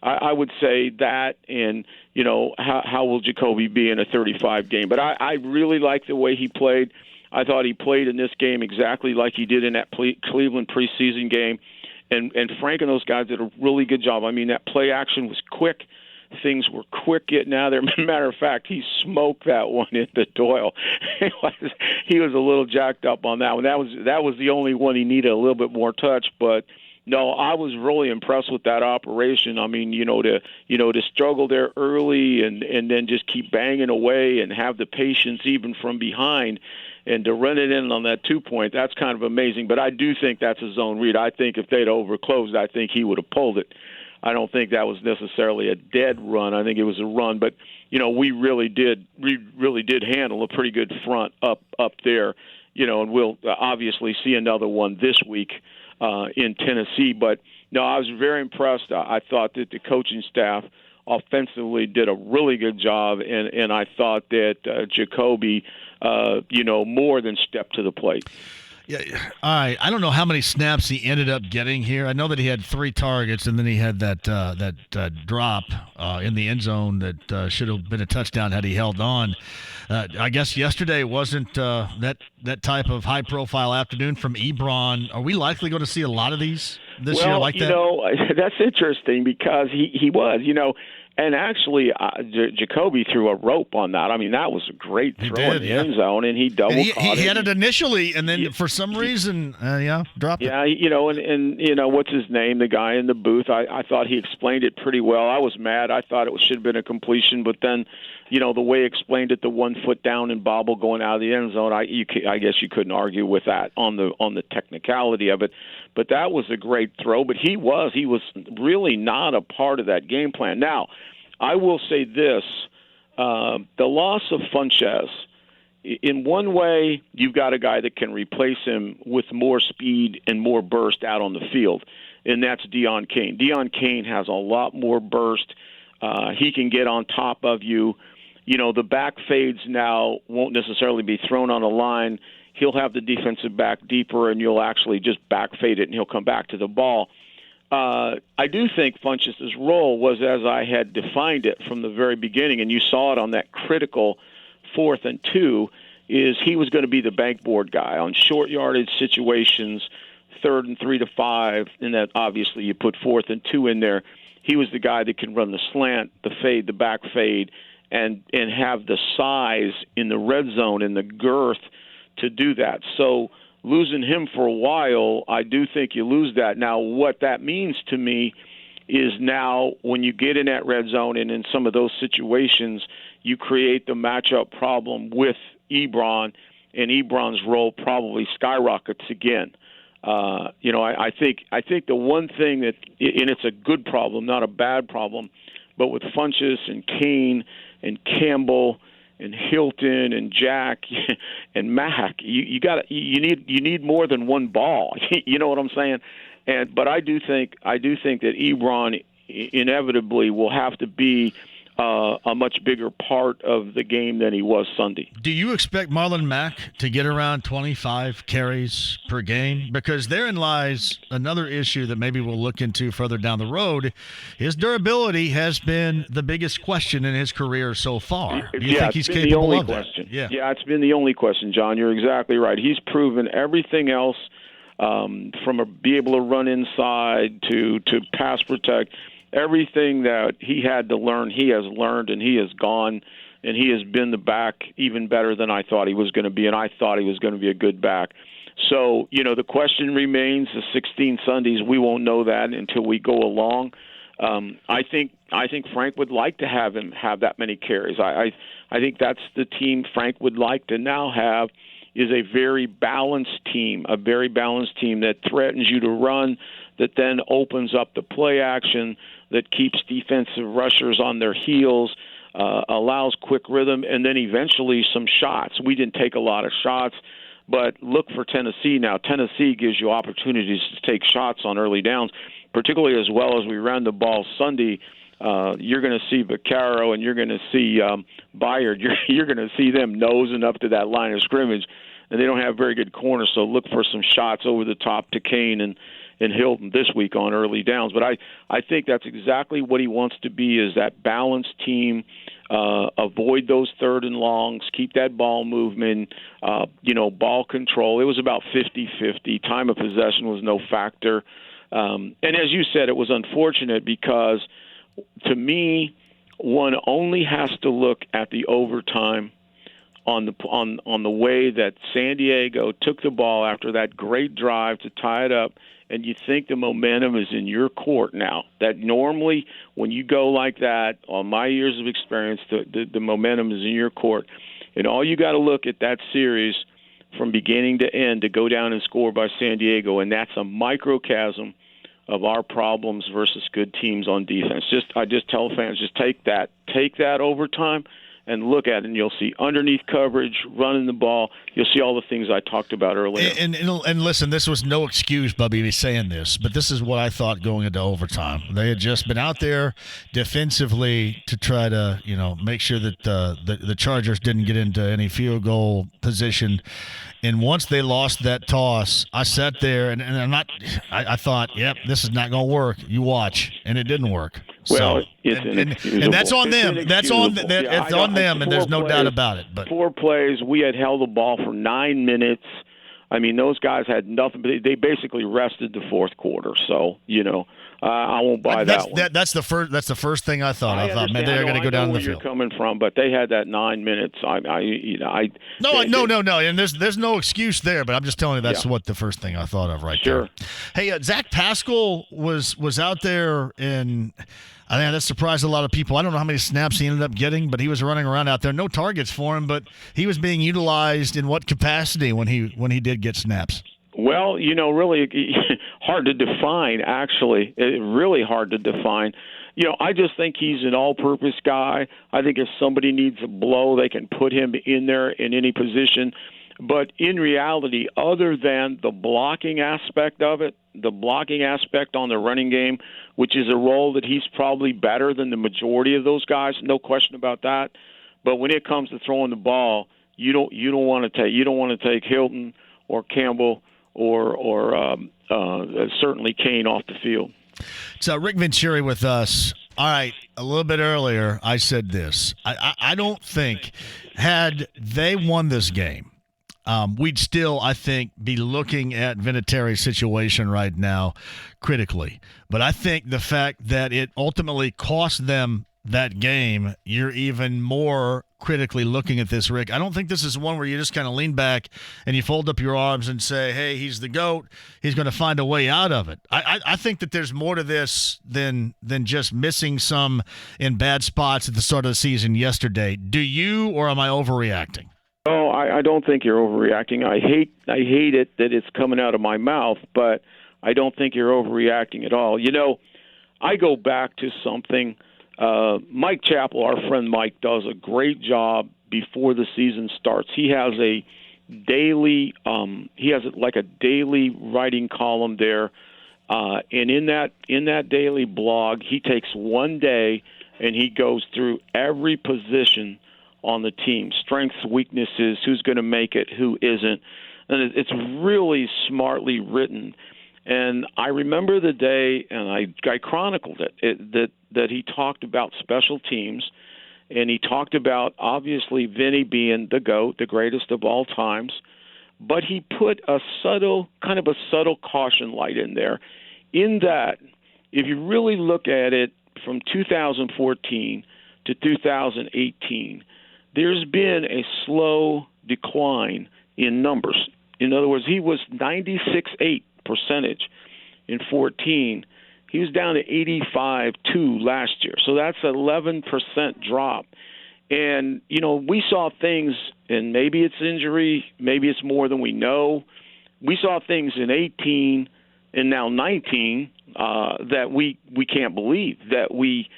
S8: I would say that, and, how will Jacoby be in a 35 game? But I really like the way he played. I thought he played in this game exactly like he did in that Cleveland preseason game. And Frank and those guys did a really good job. I mean, that play action was quick. Things were quick getting out there. Matter of fact, he smoked that one into Doyle. He was a little jacked up on that one. That was the only one he needed a little bit more touch. But no, I was really impressed with that operation. I mean, to struggle there early and then just keep banging away and have the patience even from behind. And to run it in on that 2-point, that's kind of amazing. But I do think that's a zone read. I think if they'd overclosed, I think he would have pulled it. I don't think that was necessarily a dead run. I think it was a run. But, we really did handle a pretty good front up there, and we'll obviously see another one this week in Tennessee. But, no, I was very impressed. I thought that the coaching staff offensively did a really good job, and I thought that Jacoby more than stepped to the plate.
S1: Yeah, all right. I don't know how many snaps he ended up getting here. I know that he had 3 targets, and then he had that drop in the end zone that should have been a touchdown had he held on. I guess yesterday wasn't that type of high-profile afternoon from Ebron. Are we likely going to see a lot of these this year like that?
S8: That's interesting because he was, And actually, Jacoby threw a rope on that. I mean, that was a great throw in the end zone, and he double caught it.
S1: He had it initially, and then for some reason, dropped it.
S8: Yeah, what's his name? The guy in the booth. I thought he explained it pretty well. I was mad. I thought it should have been a completion, but then, the way he explained it, the 1 foot down and bobble going out of the end zone, I guess you couldn't argue with that on the technicality of it. But that was a great throw. But he was really not a part of that game plan. Now, I will say this: the loss of Funchess, in one way, you've got a guy that can replace him with more speed and more burst out on the field, and that's Deon Cain. Deon Cain has a lot more burst. He can get on top of you. The back fades now won't necessarily be thrown on a line. He'll have the defensive back deeper, and you'll actually just back fade it, and he'll come back to the ball. I do think Funchess' role was as I had defined it from the very beginning, and you saw it on that critical 4th and 2, is he was going to be the bankboard guy on short yardage situations, 3rd and 3 to 5, and that obviously you put 4th and 2 in there. He was the guy that can run the slant, the fade, the back fade, and have the size in the red zone and the girth to do that. So losing him for a while, I do think you lose that. Now, what that means to me is now when you get in that red zone and in some of those situations, you create the matchup problem with Ebron, and Ebron's role probably skyrockets again. I think the one thing that, and it's a good problem, not a bad problem, but with Funchess and Cain and Campbell and Hilton and Jack and Mack, you need more than one ball. You know what I'm saying? But I do think that Ebron inevitably will have to be a much bigger part of the game than he was Sunday.
S1: Do you expect Marlon Mack to get around 25 carries per game? Because therein lies another issue that maybe we'll look into further down the road. His durability has been the biggest question in his career so far. Do you think he's capable of that?
S8: Yeah, it's been the only question, John. You're exactly right. He's proven everything else from be able to run inside to pass protect. Everything that he had to learn, he has learned, and he has gone, and he has been the back even better than I thought he was going to be, and I thought he was going to be a good back. So, the question remains, the 16 Sundays, we won't know that until we go along. I think Frank would like to have him have that many carries. I think that's the team Frank would like to now have, is a very balanced team that threatens you to run, that then opens up the play action, that keeps defensive rushers on their heels, allows quick rhythm, and then eventually some shots. We didn't take a lot of shots, but look for Tennessee now. Tennessee gives you opportunities to take shots on early downs, particularly as well as we ran the ball Sunday. You're going to see Vaccaro and you're going to see Byard. You're going to see them nosing up to that line of scrimmage, and they don't have very good corners, so look for some shots over the top to Cain in Hilton this week on early downs. But I think that's exactly what he wants to be, is that balanced team. Avoid those third and longs, keep that ball movement, ball control. It was about 50-50. Time of possession was no factor. And as you said, it was unfortunate because, to me, one only has to look at the overtime on the way that San Diego took the ball after that great drive to tie it up, and you think the momentum is in your court now. That normally when you go like that, on my years of experience, the momentum is in your court. And all you got to look at that series from beginning to end to go down and score by San Diego, and that's a microcosm of our problems versus good teams on defense. I just tell fans, just take that overtime and look at it, and you'll see underneath coverage, running the ball. You'll see all the things I talked about earlier.
S1: And listen, this was no excuse, Bubby, me saying this, but this is what I thought going into overtime. They had just been out there defensively to try to, make sure that the Chargers didn't get into any field goal position. And once they lost that toss, I sat there and I thought, yep, this is not going to work. You watch, and it didn't work.
S8: Well,
S1: and that's on them. That's on it's on them, and there's no doubt about it. But
S8: 4 plays, we had held the ball for 9 minutes. I mean, those guys had nothing, but they basically rested the fourth quarter. So, I won't buy that one.
S1: That's the first thing I thought. I thought, man, they're going to go down the field.
S8: Where you're coming from, but they had that 9 minutes.
S1: No, and there's no excuse there. But I'm just telling you that's what the first thing I thought of right there. Hey, Zach Pascal was out there, and I think that surprised a lot of people. I don't know how many snaps he ended up getting, but he was running around out there. No targets for him, but he was being utilized in what capacity when he did get snaps?
S8: Well, really hard to define, actually. Really hard to define. I just think he's an all-purpose guy. I think if somebody needs a blow, they can put him in there in any position. But in reality, other than the blocking aspect of it, the blocking aspect on the running game, which is a role that he's probably better than the majority of those guys, no question about that. But when it comes to throwing the ball, you don't want to take Hilton or Campbell or certainly Kane off the field.
S1: So Rick Venturi with us. All right, a little bit earlier, I said this. I don't think had they won this game, we'd still, I think, be looking at Vinatieri's situation right now critically. But I think the fact that it ultimately cost them that game, you're even more critically looking at this, Rick. I don't think this is one where you just kind of lean back and you fold up your arms and say, hey, he's the GOAT. He's going to find a way out of it. I think that there's more to this than just missing some in bad spots at the start of the season yesterday. Do you, or am I overreacting?
S8: No, I don't think you're overreacting. I hate it that it's coming out of my mouth, but I don't think you're overreacting at all. I go back to something. Mike Chappell, our friend Mike, does a great job before the season starts. He has a daily, like a daily writing column there, and in that daily blog, he takes one day and he goes through every position on the team, strengths, weaknesses, who's going to make it, who isn't, and it's really smartly written. And I remember the day, and I chronicled it, that he talked about special teams, and he talked about, obviously, Vinny being the GOAT, the greatest of all times, but he put a subtle caution light in there, in that if you really look at it from 2014 to 2018, there's been a slow decline in numbers. In other words, he was 96.8% in 14. He was down to 85.2 last year. So that's an 11% drop. And, we saw things, and maybe it's injury, maybe it's more than we know. We saw things in 18 and now 19 that we can't believe, that we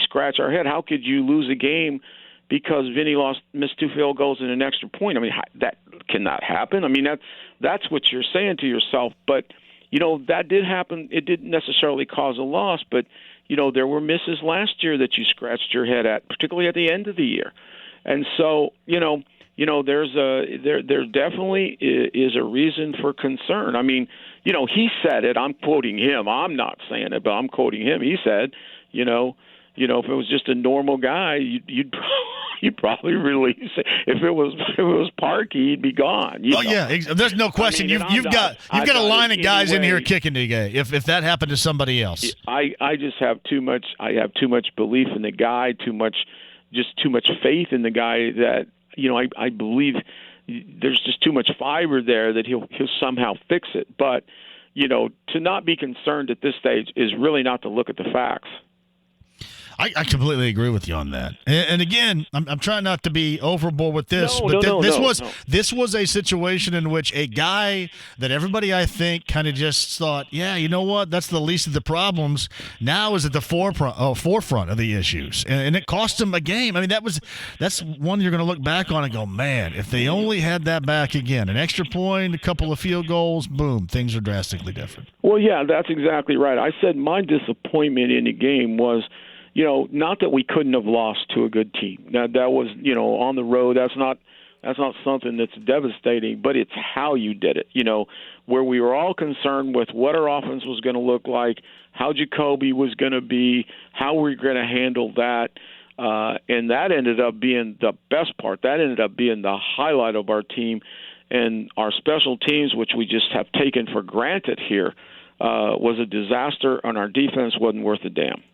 S8: scratch our head. How could you lose a game because Vinny missed 2 field goals and an extra point? I mean, that cannot happen. I mean, that's what you're saying to yourself. But, that did happen. It didn't necessarily cause a loss, but, there were misses last year that you scratched your head at, particularly at the end of the year. And so, there definitely is a reason for concern. I mean, he said it. I'm quoting him. I'm not saying it, but I'm quoting him. He said, if it was just a normal guy, you'd probably release it. If it was Parkey, he'd be gone.
S1: Yeah, there's no question. You've got a line of guys in here kicking today. If that happened to somebody else,
S8: I just have too much. I have too much belief in the guy. Too much faith in the guy that I believe there's just too much fiber there that he'll somehow fix it. But to not be concerned at this stage is really not to look at the facts.
S1: I completely agree with you on that. And again, I'm trying not to be overboard with this, this was a situation in which a guy that everybody, I think, kind of just thought, yeah, you know what, that's the least of the problems, now is at the forefront of the issues. And it cost him a game. I mean, that's one you're going to look back on and go, man, if they only had that back again, an extra point, a couple of field goals, boom, things are drastically different.
S8: Well, yeah, that's exactly right. I said my disappointment in the game was, not that we couldn't have lost to a good team. That was, on the road. That's not something that's devastating, but it's how you did it. Where we were all concerned with what our offense was going to look like, how Jacoby was going to be, how we were going to handle that, and that ended up being the best part. That ended up being the highlight of our team, and our special teams, which we just have taken for granted here, was a disaster, and our defense wasn't worth a damn.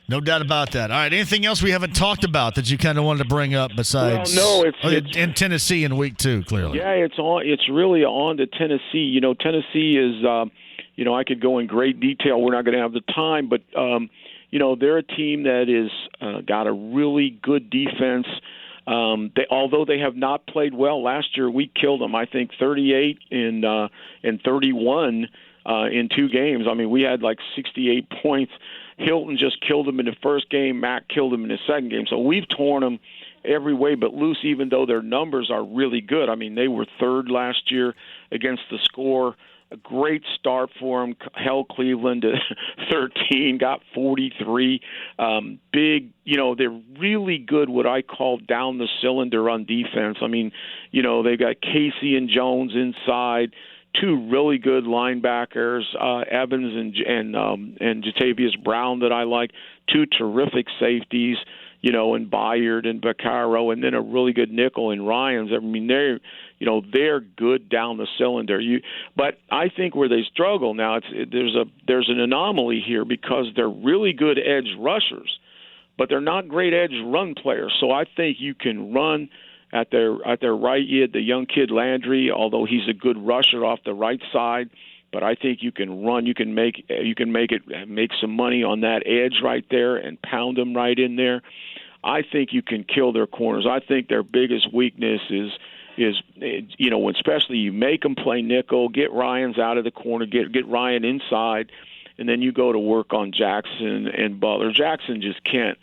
S1: No doubt about that. All right, anything else we haven't talked about that you kind of wanted to bring up besides it's in Tennessee in week 2, clearly?
S8: Yeah, it's really on to Tennessee. Tennessee is, I could go in great detail. We're not going to have the time, but, they're a team that is got a really good defense. Although they have not played well last year, we killed them, I think, 38 and 31 in 2 games. I mean, we had like 68 points. Hilton just killed him in the first game. Mack killed him in the second game. So we've torn them every way but loose, even though their numbers are really good. I mean, they were 3rd last year against the score. A great start for them. Held Cleveland to 13, got 43. Big, they're really good, what I call down the cylinder on defense. I mean, they got Casey and Jones inside. 2 really good linebackers, Evans and Jatavius Brown that I like. 2 terrific safeties, and Byard and Vaccaro, and then a really good nickel in Ryans. I mean, they're good down the cylinder. But I think where they struggle now, there's an anomaly here because they're really good edge rushers, but they're not great edge run players. So I think you can run at their right. You had the young kid Landry, although he's a good rusher off the right side, but I think you can run. You can make some money on that edge right there and pound them right in there. I think you can kill their corners. I think their biggest weakness is especially you make them play nickel, get Ryans out of the corner, get Ryan inside, and then you go to work on Jackson and Butler. Jackson just can't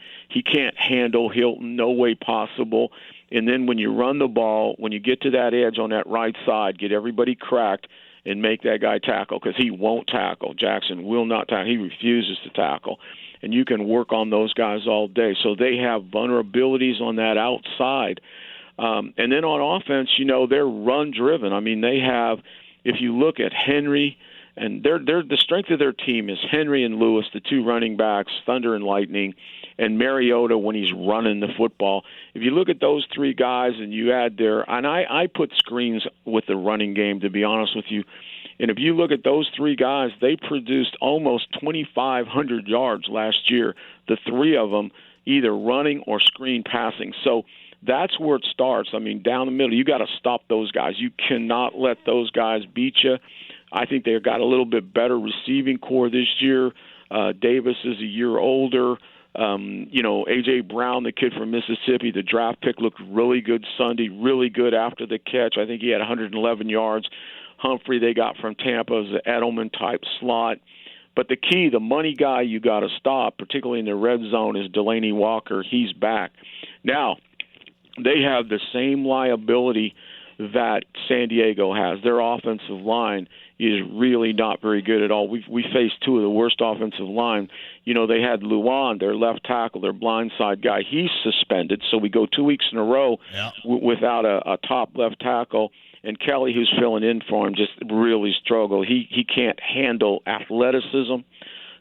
S8: handle Hilton, no way possible. And then when you run the ball, when you get to that edge on that right side, get everybody cracked and make that guy tackle, because he won't tackle. Jackson will not tackle. He refuses to tackle. And you can work on those guys all day. So they have vulnerabilities on that outside. And then on offense, they're run-driven. I mean, they have, if you look at Henry, and the strength of their team is Henry and Lewis, the 2 running backs, Thunder and Lightning, and Mariota when he's running the football. If you look at those 3 guys and you add and I put screens with the running game, to be honest with you, and if you look at those 3 guys, they produced almost 2,500 yards last year, the 3 of them either running or screen passing. So that's where it starts. I mean, down the middle, you got to stop those guys. You cannot let those guys beat you. I think they've got a little bit better receiving core this year. Davis is a year older. A.J. Brown, the kid from Mississippi, the draft pick, looked really good Sunday, really good after the catch. I think he had 111 yards. Humphrey they got from Tampa is an Edelman-type slot. But the key, the money guy you got to stop, particularly in the red zone, is Delaney Walker. He's back. Now, they have the same liability that San Diego has. Their offensive line is really not very good at all. We faced two of the worst offensive line. You know, they had Luan, their left tackle, their blindside guy. He's suspended, so we go 2 weeks in a row without a top left tackle. And Kelly, who's filling in for him, just really struggled. He can't handle athleticism.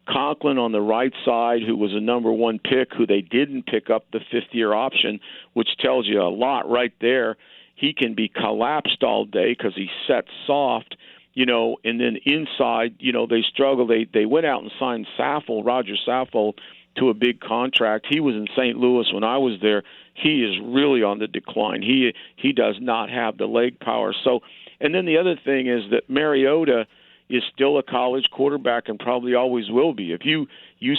S8: Conklin on the right side, who was a number 1 pick, who they didn't pick up the 5th-year option, which tells you a lot right there. He can be collapsed all day because he's set soft, you know, and then inside, you know, they struggle. They went out and signed Roger Saffold, to a big contract. He was in St. Louis when I was there. He is really on the decline. He does not have the leg power. So, and then the other thing is that Mariota is still a college quarterback and probably always will be. If you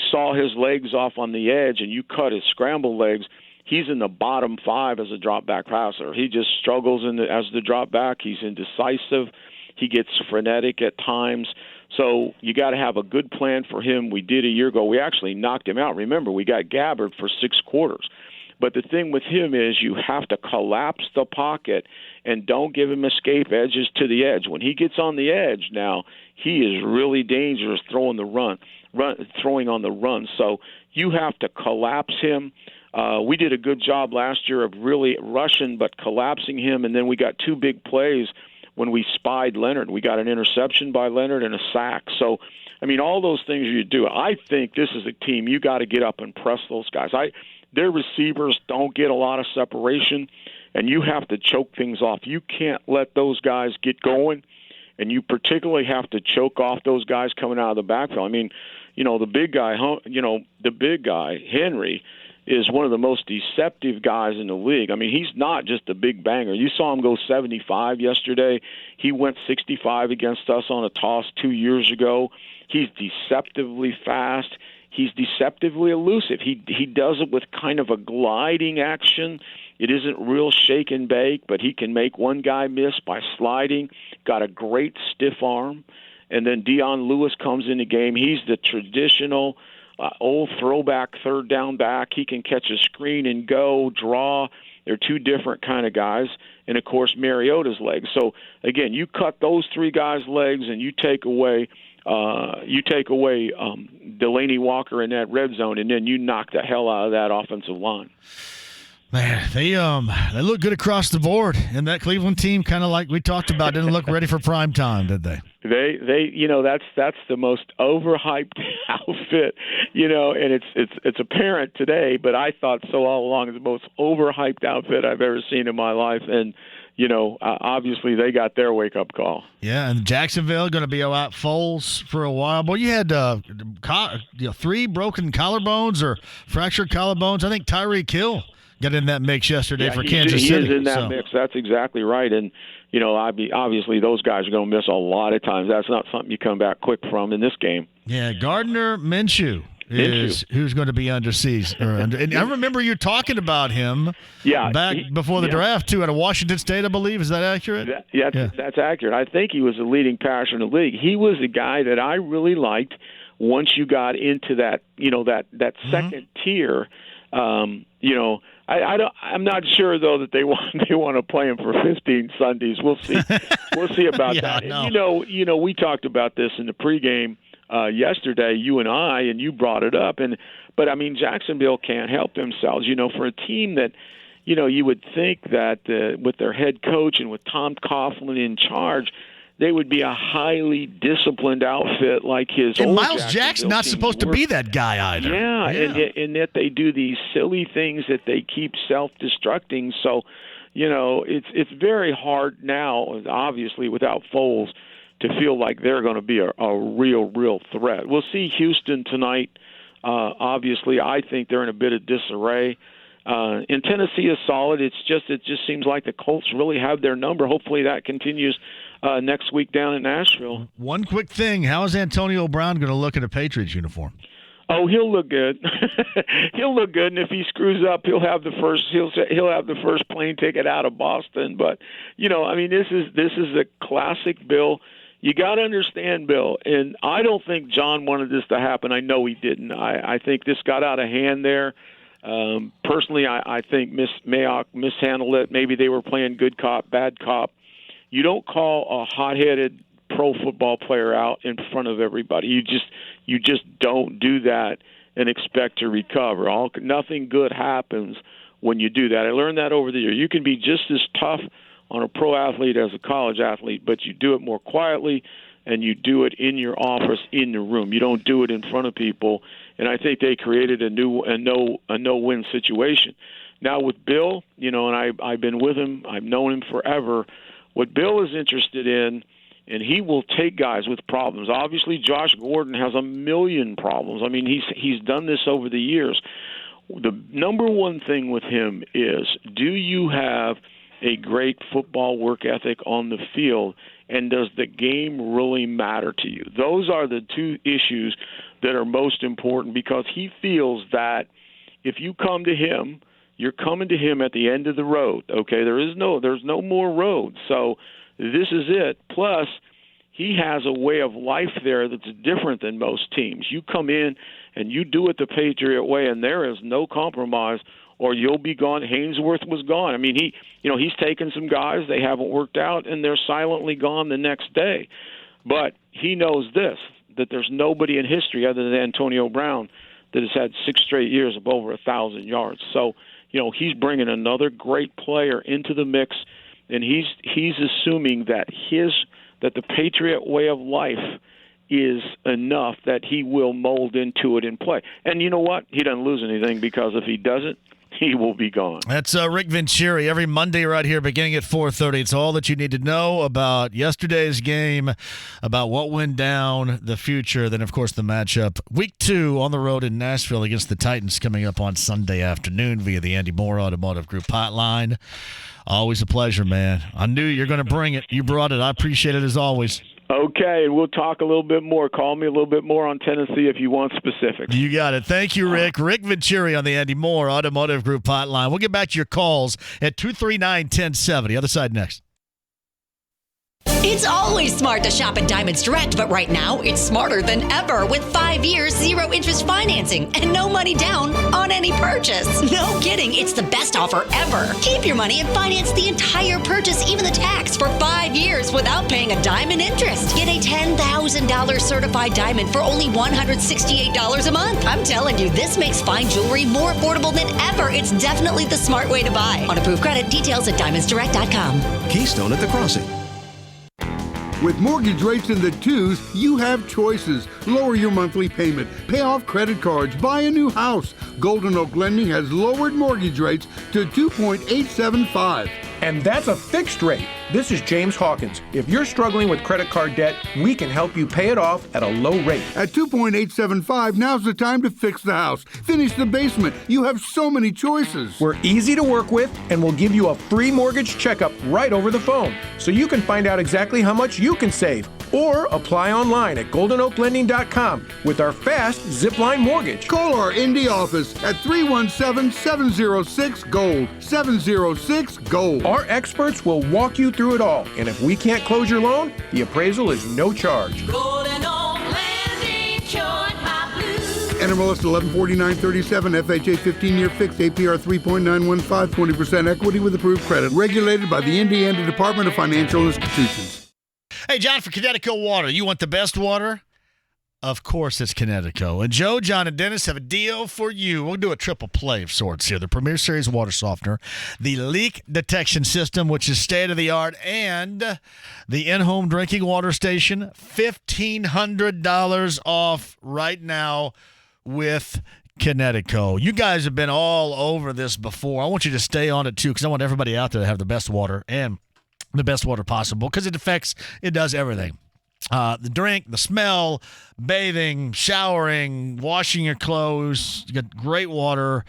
S8: saw his legs off on the edge and you cut his scramble legs, he's in the bottom 5 as a drop back passer. He just struggles as the drop back. He's indecisive. He gets frenetic at times. So you got to have a good plan for him. We did a year ago. We actually knocked him out. Remember, we got Gabbard for 6 quarters. But the thing with him is you have to collapse the pocket and don't give him escape edges to the edge. When he gets on the edge now, he is really dangerous throwing on the run. So you have to collapse him. We did a good job last year of really rushing but collapsing him, and then we got 2 big plays when we spied Leonard. We got an interception by Leonard and a sack. So, I mean, all those things you do. I think this is a team you got to get up and press those guys. Their receivers don't get a lot of separation, and you have to choke things off. You can't let those guys get going, and you particularly have to choke off those guys coming out of the backfield. I mean, you know, the big guy, Henry, is one of the most deceptive guys in the league. I mean, he's not just a big banger. You saw him go 75 yesterday. He went 65 against us on a toss 2 years ago. He's deceptively fast. He's deceptively elusive. He does it with kind of a gliding action. It isn't real shake and bake, but he can make one guy miss by sliding. Got a great stiff arm. And then Dion Lewis comes in the game. He's the traditional old throwback third down back. He can catch a screen and go, draw. They're 2 different kind of guys. And, of course, Mariota's legs. So, again, you cut those 3 guys' legs and you take away Delaney Walker in that red zone, and then you knock the hell out of that offensive line.
S1: Man, they look good across the board, and that Cleveland team, kind of like we talked about, didn't look ready for prime time, did they?
S8: They you know, that's the most overhyped outfit, you know, and it's apparent today, but I thought so all along. It's the most overhyped outfit I've ever seen in my life, and you know, obviously they got their wake-up call.
S1: Yeah, and Jacksonville going to be out Foles for a while. Boy, you had 3 broken collarbones or fractured collarbones. I think Tyreek Hill got in that mix yesterday for Kansas City.
S8: He is in that mix. That's exactly right. And, you know, obviously those guys are going to miss a lot of times. That's not something you come back quick from in this game.
S1: Yeah, Gardner Minshew is who's going to be under siege. And I remember you talking about him back before the draft, too, out of Washington State, I believe. Is that accurate?
S8: That's accurate. I think he was the leading passer in the league. He was a guy that I really liked once you got into that, you know, that second tier. You know, I'm not sure though that they want to play him for 15 Sundays. We'll see. We'll see about that. And, you know, we talked about this in the pregame yesterday, you and I, and you brought it up. But I mean, Jacksonville can't help themselves. You know, for a team that, you know, you would think that with their head coach and with Tom Coughlin in charge, they would be a highly disciplined outfit like his
S1: and
S8: old
S1: Miles Jack's not supposed to be that guy either.
S8: Yeah. And yet they do these silly things that they keep self-destructing. So, you know, it's very hard now, obviously, without Foles, to feel like they're going to be a real threat. We'll see Houston tonight. Obviously, I think they're in a bit of disarray. And Tennessee is solid. It just seems like the Colts really have their number. Hopefully that continues next week down in Nashville.
S1: One quick thing: how is Antonio Brown going to look in a Patriots uniform?
S8: Oh, he'll look good. He'll look good, and if he screws up, he'll have the first plane ticket out of Boston. But you know, I mean, this is a classic Bill. You got to understand, Bill, and I don't think John wanted this to happen. I know he didn't. I think this got out of hand there. Personally, I think Miss Mayock mishandled it. Maybe they were playing good cop, bad cop. You don't call a hot-headed pro football player out in front of everybody. You just don't do that and expect to recover. Nothing good happens when you do that. I learned that over the year. You can be just as tough on a pro athlete as a college athlete, but you do it more quietly and you do it in your office, in the room. You don't do it in front of people. And I think they created a no-win situation. Now with Bill, and I've been with him, I've known him forever. What Bill is interested in, and he will take guys with problems. Obviously, Josh Gordon has a million problems. I mean, he's done this over the years. The number one thing with him is, do you have a great football work ethic on the field, and does the game really matter to you? Those are the two issues that are most important, because he feels that if you come to him, you're coming to him at the end of the road. Okay, there's no more road. So this is it. Plus, he has a way of life there that's different than most teams. You come in and you do it the Patriot way, and there is no compromise, or you'll be gone. Hainsworth was gone. I mean, he's taken some guys, they haven't worked out, and they're silently gone the next day. But he knows this, that there's nobody in history other than Antonio Brown that has had 6 straight years of over 1,000 yards. So, he's bringing another great player into the mix, and he's assuming that the Patriot way of life is enough that he will mold into it and play. And you know what? He doesn't lose anything, because if he doesn't, he will be gone.
S1: That's Rick Vincieri every Monday right here beginning at 4:30. It's all that you need to know about yesterday's game, about what went down, the future, then, of course, the matchup. Week 2 on the road in Nashville against the Titans coming up on Sunday afternoon via the Andy Moore Automotive Group hotline. Always a pleasure, man. I knew you're going to bring it. You brought it. I appreciate it as always.
S8: Okay, and we'll talk a little bit more. Call me a little bit more on Tennessee if you want specifics.
S1: You got it. Thank you, Rick. Rick Vincieri on the Andy Moore Automotive Group hotline. We'll get back to your calls at 239-1070. Other side next.
S9: It's always smart to shop at Diamonds Direct, but right now it's smarter than ever with 5 years, 0 interest financing and no money down on any purchase. No kidding, it's the best offer ever. Keep your money and finance the entire purchase, even the tax, for 5 years without paying a dime in interest. Get a $10,000 certified diamond for only $168 a month. I'm telling you, this makes fine jewelry more affordable than ever. It's definitely the smart way to buy. On approved credit, details at diamondsdirect.com.
S13: Keystone at the Crossing.
S15: With mortgage rates in the 2s, you have choices. Lower your monthly payment, pay off credit cards, buy a new house. Golden Oak Lending has lowered mortgage rates to 2.875.
S16: And that's a fixed rate. This is James Hawkins. If you're struggling with credit card debt, we can help you pay it off at a low rate.
S15: At 2.875, now's the time to fix the house. Finish the basement. You have so many choices.
S16: We're easy to work with, and we'll give you a free mortgage checkup right over the phone, so you can find out exactly how much you can save. Or apply online at goldenoaklending.com with our fast Zipline mortgage.
S15: Call our Indy office at 317-706-GOLD. 706-GOLD.
S16: Our experts will walk you through it all, and if we can't close your loan, the appraisal is no charge.
S21: Golden Oak Lending, cured my blues.
S15: NMLS 114937, FHA 15-year fixed, APR 3.915, 20% equity with approved credit. Regulated by the Indiana Department of Financial Institutions.
S1: Hey, John, for Connecticut Water, you want the best water? Of course, it's Connecticut. And Joe, John, and Dennis have a deal for you. We'll do a triple play of sorts here. The Premier Series water softener, the leak detection system, which is state-of-the-art, and the in-home drinking water station, $1,500 off right now with Connecticut. You guys have been all over this before. I want you to stay on it, too, because I want everybody out there to have the best water and the best water possible, because it does everything. The drink, the smell, bathing, showering, washing your clothes. You got great water,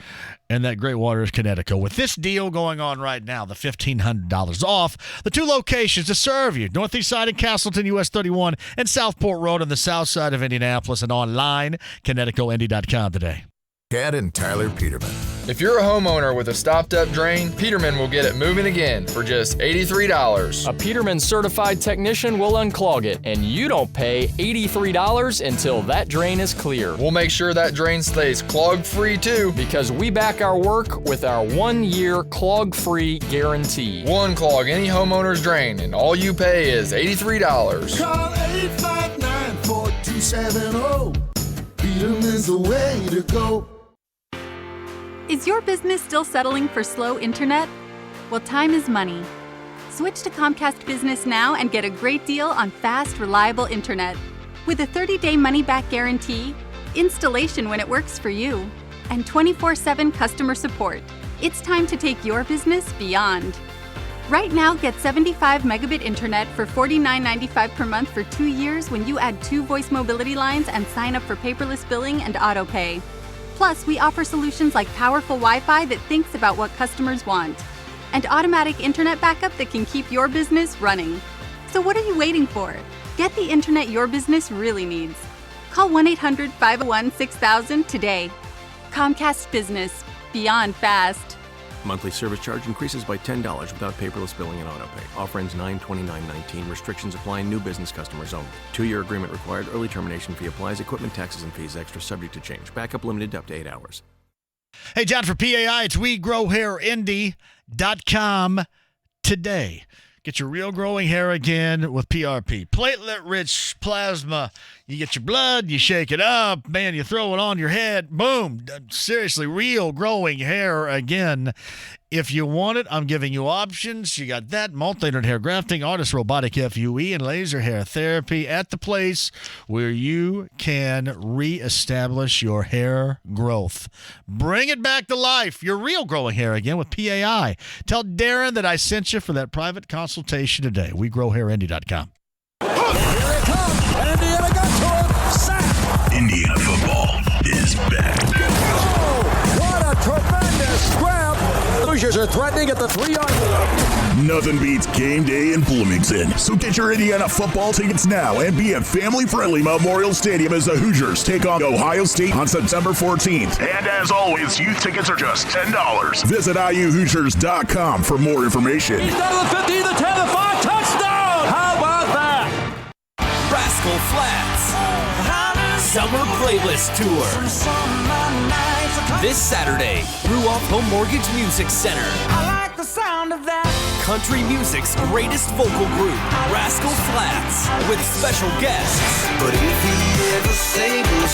S1: and that great water is Connecticut. With this deal going on right now, the $1,500 off, the 2 locations to serve you, Northeast Side in Castleton, US 31, and Southport Road on the south side of Indianapolis, and online, ConnecticutIndy.com today.
S3: Chad and Tyler Peterman.
S10: If you're a homeowner with a stopped-up drain, Peterman will get it moving again for just $83.
S12: A Peterman certified technician will unclog it, and you don't pay $83 until that drain is clear.
S10: We'll make sure that drain stays clog-free too,
S12: because we back our work with our 1-year clog-free guarantee.
S10: One clog any homeowner's drain, and all you pay is $83.
S7: Call 859-4270. Peterman's the way to go.
S13: Is your business still settling for slow internet? Well, time is money. Switch to Comcast Business now and get a great deal on fast, reliable internet. With a 30-day money-back guarantee, installation when it works for you, and 24/7 customer support, it's time to take your business beyond. Right now, get 75 megabit internet for $49.95 per month for 2 years when you add 2 voice mobility lines and sign up for paperless billing and autopay. Plus, we offer solutions like powerful Wi-Fi that thinks about what customers want, and automatic internet backup that can keep your business running. So what are you waiting for? Get the internet your business really needs. Call 1-800-501-6000 today. Comcast Business. Beyond fast.
S17: Monthly service charge increases by $10 without paperless billing and autopay. Offer ends 9/29/19. Restrictions apply. New business customers only. 2-year agreement required. Early termination fee applies. Equipment taxes and fees extra, subject to change. Backup limited up to 8 hours.
S1: Hey, John, for PAI, it's WeGrowHairIndy.com today. Get your real growing hair again with PRP. Platelet-rich plasma. You get your blood, you shake it up, man, you throw it on your head, boom. Seriously, real growing hair again. If you want it, I'm giving you options. You got that, multi-unit hair grafting, artist robotic FUE, and laser hair therapy at the place where you can reestablish your hair growth. Bring it back to life, your real growing hair again with PAI. Tell Darren that I sent you for that private consultation today. WeGrowHairIndy.com.
S28: Here it comes. Indiana got to him. Sack.
S19: Indiana football is back.
S28: Oh, what a tremendous grab. Hoosiers are threatening at the 3-yard line.
S19: Nothing beats game day in Bloomington. So get your Indiana football tickets now and be at family-friendly Memorial Stadium as the Hoosiers take on Ohio State on September 14th. And as always, youth tickets are just $10. Visit IUHoosiers.com for more information.
S28: He's down to the 50, the 10, the 5, touchdown! How about that?
S5: Rascal Flats Summer Playlist Tour. This Saturday, Ruoff Home Mortgage Music Center.
S28: I like the sound of that.
S5: Country music's greatest vocal group, Rascal Flats, with special guests. But if he ever singles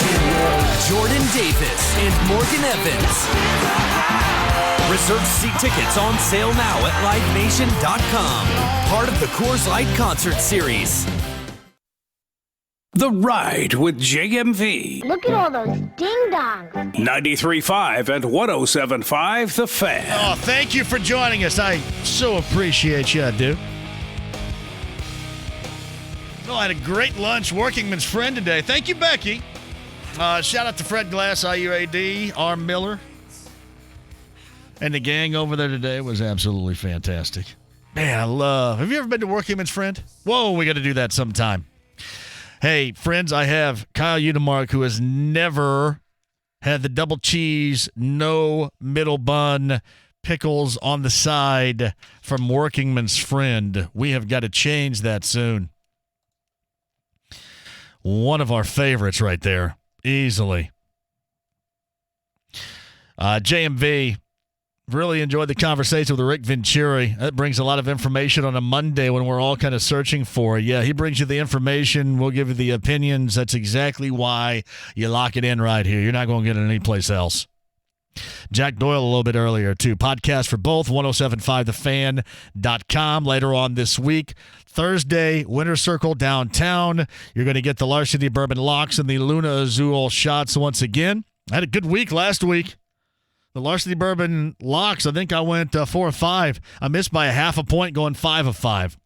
S5: Jordan Davis and Morgan Evans. Reserve seat tickets on sale now at LiveNation.com. Part of the Coors Light Concert Series.
S14: The Ride with JMV.
S20: Look at all those ding-dongs.
S14: 93.5 and 107.5 The Fan.
S1: Oh, thank you for joining us. I so appreciate you, I do. Oh, I had a great lunch, Workingman's Friend today. Thank you, Becky. Shout out to Fred Glass, IUAD, R. Miller. And the gang over there today was absolutely fantastic. Man, have you ever been to Workingman's Friend? Whoa, we got to do that sometime. Hey, friends, I have Kyle Udemark, who has never had the double cheese, no middle bun, pickles on the side from Workingman's Friend. We have got to change that soon. One of our favorites right there, easily. JMV. Really enjoyed the conversation with Rick Venturi. That brings a lot of information on a Monday when we're all kind of searching for it. Yeah, he brings you the information. We'll give you the opinions. That's exactly why you lock it in right here. You're not going to get it anyplace else. Jack Doyle a little bit earlier, too. Podcast for both, 1075thefan.com later on this week. Thursday, Winter Circle downtown. You're going to get the Larceny Bourbon Locks and the Luna Azul shots once again. I had a good week last week. The Larceny Bourbon Locks, I think I went 4 of 5. I missed by a half a point going 5 of 5.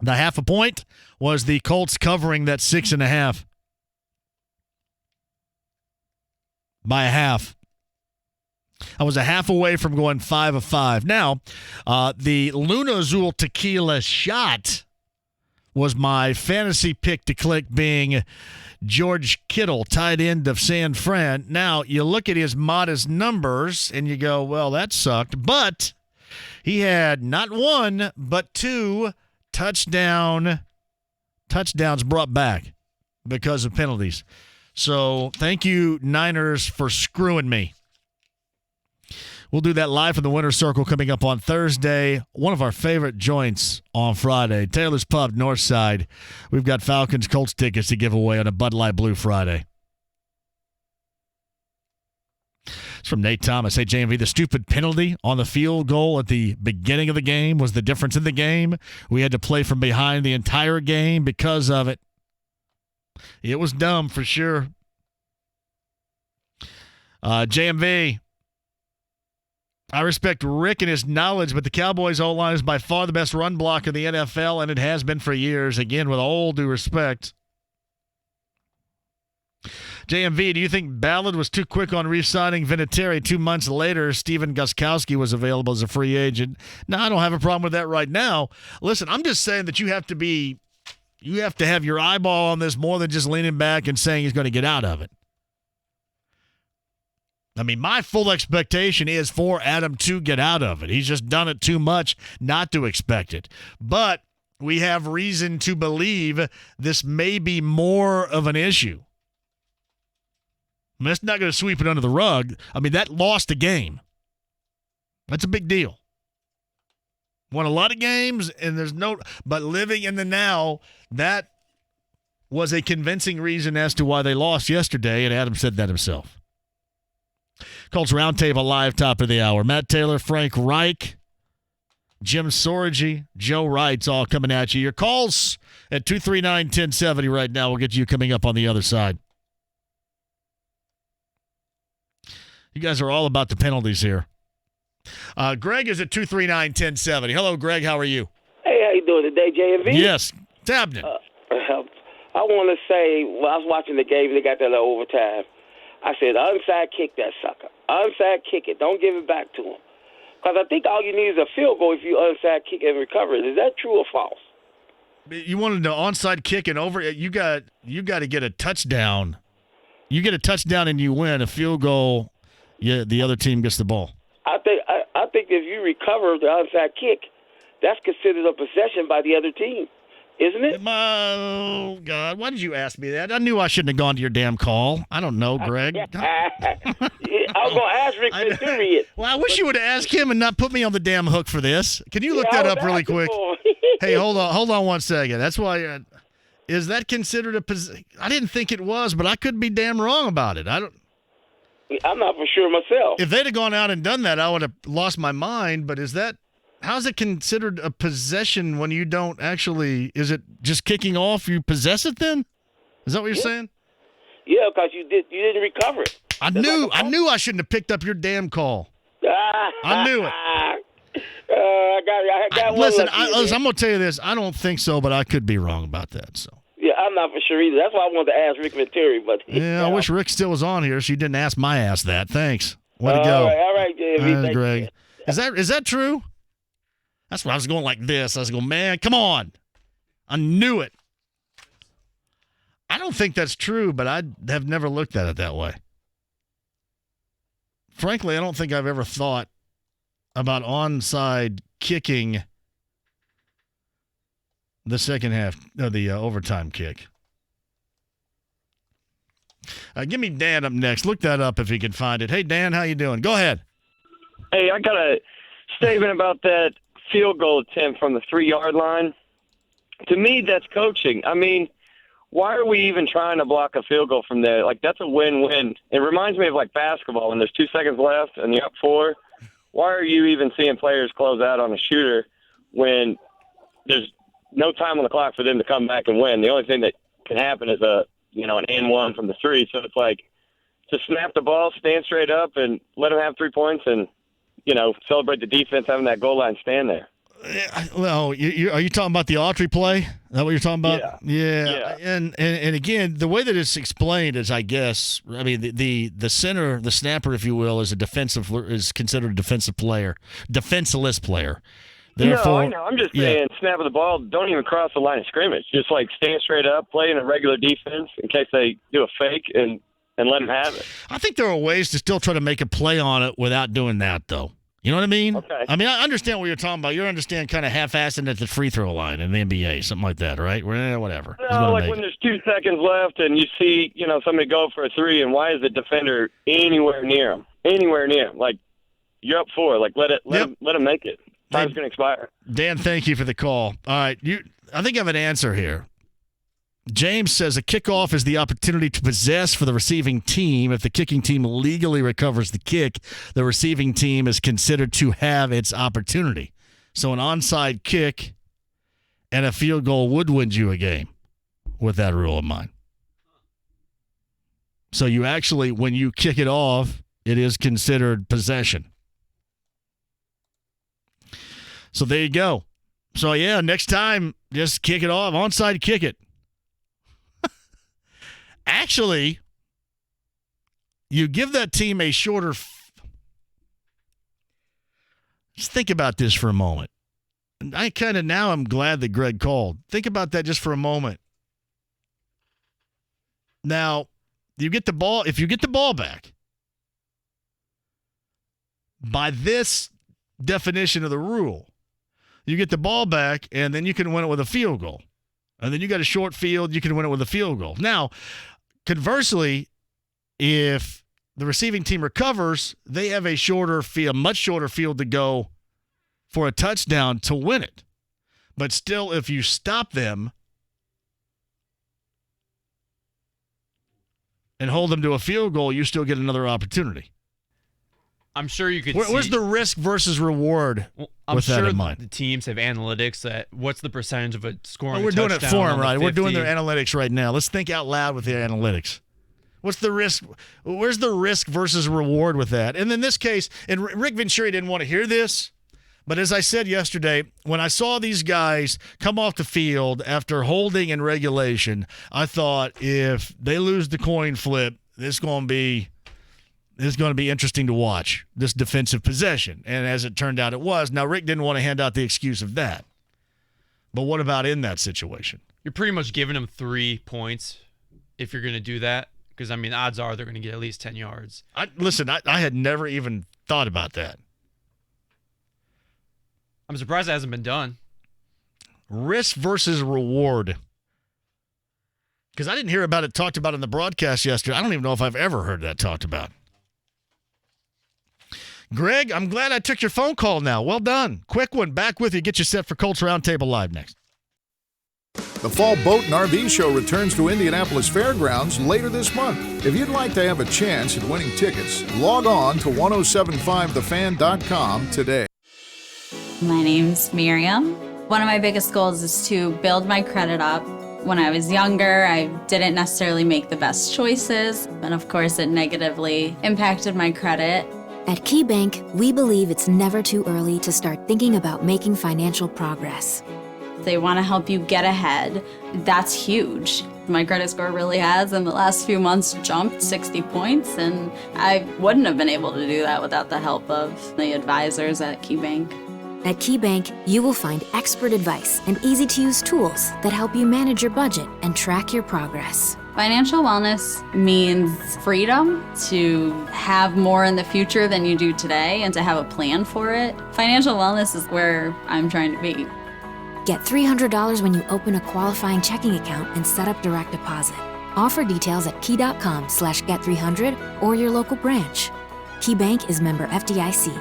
S1: The half a point was the Colts covering that 6.5. By a half. I was a half away from going 5 of 5. Now, the Luna Azul tequila shot was my fantasy pick to click being George Kittle, tight end of San Fran. Now, you look at his modest numbers and you go, well, that sucked. But he had not one, but 2 touchdowns brought back because of penalties. So thank you, Niners, for screwing me. We'll do that live from the Winner's Circle coming up on Thursday. One of our favorite joints on Friday, Taylor's Pub, Northside. We've got Falcons Colts tickets to give away on a Bud Light Blue Friday. It's from Nate Thomas. Hey, JMV, the stupid penalty on the field goal at the beginning of the game was the difference in the game. We had to play from behind the entire game because of it. It was dumb for sure. JMV, I respect Rick and his knowledge, but the Cowboys' O-line is by far the best run block in the NFL, and it has been for years. Again, with all due respect. JMV, do you think Ballard was too quick on re-signing Vinatieri? 2 months later, Steven Gostkowski was available as a free agent. No, I don't have a problem with that right now. Listen, I'm just saying that you have to have your eyeball on this more than just leaning back and saying he's going to get out of it. I mean, my full expectation is for Adam to get out of it. He's just done it too much not to expect it. But we have reason to believe this may be more of an issue. I mean, that's not going to sweep it under the rug. I mean, that lost a game. That's a big deal. Won a lot of games, and but living in the now, that was a convincing reason as to why they lost yesterday, and Adam said that himself. Colts Roundtable live, top of the hour. Matt Taylor, Frank Reich, Jim Sorgi, Joe Wright's all coming at you. Your calls at 239-1070 right now will get you coming up on the other side. You guys are all about the penalties here. Greg is at 239-1070. Hello, Greg. How are you?
S3: Hey, how you doing today, JMV?
S1: Yes. It's happening.
S3: I want to say, I was watching the game, they got that little overtime. I said, onside kick that sucker. Onside kick it. Don't give it back to him. Because I think all you need is a field goal if you onside kick and recover it. Is that true or false?
S1: You wanted to onside kick and over. You got to get a touchdown. You get a touchdown and you win. A field goal, the other team gets the ball.
S3: I think if you recover the onside kick, that's considered a possession by the other team, isn't it?
S1: Oh, God. Why did you ask me that? I knew I shouldn't have gone to your damn call. I don't know, Greg.
S3: I was going to ask Rick Venturi.
S1: Well, I wish you would have asked him and not put me on the damn hook for this. Can you look that up really quick? Hey, hold on 1 second. That's why. Is that considered a possession? I didn't think it was, but I could be damn wrong about it.
S3: I'm not for sure myself.
S1: If they'd have gone out and done that, I would have lost my mind. But how's it considered a possession when you don't actually? Is it just kicking off? You possess it then? Is that what you're saying?
S3: Yeah, because you didn't recover it.
S1: I knew I shouldn't have picked up your damn call. I knew it.
S3: I got one.
S1: Listen, I'm going to tell you this. I don't think so, but I could be wrong about that. So.
S3: Yeah, I'm not for sure either. That's why I wanted to ask Rick Venturi. But
S1: yeah, I wish Rick still was on here so you didn't ask my ass that. Thanks. Way to go.
S3: All right, JMV.
S1: Greg. Is that true? That's why I was going like this. I was going, man, come on. I knew it. I don't think that's true, but I have never looked at it that way. Frankly, I don't think I've ever thought about onside kicking the second half of the overtime kick. Give me Dan up next. Look that up if you can find it. Hey, Dan, how you doing? Go ahead.
S4: Hey, I got a statement about that field goal attempt from the 3-yard line. To me, that's coaching. I mean, why are we even trying to block a field goal from there? Like, that's a win-win. It reminds me of, like, basketball when there's 2 seconds left and you're up 4. Why are you even seeing players close out on a shooter when there's no time on the clock for them to come back and win? The only thing that can happen is an and one from the 3. So it's like, just snap the ball, stand straight up, and let them have 3 points and, celebrate the defense having that goal line stand there.
S1: Well, are you talking about the Autry play? Is that what you're talking about? Yeah. And again, the way that it's explained is, I guess, I mean, the center, the snapper, if you will, is considered a defenseless player. Therefore,
S4: no, I know. I'm just saying, snap of the ball, don't even cross the line of scrimmage. Just like stand straight up, play in a regular defense in case they do a fake and let them have it.
S1: I think there are ways to still try to make a play on it without doing that, though. You know what I mean?
S4: Okay.
S1: I mean, I understand what you're talking about. You understand kind of half-assing at the free throw line in the NBA, something like that, right? Whatever.
S4: No, like when there's 2 seconds left and you see, somebody go for a three, and why is the defender anywhere near him? Anywhere near him. Like, you're up 4. Like, let him make it. Time's going to expire.
S1: Dan, thank you for the call. All right, I think I have an answer here. James says a kickoff is the opportunity to possess for the receiving team. If the kicking team legally recovers the kick, the receiving team is considered to have its opportunity. So an onside kick and a field goal would win you a game with that rule in mind. So you actually, when you kick it off, it is considered possession. So there you go. So, yeah, next time, just kick it off. Onside kick it. Actually, you give that team a shorter just think about this for a moment. And I'm glad that Greg called. Think about that just for a moment. Now, if you get the ball back, by this definition of the rule, you get the ball back, and then you can win it with a field goal. And then you got a short field, you can win it with a field goal. Now, conversely, if the receiving team recovers, they have a much shorter field to go for a touchdown to win it. But still, if you stop them and hold them to a field goal, you still get another opportunity.
S6: I'm sure you could
S1: Where's the risk versus reward with that in mind?
S6: The teams have analytics that what's the percentage of a scoring
S1: we're doing it for them, right?
S6: 50?
S1: We're doing their analytics right now. Let's think out loud with their analytics. What's the risk? Where's the risk versus reward with that? And in this case, and Rick Venturi didn't want to hear this, but as I said yesterday, when I saw these guys come off the field after holding in regulation, I thought if they lose the coin flip, this is going to be interesting to watch, this defensive possession. And as it turned out, it was. Now, Rick didn't want to hand out the excuse of that. But what about in that situation?
S6: You're pretty much giving them 3 points if you're going to do that. Because, odds are they're going to get at least 10 yards.
S1: I had never even thought about that.
S6: I'm surprised it hasn't been done.
S1: Risk versus reward. Because I didn't hear about it talked about in the broadcast yesterday. I don't even know if I've ever heard that talked about. Greg, I'm glad I took your phone call now. Well done. Quick one. Back with you. Get you set for Colts Roundtable Live next.
S11: The Fall Boat and RV Show returns to Indianapolis Fairgrounds later this month. If you'd like to have a chance at winning tickets, log on to 1075thefan.com today.
S22: My name's Miriam. One of my biggest goals is to build my credit up. When I was younger, I didn't necessarily make the best choices, and of course it negatively impacted my credit.
S23: At KeyBank, we believe it's never too early to start thinking about making financial progress.
S22: They want to help you get ahead. That's huge. My credit score really has, in the last few months, jumped 60 points, and I wouldn't have been able to do that without the help of the advisors at KeyBank.
S23: At KeyBank, you will find expert advice and easy-to-use tools that help you manage your budget and track your progress.
S22: Financial wellness means freedom to have more in the future than you do today and to have a plan for it. Financial wellness is where I'm trying to be.
S23: Get $300 when you open a qualifying checking account and set up direct deposit. Offer details at key.com/get300 or your local branch. KeyBank is member FDIC.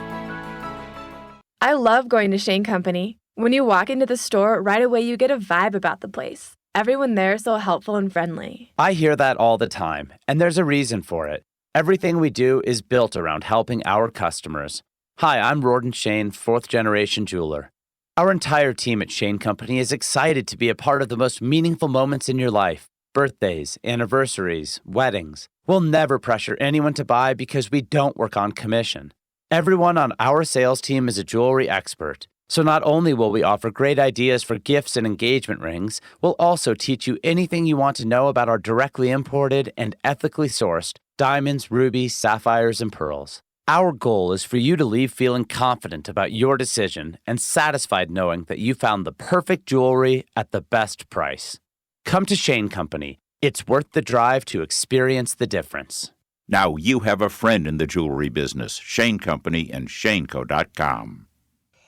S24: I love going to Shane Company. When you walk into the store, right away you get a vibe about the place. Everyone there is so helpful and friendly.
S25: I hear that all the time, and there's a reason for it. Everything we do is built around helping our customers. Hi, I'm Rorden Shane, fourth-generation jeweler. Our entire team at Shane Company is excited to be a part of the most meaningful moments in your life. Birthdays, anniversaries, weddings. We'll never pressure anyone to buy because we don't work on commission. Everyone on our sales team is a jewelry expert. So not only will we offer great ideas for gifts and engagement rings, we'll also teach you anything you want to know about our directly imported and ethically sourced diamonds, rubies, sapphires, and pearls. Our goal is for you to leave feeling confident about your decision and satisfied knowing that you found the perfect jewelry at the best price. Come to Shane Company. It's worth the drive to experience the difference.
S2: Now you have a friend in the jewelry business. Shane Company and ShaneCo.com.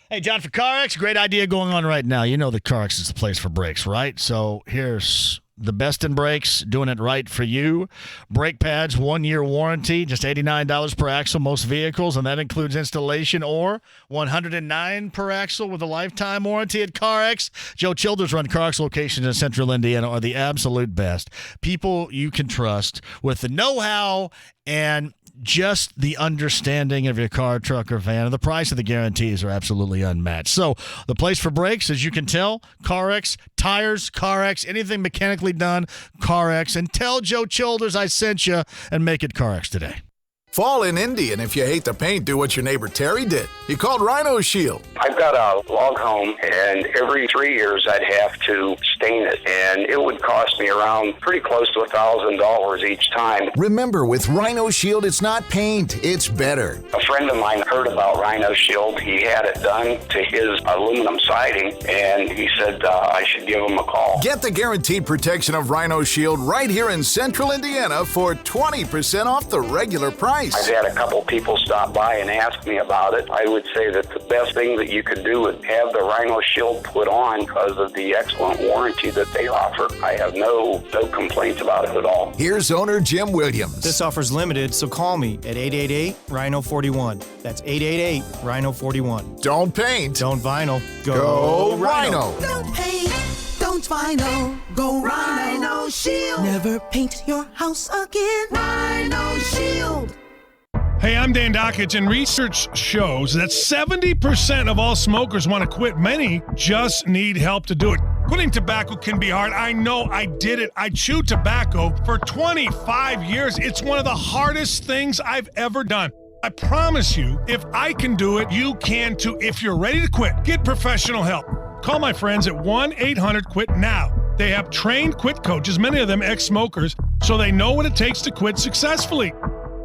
S1: Hey, John, for CarX, great idea going on right now. You know that CarX is the place for brakes, right? So here's the best in brakes, doing it right for you. Brake pads, 1-year warranty, just $89 per axle, most vehicles, and that includes installation, or $109 per axle with a lifetime warranty at CarX. Joe Childers run CarX locations in Central Indiana are the absolute best. People you can trust with the know-how and just the understanding of your car, truck, or van. And the price of the guarantees are absolutely unmatched. So the place for brakes, as you can tell, CarX, tires, CarX, anything mechanically done, CarX. And tell Joe Childers I sent you and make it CarX today.
S11: Fall in Indy, and if you hate the paint, do what your neighbor Terry did. He called Rhino Shield.
S8: I've got a log home, and every 3 years I'd have to stain it, and it would cost me around pretty close to $1,000 each time.
S11: Remember, with Rhino Shield, it's not paint, it's better.
S8: A friend of mine heard about Rhino Shield. He had it done to his aluminum siding, and he said I should give him a call.
S11: Get the guaranteed protection of Rhino Shield right here in Central Indiana for 20% off the regular price.
S8: I've had a couple people stop by and ask me about it. I would say that the best thing that you could do is have the Rhino Shield put on because of the excellent warranty that they offer. I have no complaints about it at all.
S11: Here's owner Jim Williams.
S9: This offer's limited, so call me at 888-RHINO-41. That's 888-RHINO-41.
S11: Don't paint.
S9: Don't vinyl.
S11: Go Rhino.
S16: Don't paint. Don't vinyl. Go Rhino Shield. Never paint your house again. Rhino Shield.
S18: Hey, I'm Dan Dockich, and research shows that 70% of all smokers want to quit. Many just need help to do it. Quitting tobacco can be hard. I know, I did it. I chewed tobacco for 25 years. It's one of the hardest things I've ever done. I promise you, if I can do it, you can too. If you're ready to quit, get professional help. Call my friends at 1-800-QUIT-NOW. They have trained quit coaches, many of them ex-smokers, so they know what it takes to quit successfully.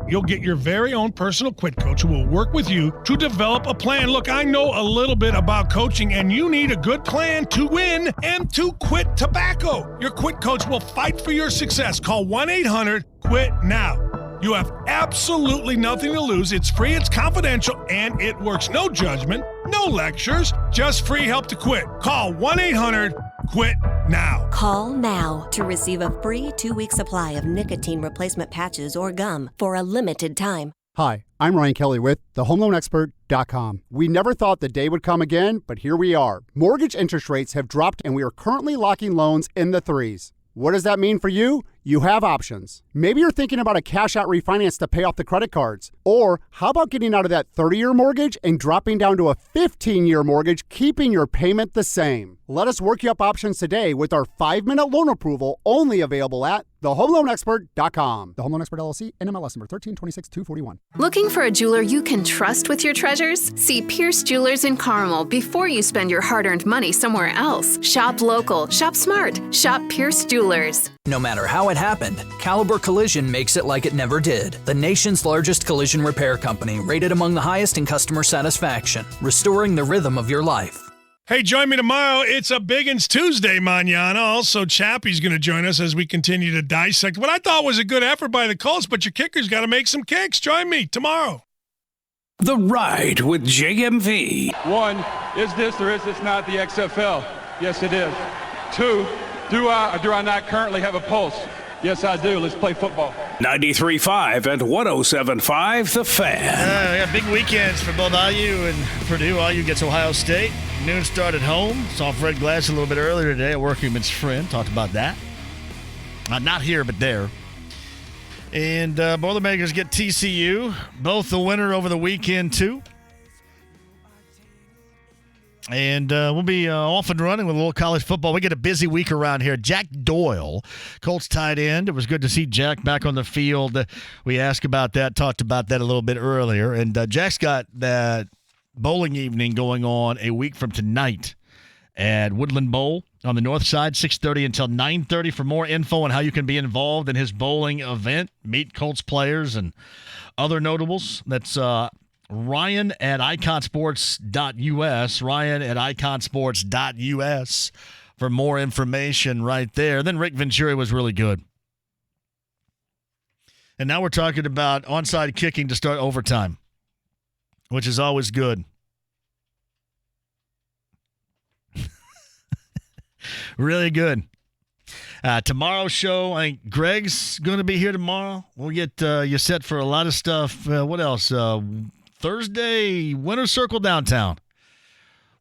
S18: You'll get your very own personal quit coach who will work with you to develop a plan. Look, I know a little bit about coaching, and you need a good plan to win and to quit tobacco. Your quit coach will fight for your success. Call 1-800-QUIT-NOW. You have absolutely nothing to lose. It's free, it's confidential, and it works. No judgment, no lectures, just free help to quit. Call 1-800-QUIT-NOW.
S21: Call now to receive a free 2-week supply of nicotine replacement patches or gum for a limited time.
S26: Hi, I'm Ryan Kelly with thehomeloanexpert.com. We never thought the day would come again, but here we are. Mortgage interest rates have dropped, and we are currently locking loans in the 3s. What does that mean for you? You have options. Maybe you're thinking about a cash-out refinance to pay off the credit cards. Or how about getting out of that 30-year mortgage and dropping down to a 15-year mortgage, keeping your payment the same? Let us work you up options today with our 5-minute loan approval, only available at thehomeloanexpert.com. The Home Loan Expert LLC, NMLS number 1326241.
S27: Looking for a jeweler you can trust with your treasures? See Pierce Jewelers in Carmel before you spend your hard-earned money somewhere else. Shop local, shop smart, shop Pierce Jewelers.
S29: No matter how it happened, Caliber Collision makes it like it never did. The nation's largest collision repair company, rated among the highest in customer satisfaction, restoring the rhythm of your life.
S18: Hey, join me tomorrow. It's a Biggins Tuesday, mañana. Also, Chappie's going to join us as we continue to dissect what I thought was a good effort by the Colts, but your kicker's got to make some kicks. Join me tomorrow.
S14: The Ride with JMV.
S30: 1, is this or is this not the XFL? Yes, it is. 2, do I or do I not currently have a pulse? Yes, I do. Let's play football.
S14: 93.5 and 107.5 The Fan.
S1: We got big weekends for both IU and Purdue. IU gets Ohio State. Noon start at home. Saw Fred Glass a little bit earlier today at Workingman's Friend. Talked about that. Not here, but there. And Boilermakers get TCU. Both the winner over the weekend, too. And we'll be off and running with a little college football. We get a busy week around here. Jack Doyle, Colts tight end. It was good to see Jack back on the field. We asked about that, talked about that a little bit earlier. And Jack's got that bowling evening going on a week from tonight at Woodland Bowl on the north side, 6:30 until 9:30 for more info on how you can be involved in his bowling event, meet Colts players and other notables. That's Ryan at iconsports.us, Ryan at iconsports.us for more information right there. Then Rick Venturi was really good. And now we're talking about onside kicking to start overtime, which is always good. Really good. Tomorrow's show, I think Greg's going to be here tomorrow. We'll get you set for a lot of stuff. What else? Thursday, Winter Circle downtown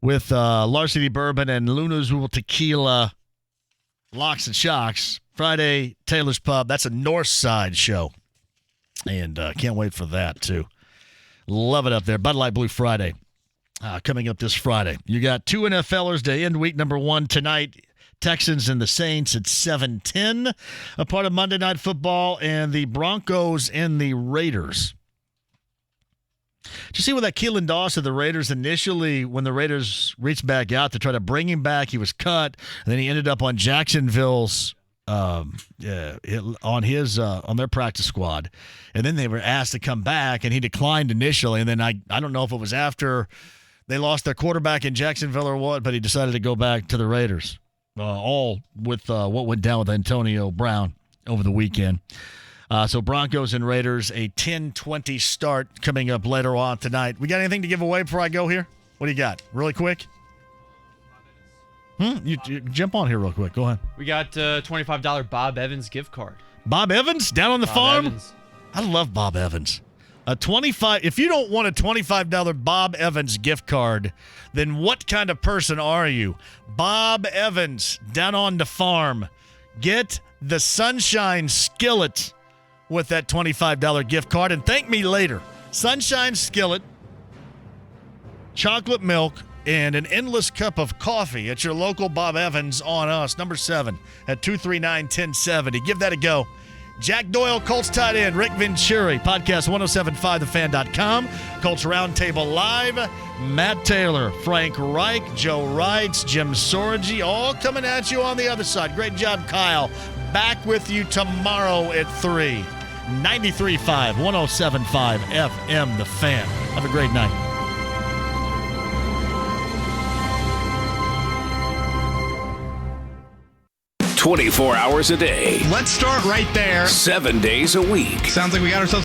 S1: with Larceny Bourbon and Luna's Rule Tequila, Locks and Shocks. Friday, Taylor's Pub. That's a North Side show. And can't wait for that, too. Love it up there. Bud Light Blue Friday. Coming up this Friday. You got two NFLers to end week number 1 tonight. Texans and the Saints at 7:10. A part of Monday Night Football, and the Broncos and the Raiders. Did you see what that Keelan Doss of the Raiders initially, when the Raiders reached back out to try to bring him back, he was cut, and then he ended up on Jacksonville's on their practice squad, and then they were asked to come back, and he declined initially, and then I don't know if it was after they lost their quarterback in Jacksonville or what, but he decided to go back to the Raiders. All with what went down with Antonio Brown over the weekend. So Broncos and Raiders, a 10:20 start coming up later on tonight. We got anything to give away before I go here? What do you got? Really quick? You jump on here real quick. Go ahead.
S6: We got $25 Bob Evans gift card.
S1: Bob Evans down on the farm?
S6: Evans.
S1: I love Bob Evans. If you don't want a $25 Bob Evans gift card, then what kind of person are you? Bob Evans down on the farm. Get the Sunshine Skillet with that $25 gift card, and thank me later. Sunshine Skillet, chocolate milk, and an endless cup of coffee at your local Bob Evans on us, number 7 at 239-1070. Give that a go. Jack Doyle, Colts tight end, Rick Venturi, podcast 1075thefan.com, Colts Roundtable Live, Matt Taylor, Frank Reich, Joe Wrights, Jim Sorgi, all coming at you on the other side. Great job, Kyle. Back with you tomorrow at 3. 93.5, 107.5 FM, The Fan. Have a great night.
S14: 24 hours a day.
S5: Let's start right there.
S14: 7 days a week.
S5: Sounds like we got ourselves